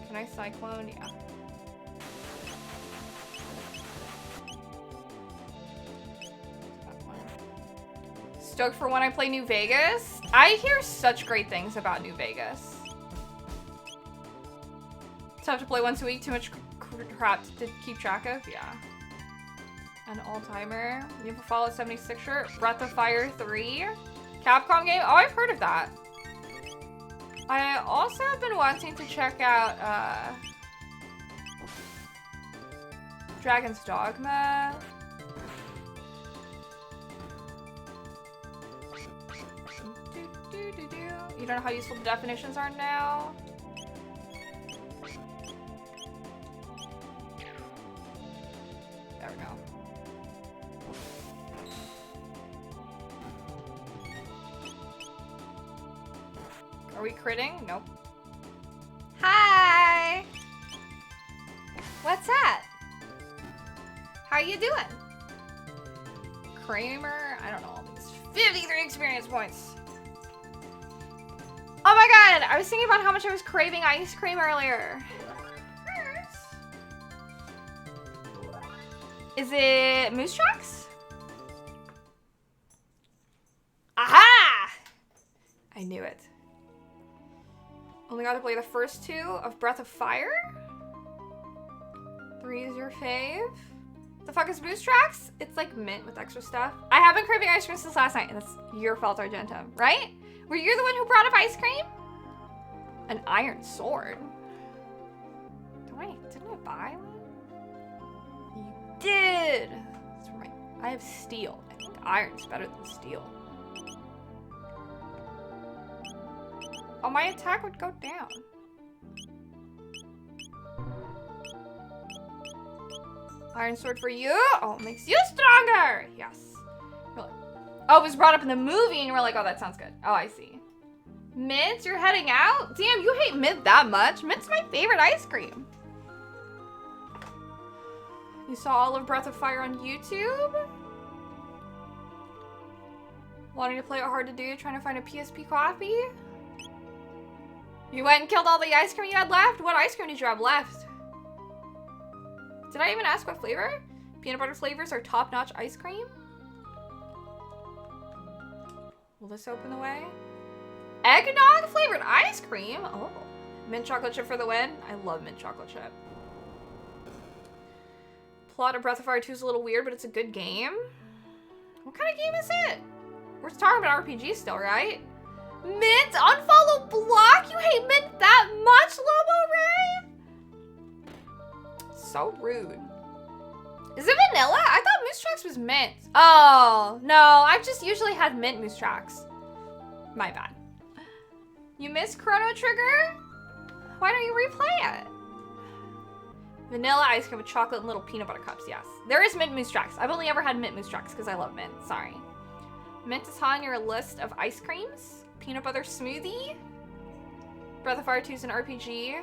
Can I Cyclone? Yeah. Stoked for when I play New Vegas. I hear such great things about New Vegas. Tough to play once a week. Too much crap to keep track of. Yeah. An all-timer. You have a Fallout 76 shirt. Breath of Fire 3. Capcom game. Oh, I've heard of that. I also have been wanting to check out Dragon's Dogma. You don't know how useful the definitions are now? There we go. Are we critting? Nope. Hi! What's that? How you doing? Kramer? I don't know all these. 53 experience points. Oh my god! I was thinking about how much I was craving ice cream earlier. Is it Moose Tracks? Aha! I knew it. Only got to play the first 2 of Breath of Fire. 3 is your fave. The fuck is Moose Tracks? It's like mint with extra stuff. I have been craving ice cream since last night, and that's your fault, Argento, right? Were you the one who brought up ice cream? An iron sword. Didn't I buy one? You did. That's right. I have steel. I think iron's better than steel. Oh, my attack would go down. Iron sword for you. Oh, it makes you stronger. Yes. Really. Oh, it was brought up in the movie and you were like, oh, that sounds good. Oh, I see. Mint, you're heading out? Damn, you hate mint that much. Mint's my favorite ice cream. You saw all of Breath of Fire on YouTube? Wanting to play it hard to do, trying to find a PSP copy? You went and killed all the ice cream you had left? What ice cream did you have left? Did I even ask what flavor? Peanut butter flavors are top-notch ice cream? Will this open the way? Eggnog flavored ice cream? Oh. Mint chocolate chip for the win. I love mint chocolate chip. Plot of Breath of Fire 2 is a little weird, but it's a good game. What kind of game is it? We're talking about RPG still, right? Mint, unfollow block? You hate mint that much, Lobo Ray? So rude. Is it vanilla? I thought Moose Tracks was mint. Oh, no. I've just usually had mint Moose Tracks. My bad. You miss Chrono Trigger? Why don't you replay it? Vanilla ice cream with chocolate and little peanut butter cups, yes. There is mint Moose Tracks. I've only ever had mint Moose Tracks because I love mint. Sorry. Mint is on your list of ice creams. Peanut butter smoothie. Breath of Fire 2 is an RPG.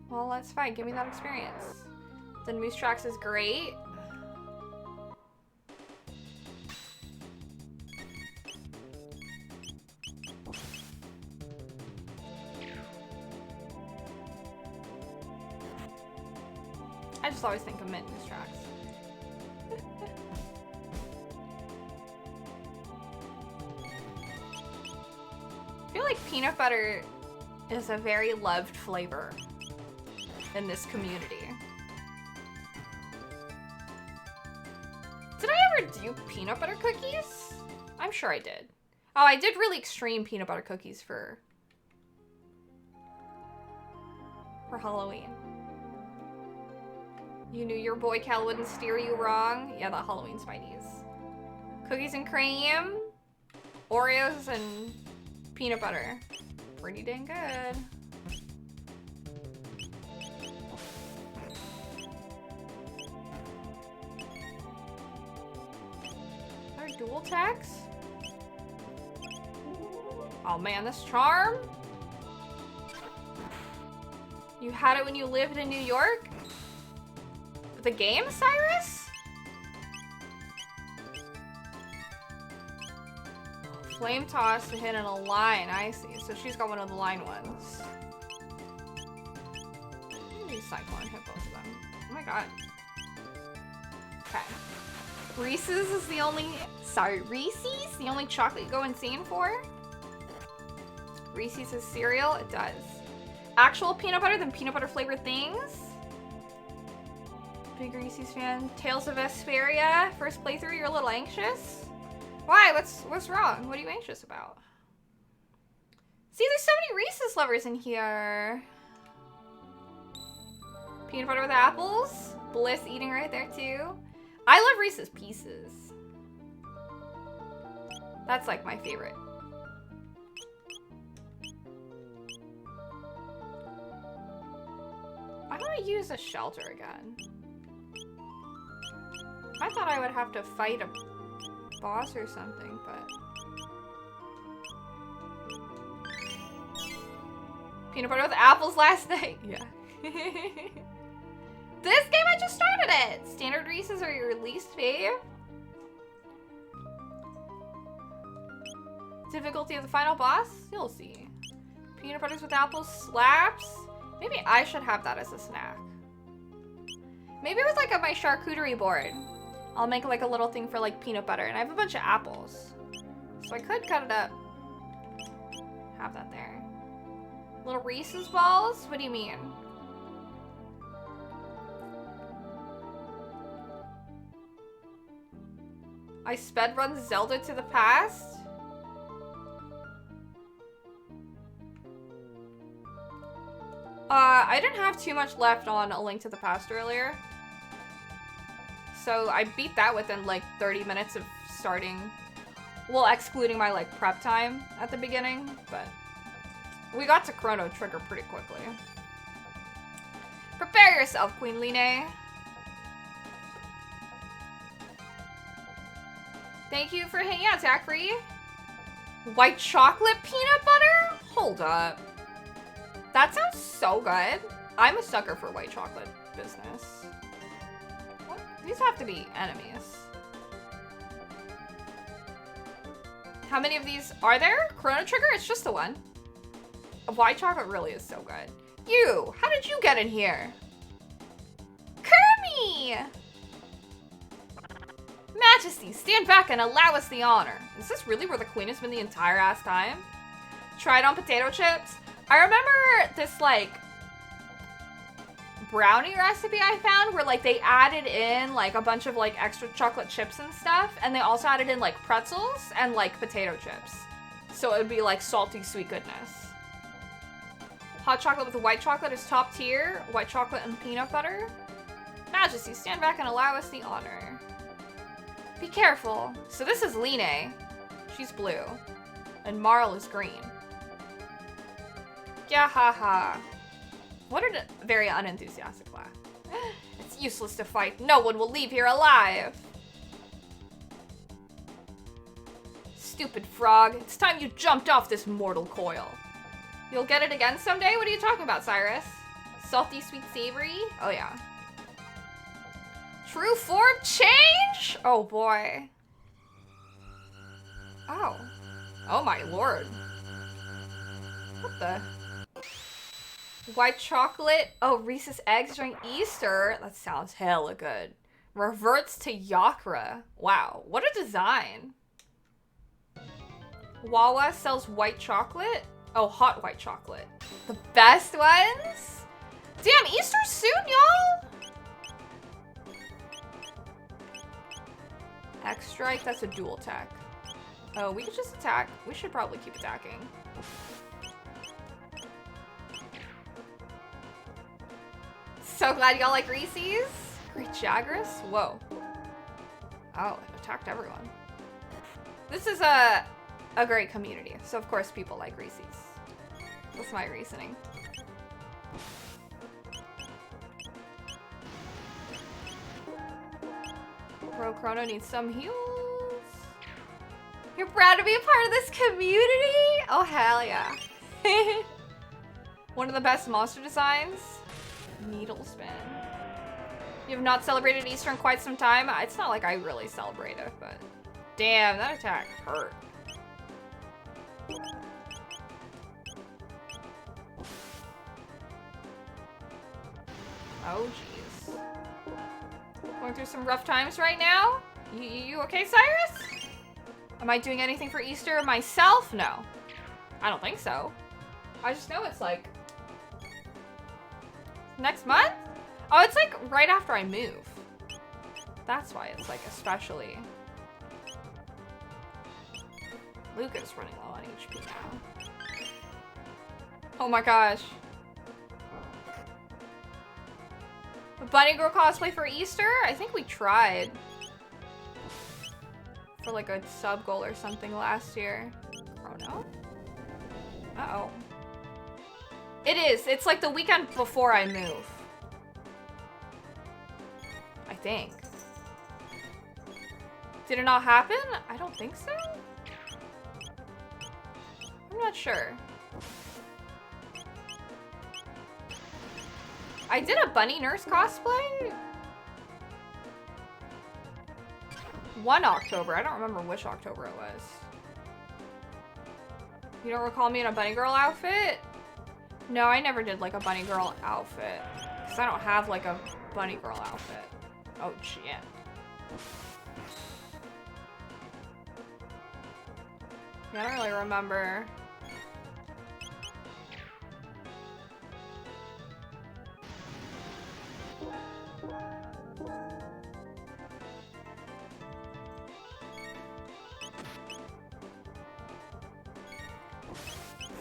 Well, that's fine. Give me that experience. Then Moose Tracks is great. I just always think of Mint Moose Tracks. I feel like peanut butter is a very loved flavor in this community. Did I ever do peanut butter cookies? I'm sure I did. Oh, I did really extreme peanut butter cookies for Halloween. You knew your boy Cal wouldn't steer you wrong? Yeah, the Halloween Spideys. Cookies and cream, Oreos, and peanut butter. Pretty dang good. Are there dual techs? Oh man, this charm? You had it when you lived in New York? The game, Cyrus? Flame toss to hit in a line. I see. So she's got one of the line ones. Maybe Cyclone hit both of them. Oh my god. Okay. Reese's is the only... Sorry, Reese's? The only chocolate you go insane for? Reese's is cereal? It does. Actual peanut butter than peanut butter flavored things? Big Reese's fan. Tales of Vesperia. First playthrough, you're a little anxious? Why? What's wrong? What are you anxious about? See, there's so many Reese's lovers in here. Peanut butter with apples. Bliss eating right there too. I love Reese's Pieces. That's like my favorite. I want to use a shelter again. I thought I would have to fight a boss or something, but... Peanut butter with apples last night? Yeah. This game, I just started it! Standard Reese's are your least fave? Difficulty of the final boss? You'll see. Peanut butters with apples slaps? Maybe I should have that as a snack. Maybe with like my charcuterie board. I'll make like a little thing for like peanut butter, and I have a bunch of apples. So I could cut it up. Have that there. Little Reese's balls? What do you mean? I sped run Zelda to the past? I didn't have too much left on A Link to the Past earlier. So I beat that within like 30 minutes of starting. Well, excluding my like prep time at the beginning, but we got to Chrono Trigger pretty quickly. Prepare yourself, Queen Line. Thank you for hanging out, Zachary. White chocolate peanut butter? Hold up. That sounds so good. I'm a sucker for white chocolate business. What? These have to be enemies. How many of these are there? Chrono Trigger? It's just the one. White chocolate really is so good. You! How did you get in here? Kermi! Majesty, stand back and allow us the honor. Is this really where the queen has been the entire ass time? Tried on potato chips? I remember this like brownie recipe I found where like they added in like a bunch of like extra chocolate chips and stuff, and they also added in like pretzels and like potato chips. So it would be like salty sweet goodness. Hot chocolate with white chocolate is top tier. White chocolate and peanut butter. Majesty, stand back and allow us the honor. Be careful. So this is Line. She's blue. And Marl is green. Yeah, haha. What a very unenthusiastic laugh. It's useless to fight. No one will leave here alive. stupid frog. It's time you jumped off this mortal coil. You'll get it again someday? What are you talking about, Cyrus? Salty, sweet, savory? Oh, yeah. True form change? Oh, boy. Oh. Oh, my lord. What the? White chocolate? Oh, Reese's eggs during Easter? That sounds hella good. Reverts to Yakra. Wow, what a design. Wawa sells white chocolate? Oh, hot white chocolate. The best ones? Damn, Easter's soon, y'all! X-Strike, that's a dual attack. Oh, we could just attack. We should probably keep attacking. So glad y'all like Reese's. Great Jagras? Whoa. Oh, it attacked everyone. This is a great community, so of course people like Reese's. That's my reasoning. Bro, Chrono needs some heals. You're proud to be a part of this community? Oh, hell yeah. One of the best monster designs. Needle spin. You have not celebrated Easter in quite some time. It's not like I really celebrate it, but damn, that attack hurt. Oh, jeez. Going through some rough times right now? You okay, Cyrus? Am I doing anything for Easter myself? No. I don't think so. I just know it's like next month? Oh, it's like right after I move. That's why it's like especially. Luca's running low on HP now. Oh my gosh. A bunny girl cosplay for Easter? I think we tried. For like a sub goal or something last year. Chrono? Uh-oh. It is. It's like the weekend before I move. I think. Did it not happen? I don't think so. I'm not sure. I did a bunny nurse cosplay. 1 October. I don't remember which October it was. You don't recall me in a bunny girl outfit? No, I never did like a bunny girl outfit. Because I don't have like a bunny girl outfit. Oh, shit. Yeah, I don't really remember.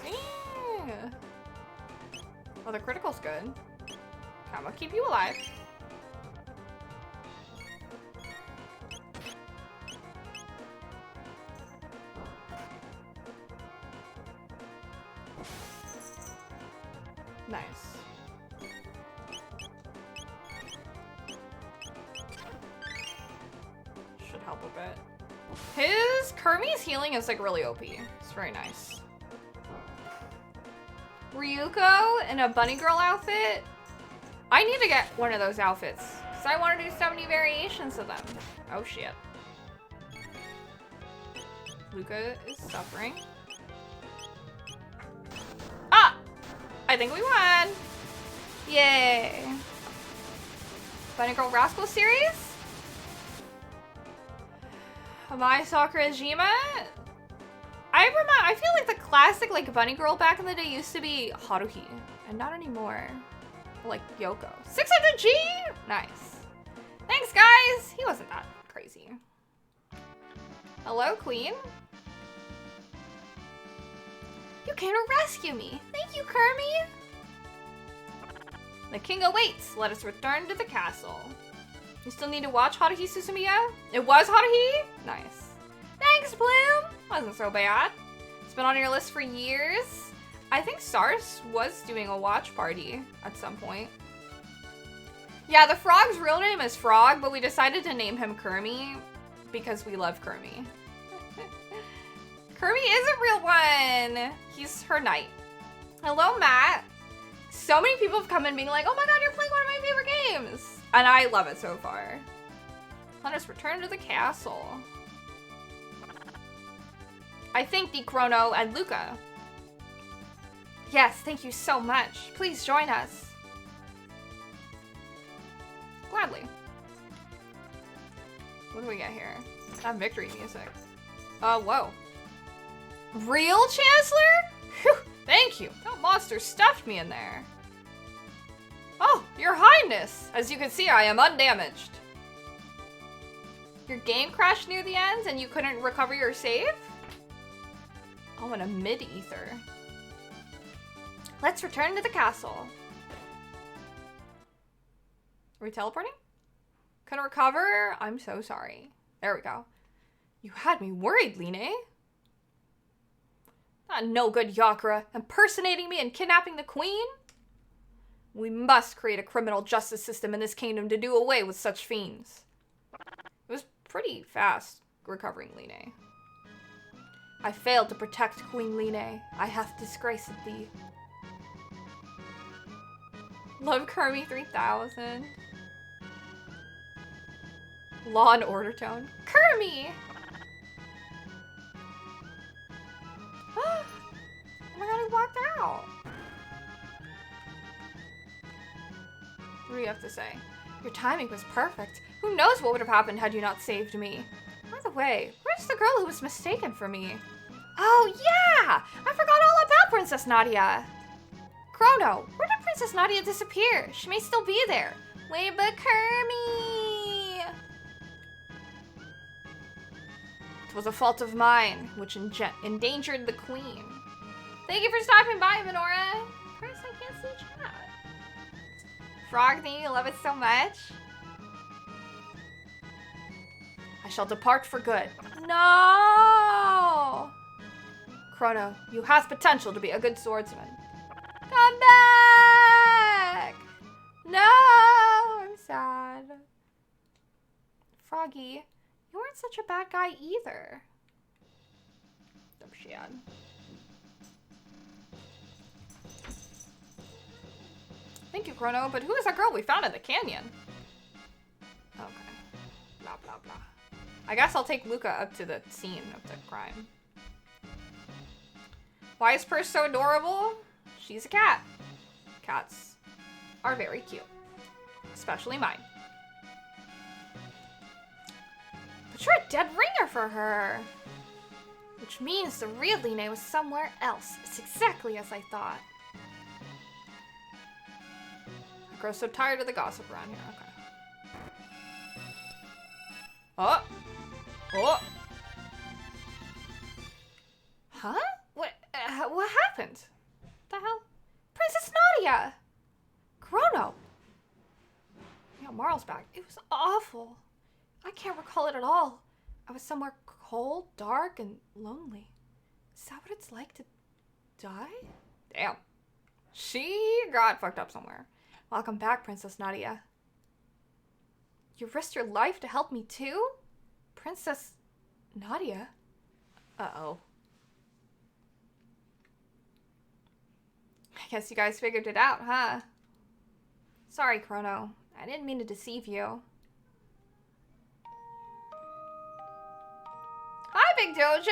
Yeah. Oh, the critical's good. Okay, I'm gonna keep you alive. Nice. Should help a bit. His Kermi's healing is like really OP. It's very nice. Ryuko in a bunny girl outfit? I need to get one of those outfits because I want to do so many variations of them. Oh shit. Luca is suffering. Ah! I think we won! Yay! Bunny Girl Rascal series? My Sakurajima? I feel like the classic like bunny girl back in the day used to be Haruhi, and not anymore. Like Yoko. 600G? Nice. Thanks, guys! He wasn't that crazy. Hello, Queen? You came to rescue me. Thank you, Kermi. The king awaits. Let us return to the castle. You still need to watch Haruhi Suzumiya? It was Haruhi? Nice. Thanks, Bloom. Wasn't so bad. It's been on your list for years. I think Sars was doing a watch party at some point. Yeah, the frog's real name is Frog, but we decided to name him Kermi because we love Kermi. Kermi is a real one. He's her knight. Hello, Matt. So many people have come in being like, oh my god, you're playing one of my favorite games. And I love it so far. Let us return to the castle. I thank thee, Chrono and Luca. Yes, thank you so much. Please join us. Gladly. What do we get here? That victory music. Whoa. Real Chancellor? Whew, thank you. That monster stuffed me in there. Oh, your highness. As you can see, I am undamaged. Your game crashed near the end and you couldn't recover your save? Oh, and a mid-ether. Let's return to the castle. Are we teleporting? Couldn't recover? I'm so sorry. There we go. You had me worried, Line. That no good Yakura impersonating me and kidnapping the queen? We must create a criminal justice system in this kingdom to do away with such fiends. It was pretty fast recovering Line. I failed to protect Queen Line. I hath disgraced thee. Love Kermi 3000. Law and Order tone. Kermi! Oh my god, he walked out. What do you have to say? Your timing was perfect. Who knows what would have happened had you not saved me? By the way, where's the girl who was mistaken for me? Oh yeah! I forgot all about Princess Nadia. Chrono, where did Princess Nadia disappear? She may still be there. Wait, but Kermi! It was a fault of mine, which endangered the queen. Thank you for stopping by, Minora. Of course, I can't see chat. Frog, thank you, love it so much. I shall depart for good. No! Chrono, you have potential to be a good swordsman. Come back! No! I'm sad. Froggy, you weren't such a bad guy either. Oh, shit. Thank you, Chrono, but who is that girl we found in the canyon? Okay. Blah, blah, blah. I guess I'll take Luca up to the scene of the crime. Why is Purse so adorable? She's a cat. Cats are very cute. Especially mine. But you're a dead ringer for her. Which means the real Line was somewhere else. It's exactly as I thought. I grow so tired of the gossip around here. Okay. Oh! Oh! Huh? What happened? What the hell? Princess Nadia! Chrono! Yeah, Marl's back. It was awful. I can't recall it at all. I was somewhere cold, dark, and lonely. Is that what it's like to die? Damn. She got fucked up somewhere. Welcome back, Princess Nadia. You risked your life to help me too? Princess Nadia? Uh-oh. I guess you guys figured it out, huh? Sorry, Chrono. I didn't mean to deceive you. Hi, Big Dojo!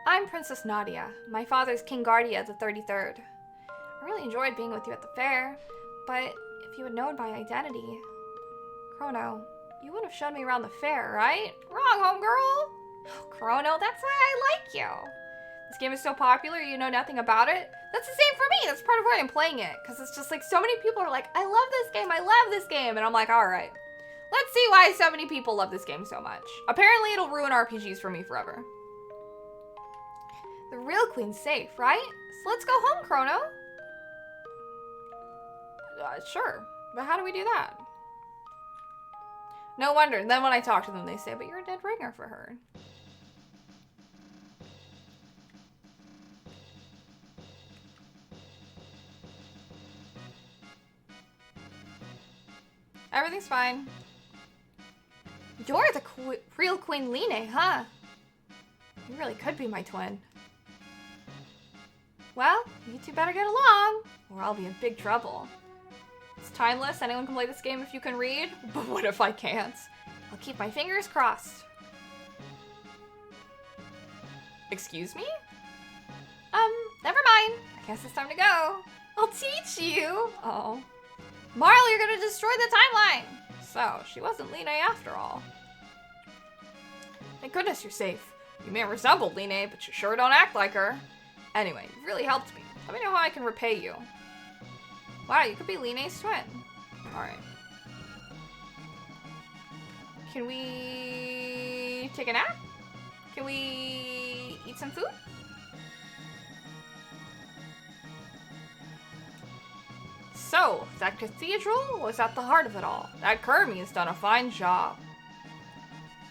I'm Princess Nadia. My father's King Guardia the 33rd. I really enjoyed being with you at the fair, but if you had known my identity... Chrono, you wouldn't have shown me around the fair, right? Wrong, homegirl! Oh, Chrono, that's why I like you. This game is so popular, you know nothing about it. That's the same for me. That's part of why I'm playing it. Because it's just like so many people are like, I love this game. I love this game. And I'm like, all right. Let's see why so many people love this game so much. Apparently, it'll ruin RPGs for me forever. The real queen's safe, right? So let's go home, Chrono. Sure. But how do we do that? No wonder. Then when I talk to them, they say, but you're a dead ringer for her. Everything's fine. You're the real Queen Line, huh? You really could be my twin. Well, you two better get along, or I'll be in big trouble. It's timeless, anyone can play this game if you can read, but what if I can't? I'll keep my fingers crossed. Excuse me? Never mind. I guess it's time to go. I'll teach you. Oh. Marl, you're gonna destroy the timeline. So, she wasn't Line after all. Thank goodness you're safe. You may resemble Line, but you sure don't act like her. Anyway, you've really helped me. Let me know how I can repay you. Wow, you could be Line's twin. Alright. Can we take a nap? Can we eat some food? So, that cathedral was at the heart of it all. That Kermi has done a fine job.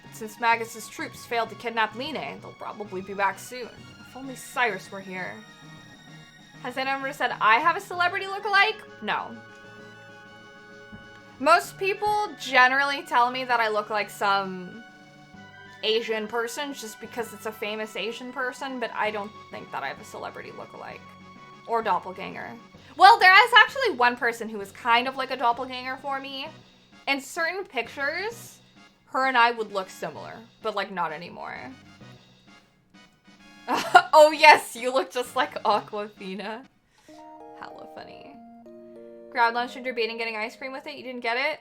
But since Magus's troops failed to kidnap Line, they'll probably be back soon. If only Cyrus were here. Has anyone ever said I have a celebrity look-alike? No. Most people generally tell me that I look like some Asian person just because it's a famous Asian person, but I don't think that I have a celebrity look-alike. Or doppelganger. Well, there is actually one person who is kind of like a doppelganger for me. In certain pictures, her and I would look similar, but like not anymore. Oh yes, you look just like Aquafina. Hella funny. Grabbed lunch and debating getting ice cream with it. You didn't get it?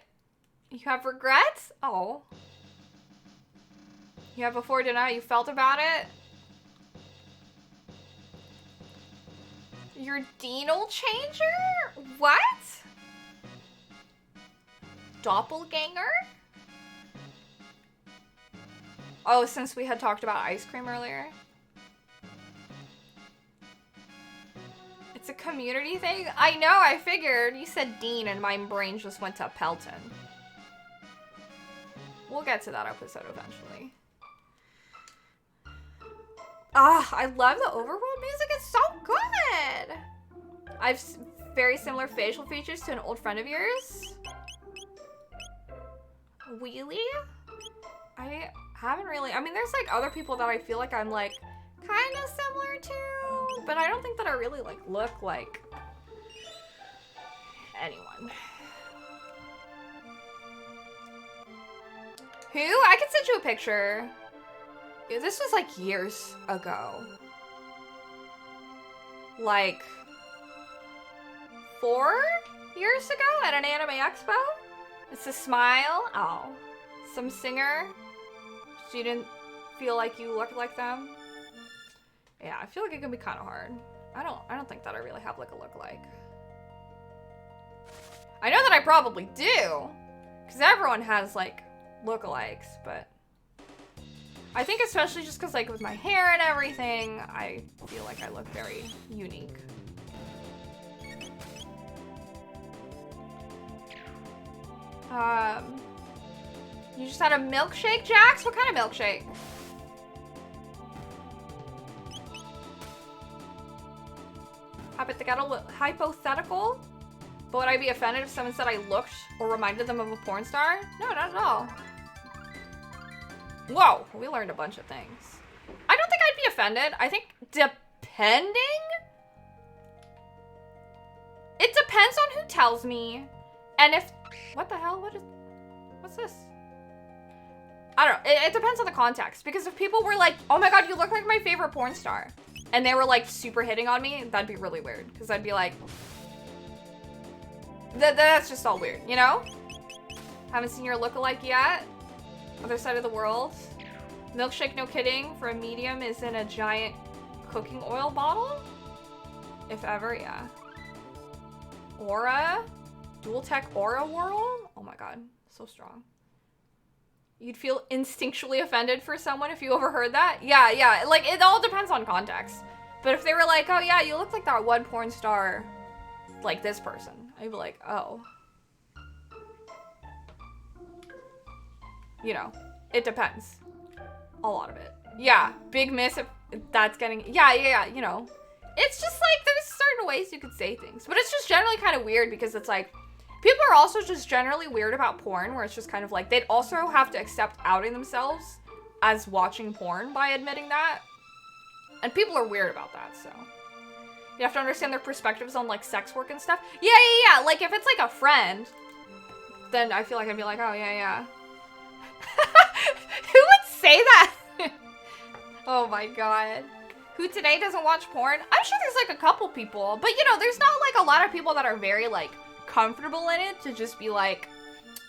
You have regrets? Oh. You have before dinner how you felt about it? Your Deanal changer? What? Doppelganger? Oh, since we had talked about ice cream earlier. It's a community thing? I know, I figured. You said Dean and my brain just went to Pelton. We'll get to that episode eventually. Ah, I love the overworld music. It's so good. I've very similar facial features to an old friend of yours. Wheelie? I haven't really. I mean, there's like other people that I feel like I'm like kind of similar to, but I don't think that I really like look like anyone. Who? I can send you a picture. Yeah, this was like years ago. Like 4 years ago at an anime expo. It's a smile. Oh, some singer. So you didn't feel like you looked like them. Yeah, I feel like it can be kind of hard. I don't think that I really have like a look-alike. I know that I probably do, because everyone has like look-alikes, but I think especially just because like with my hair and everything, I feel like I look very unique. You just had a milkshake, Jax? What kind of milkshake? Hypothetical? But would I be offended if someone said I looked or reminded them of a porn star? No, not at all. Whoa, we learned a bunch of things. I don't think I'd be offended. I think depending? It depends on who tells me. And if, what the hell? What's this? I don't know. It depends on the context. Because if people were like, oh my god, you look like my favorite porn star. And they were like super hitting on me, that'd be really weird. Because I'd be like, that's just all weird, you know? Haven't seen your lookalike yet. Other side of the world. Milkshake, no kidding, for a medium is in a giant cooking oil bottle? If ever, yeah. Aura? Dual Tech Aura Whirl? Oh my god, so strong. You'd feel instinctually offended for someone if you overheard that? Yeah, like it all depends on context. But if they were like, oh yeah, you look like that one porn star, like this person, I'd be like, oh. You know, it depends. A lot of it. Yeah, big miss if that's getting, yeah, you know. It's just like, there's certain ways you could say things. But it's just generally kind of weird because it's like, people are also just generally weird about porn where it's just kind of like, they'd also have to accept outing themselves as watching porn by admitting that. And people are weird about that, so. You have to understand their perspectives on, like, sex work and stuff. Yeah. Like, if it's, like, a friend, then I feel like I'd be like, oh, yeah. Who would say that? Oh, my God. Who today doesn't watch porn? I'm sure there's, like, a couple people. But, you know, there's not, like, a lot of people that are very, like, comfortable in it to just be like,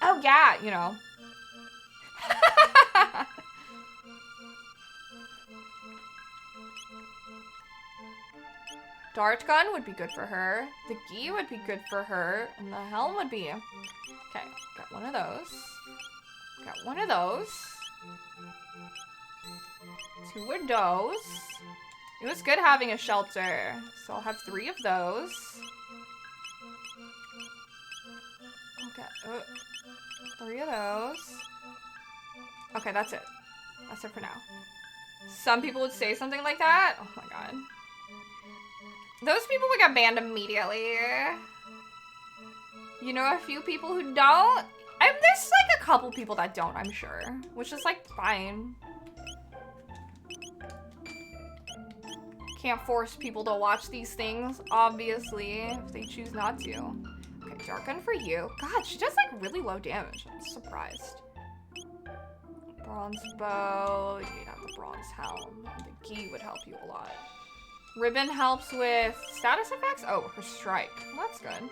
oh, yeah, you know. Dart gun would be good for her. The gi would be good for her. And the helm would be... Okay, got one of those. Got one of those. 2 of those. It was good having a shelter. So I'll have 3 of those. Okay, 3 of those. Okay, that's it. That's it for now. Some people would say something like that. Oh my god. Those people would get banned immediately. You know a few people who don't? There's like a couple people that don't, I'm sure. Which is like fine. Can't force people to watch these things, obviously, if they choose not to. Okay, dark gun for you. God, she does like really low damage. I'm surprised. Bronze bow. You have the bronze helm. The gi would help you a lot. Ribbon helps with status effects? Oh, her strike. Well, that's good.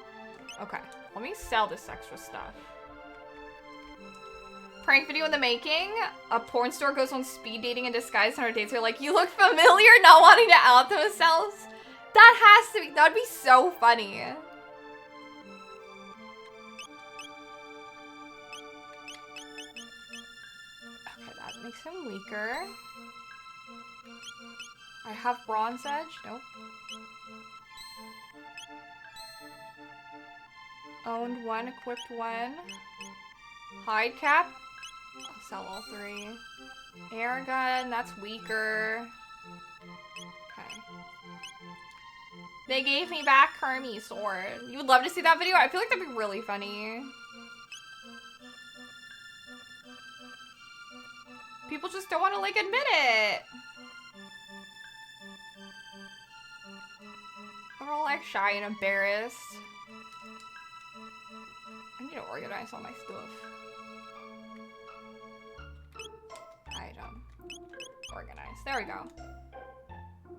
Okay, let me sell this extra stuff. Prank video in the making. A porn store goes on speed dating in disguise on her dates. They're like, you look familiar, not wanting to out themselves. That has to be, that'd be so funny. Okay, that makes him weaker. I have bronze edge. Nope. Owned 1, equipped 1. Hide cap. I'll sell all 3. Air gun, that's weaker. Okay. They gave me back Kermi sword. You would love to see that video? I feel like that'd be really funny. People just don't want to, like, admit it. They're all, like, shy and embarrassed. I need to organize all my stuff. Item. Organize. There we go.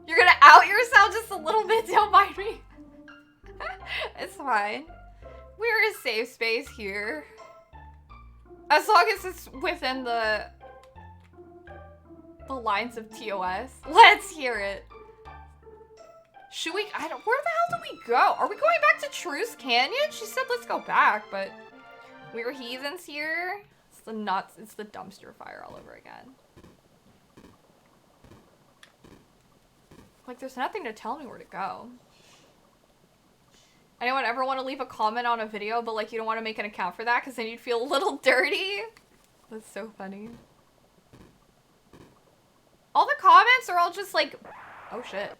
You're gonna out yourself just a little bit, don't mind me. It's fine. We're a safe space here. As long as it's within the lines of TOS. Let's hear it. Should we, where the hell do we go? Are we going back to Truce Canyon? She said let's go back, but we're heathens here. It's the nuts, it's the dumpster fire all over again. Like, there's nothing to tell me where to go. Anyone ever want to leave a comment on a video, but like you don't want to make an account for that because then you'd feel a little dirty? That's so funny. All the comments are all just like, oh shit.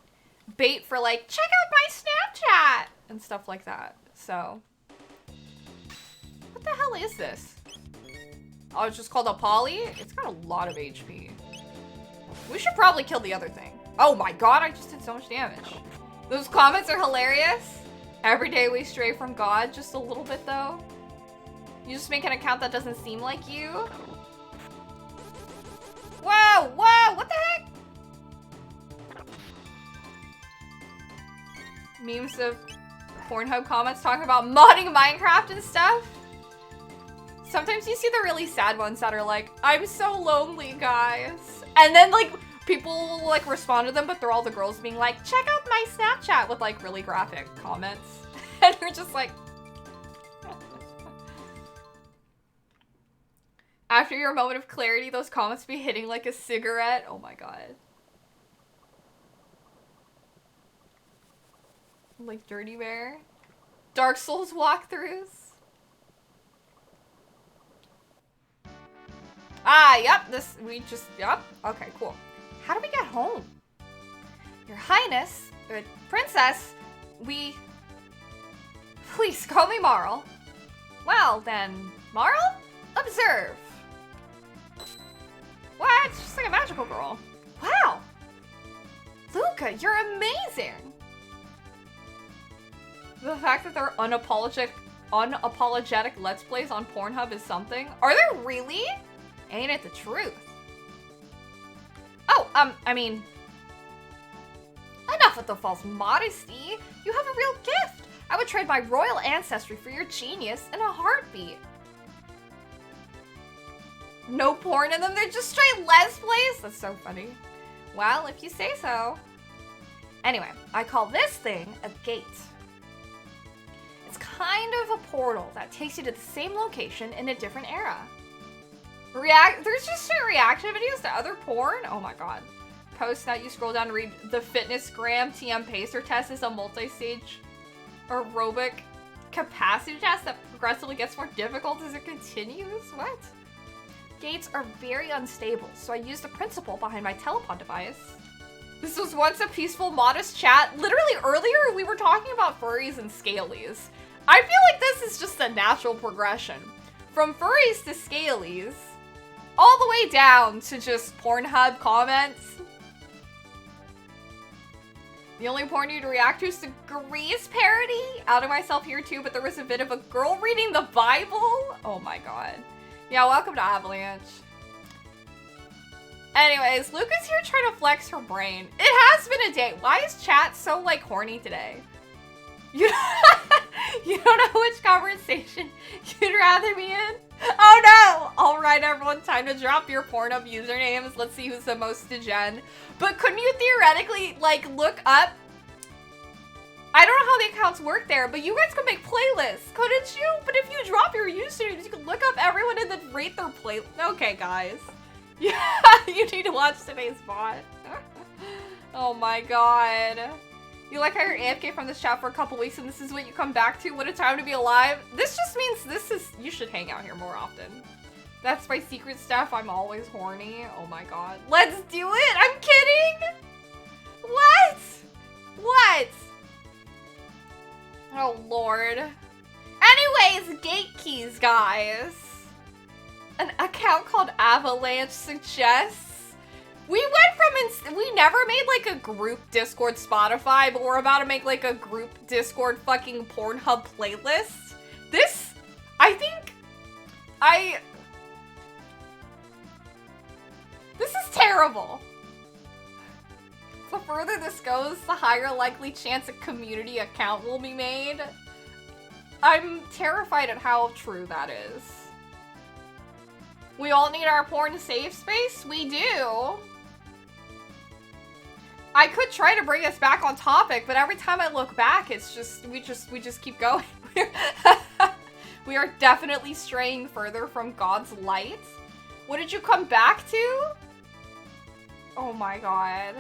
Bait for like, check out my Snapchat and stuff like that. So, what the hell is this? Oh, it's just called a poly? It's got a lot of HP. We should probably kill the other thing. Oh my god, I just did so much damage. Those comments are hilarious. Every day we stray from God, just a little bit though. You just make an account that doesn't seem like you. Whoa, whoa, what the heck? Memes of Pornhub comments talking about modding Minecraft and stuff. Sometimes you see the really sad ones that are like, I'm so lonely, guys. And then like, people will like respond to them, but they're all the girls being like, check out my Snapchat with like really graphic comments. And you're just like, after your moment of clarity, those comments be hitting like a cigarette. Oh my god. Like Dirty Bear. Dark Souls walkthroughs. Ah, yep, yep. Okay, cool. How do we get home? Your Highness, Princess, please call me Marl. Well then, Marl, observe. What? She's like a magical girl. Wow. Luca, you're amazing. The fact that they're unapologetic Let's Plays on Pornhub is something. Are there really? Ain't it the truth? Oh, I mean, enough with the false modesty. You have a real gift. I would trade my royal ancestry for your genius in a heartbeat. No porn in them, they're just straight Let's Plays? That's so funny. Well, if you say so. Anyway, I call this thing a gate. It's kind of a portal that takes you to the same location in a different era. There's just straight reaction videos to other porn? Oh my god. Post that you scroll down to read the fitness gram TM pacer test is a multi-stage aerobic capacity test that progressively gets more difficult as it continues? What? Gates are very unstable, so I used the principle behind my telepod device. This was once a peaceful, modest chat. Literally earlier, we were talking about furries and scalies. I feel like this is just a natural progression. From furries to scalies, all the way down to just Pornhub comments. The only porn you'd react to is the Grease parody. Outing myself here too, but there was a bit of a girl reading the Bible. Oh my god. Yeah, welcome to Avalanche. Anyways, Luca's here trying to flex her brain. It has been a day. Why is chat so, like, horny today? You, you don't know which conversation you'd rather be in? Oh no! Alright everyone, time to drop your Pornhub usernames. Let's see who's the most degen. But couldn't you theoretically, like, look up? I don't know how the accounts work there, but you guys could make playlists, couldn't you? But if you drop your usernames, you could look up everyone and then rate their play. Okay, guys. Yeah, you need to watch today's bot. Oh my god. You like how you're AFK from this chat for a couple weeks and this is what you come back to? What a time to be alive. This just means you should hang out here more often. That's my secret stuff. I'm always horny. Oh my god. Let's do it! I'm kidding! What? What? Oh lord. Anyways, gate keys, guys. An account called Avalanche suggests. We never made like a group Discord Spotify, but we're about to make like a group Discord fucking Pornhub playlist. This, this is terrible. The further this goes, the higher likely chance a community account will be made. I'm terrified at how true that is. We all need our porn safe space? We do. I could try to bring us back on topic, but every time I look back, it's just, we just keep going. We are definitely straying further from God's light. What did you come back to? Oh my god.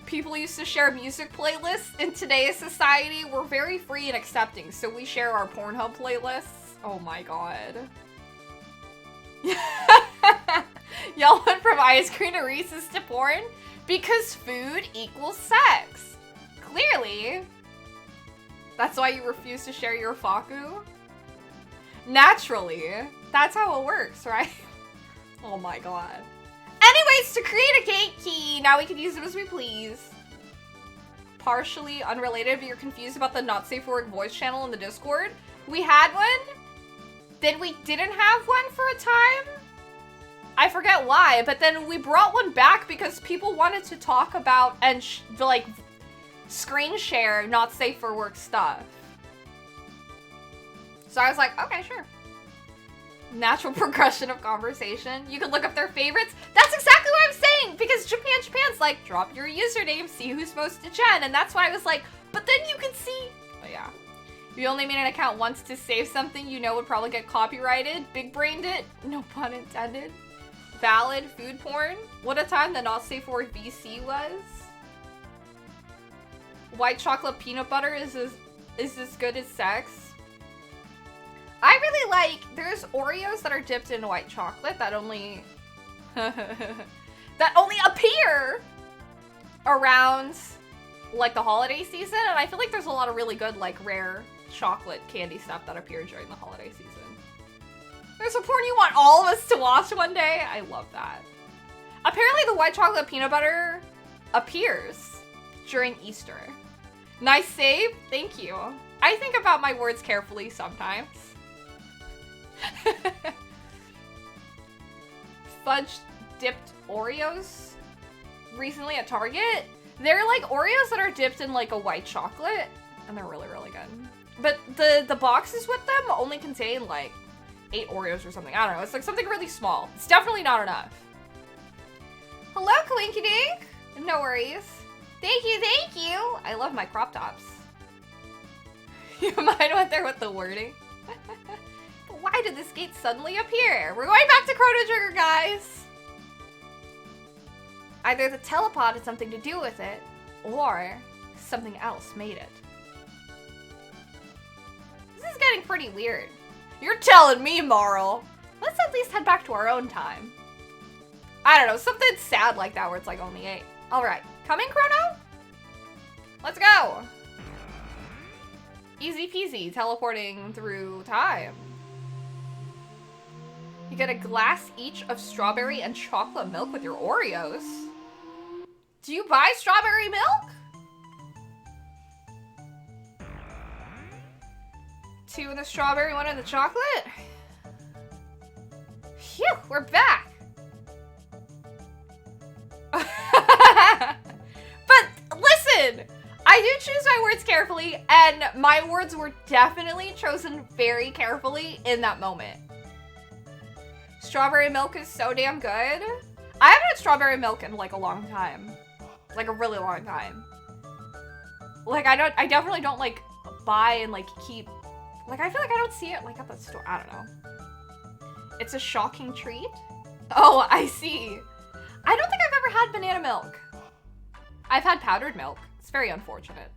People used to share music playlists. In today's society, we're very free and accepting, so we share our Pornhub playlists. Oh my god. Y'all went from ice cream to Reese's to porn because food equals sex. Clearly. That's why you refuse to share your faku? Naturally. That's how it works, right? Oh my god. Anyways, to create a gate key, now we can use them as we please. Partially unrelated, but you're confused about the not safe for work voice channel in the Discord. We had one. Then we didn't have one for a time. I forget why, but then we brought one back because people wanted to talk about and like screen share not safe for work stuff. So I was like, okay, sure. Natural progression of conversation. You can look up their favorites. That's exactly what I'm saying, because Japan's like, drop your username, see who's most degen, and that's why I was like, but then you can see. But yeah. You only made an account once to save something you know would probably get copyrighted. Big brained it. No pun intended. Valid food porn. What a time the not safe for work VC was. White chocolate peanut butter is as good as sex. I really like, there's Oreos that are dipped in white chocolate that only appear around like the holiday season, and I feel like there's a lot of really good like rare chocolate candy stuff that appear during the holiday season. There's a porn you want all of us to watch one day. I love that. Apparently the white chocolate peanut butter appears during Easter. Nice save. Thank you. I think about my words carefully sometimes. Fudge dipped Oreos recently at Target. They're like Oreos that are dipped in like a white chocolate, and they're really, really good. But the boxes with them only contain like 8 Oreos or something. I don't know. It's like something really small. It's definitely not enough. Hello, Coinky Dink. No worries. Thank you, thank you. I love my crop tops. You mind went there with the wording? Why did this gate suddenly appear? We're going back to Chrono Trigger, guys. Either the telepod had something to do with it, or something else made it. This is getting pretty weird. You're telling me, Marl. Let's at least head back to our own time. I don't know, something sad like that where it's like only 8. All right, coming, Chrono? Let's go. Easy peasy, teleporting through time. You get a glass each of strawberry and chocolate milk with your Oreos. Do you buy strawberry milk? 2 in the strawberry, 1 in the chocolate. Phew, we're back. But listen, I do choose my words carefully, and my words were definitely chosen very carefully in that moment. Strawberry milk is so damn good. I haven't had strawberry milk in like a long time. Like a really long time. Like I definitely don't like buy and like keep, like I feel like I don't see it like at the store. I don't know. It's a shocking treat. Oh, I see. I don't think I've ever had banana milk. I've had powdered milk. It's very unfortunate.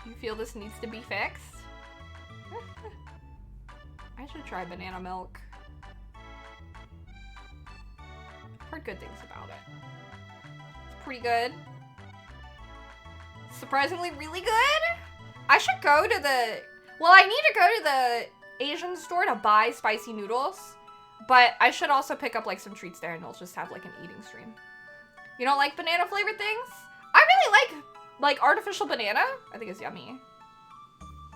You feel this needs to be fixed? I should try banana milk. Heard good things about it. It's pretty good. Surprisingly really good. I should go to the, well, I need to go to the Asian store to buy spicy noodles, but I should also pick up like some treats there and we'll just have like an eating stream. You don't like banana flavored things? I really like artificial banana. I think it's yummy.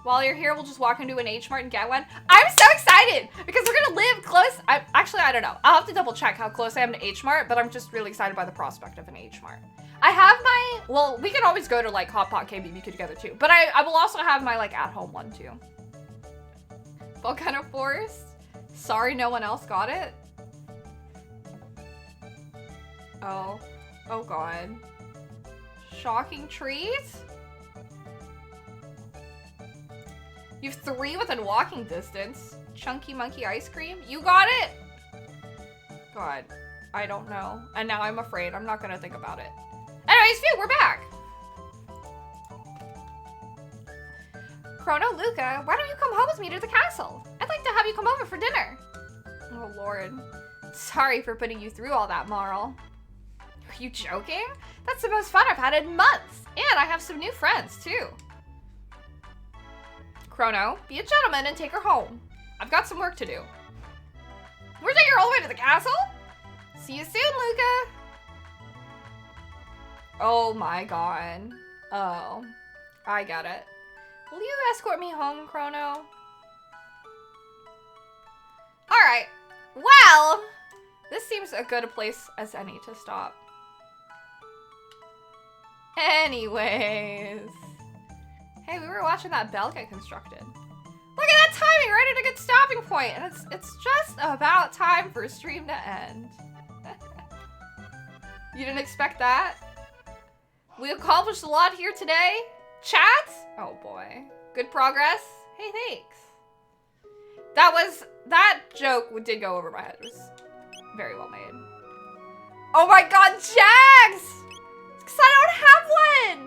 While you're here, we'll just walk into an H Mart and get one. I'm so excited because we're gonna live close. Actually, I don't know. I'll have to double check how close I am to H Mart, but I'm just really excited by the prospect of an H Mart. I have my, well, we can always go to like Hot Pot KBBQ together too, but I will also have my like at home one too. Volcano Forest. Sorry, no one else got it. Oh God. Shocking treat. You have 3 within walking distance. Chunky monkey ice cream. You got it? God, I don't know. And now I'm afraid. I'm not gonna think about it. Anyways, phew, we're back. Chrono, Luca, why don't you come home with me to the castle? I'd like to have you come over for dinner. Oh, Lord. Sorry for putting you through all that, Marl. Are you joking? That's the most fun I've had in months. And I have some new friends, too. Chrono, be a gentleman and take her home. I've got some work to do. We're taking her all the way to the castle? See you soon, Luca. Oh my God. Oh, I got it. Will you escort me home, Chrono? All right. Well, this seems a good a place as any to stop. Anyways. Hey, we were watching that bell get constructed. Look at that timing, right at a good stopping point. And it's just about time for a stream to end. You didn't expect that? We accomplished a lot here today. Chat? Oh boy. Good progress? Hey, thanks. That joke did go over my head. It was very well made. Oh my God, Jags! Because I don't have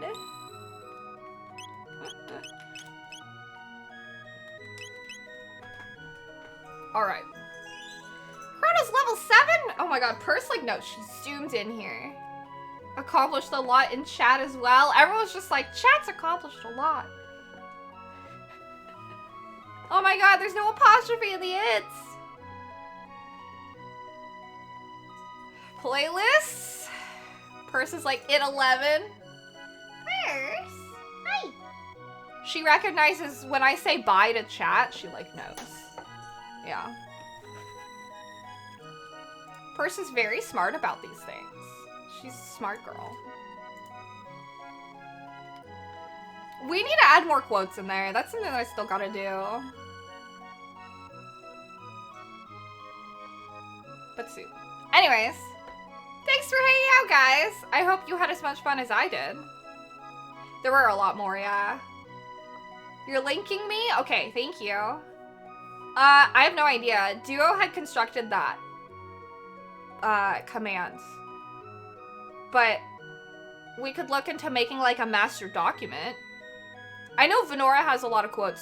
one! Alright. Chrono's level 7? Oh my God, Purse, like, no, she zoomed in here. Accomplished a lot in chat as well. Everyone's just like, chat's accomplished a lot. Oh my God, there's no apostrophe in the it's. Playlists. Purse is like in 11. Purse. Hi. She recognizes when I say bye to chat, she like knows. Yeah. Purse is very smart about these things. She's a smart girl. We need to add more quotes in there. That's something that I still gotta do. But soon. Anyways, thanks for hanging out, guys. I hope you had as much fun as I did. There were a lot more, yeah. You're linking me? Okay, thank you. I have no idea. Duo had constructed that command. But we could look into making like a master document. I know Venora has a lot of quotes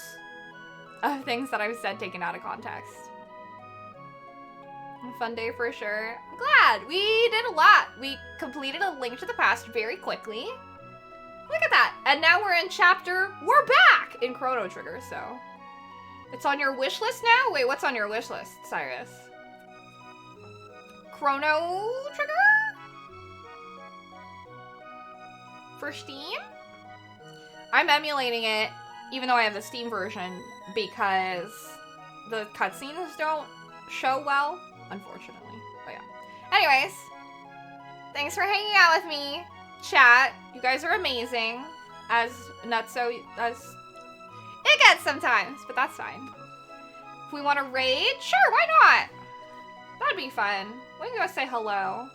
of things that I've said taken out of context. A fun day for sure. I'm glad. We did a lot. We completed A Link to the Past very quickly. Look at that. And now we're in we're back in Chrono Trigger, so. It's on your wish list now? Wait, what's on your wish list, Cyrus? Chrono Trigger? For Steam? I'm emulating it, even though I have the Steam version, because the cutscenes don't show well, unfortunately. But yeah. Anyways, thanks for hanging out with me. Chat, you guys are amazing. As nutso as it gets sometimes, but that's fine. If we want to raid, sure, why not? That'd be fun. We can go say hello.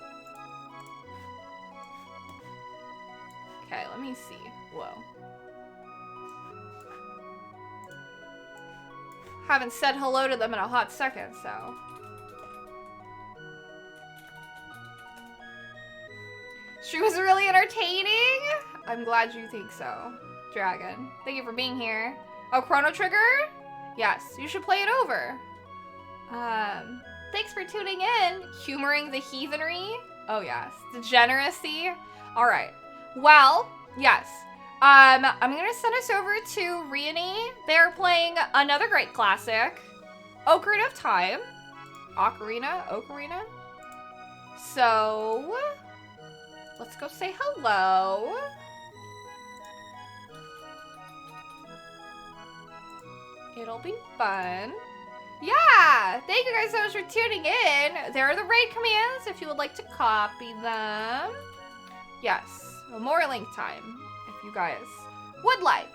Okay, let me see. Whoa. Haven't said hello to them in a hot second, so. She was really entertaining. I'm glad you think so, Dragon. Thank you for being here. Oh, Chrono Trigger? Yes, you should play it over. Thanks for tuning in. Humoring the heathenry. Oh yes, degeneracy. All right. Well, yes. I'm gonna send us over to Riony. They're playing another great classic, Ocarina of Time. Ocarina. So, let's go say hello. It'll be fun. Yeah, thank you guys so much for tuning in. There are the raid commands if you would like to copy them. Yes, more link time if you guys would like.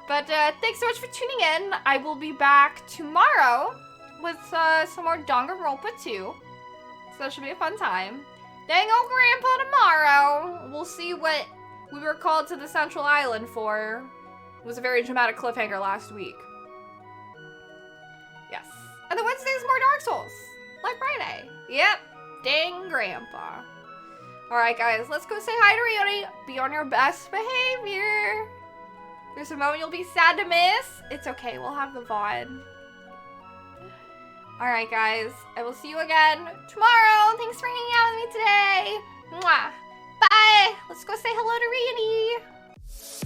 But thanks so much for tuning in. I will be back tomorrow with some more Danganronpa 2. So that should be a fun time. Dang old Grandpa tomorrow. We'll see what we were called to the Central Island for. It was a very dramatic cliffhanger last week. Yes. And then Wednesday's more Dark Souls. Like Friday. Yep. Dang Grandpa. Alright guys, let's go say hi to Riony. Be on your best behavior. There's a moment you'll be sad to miss. It's okay, we'll have the VOD. Alright guys, I will see you again tomorrow. Thanks for hanging out with me today. Mwah. Bye. Let's go say hello to Riony.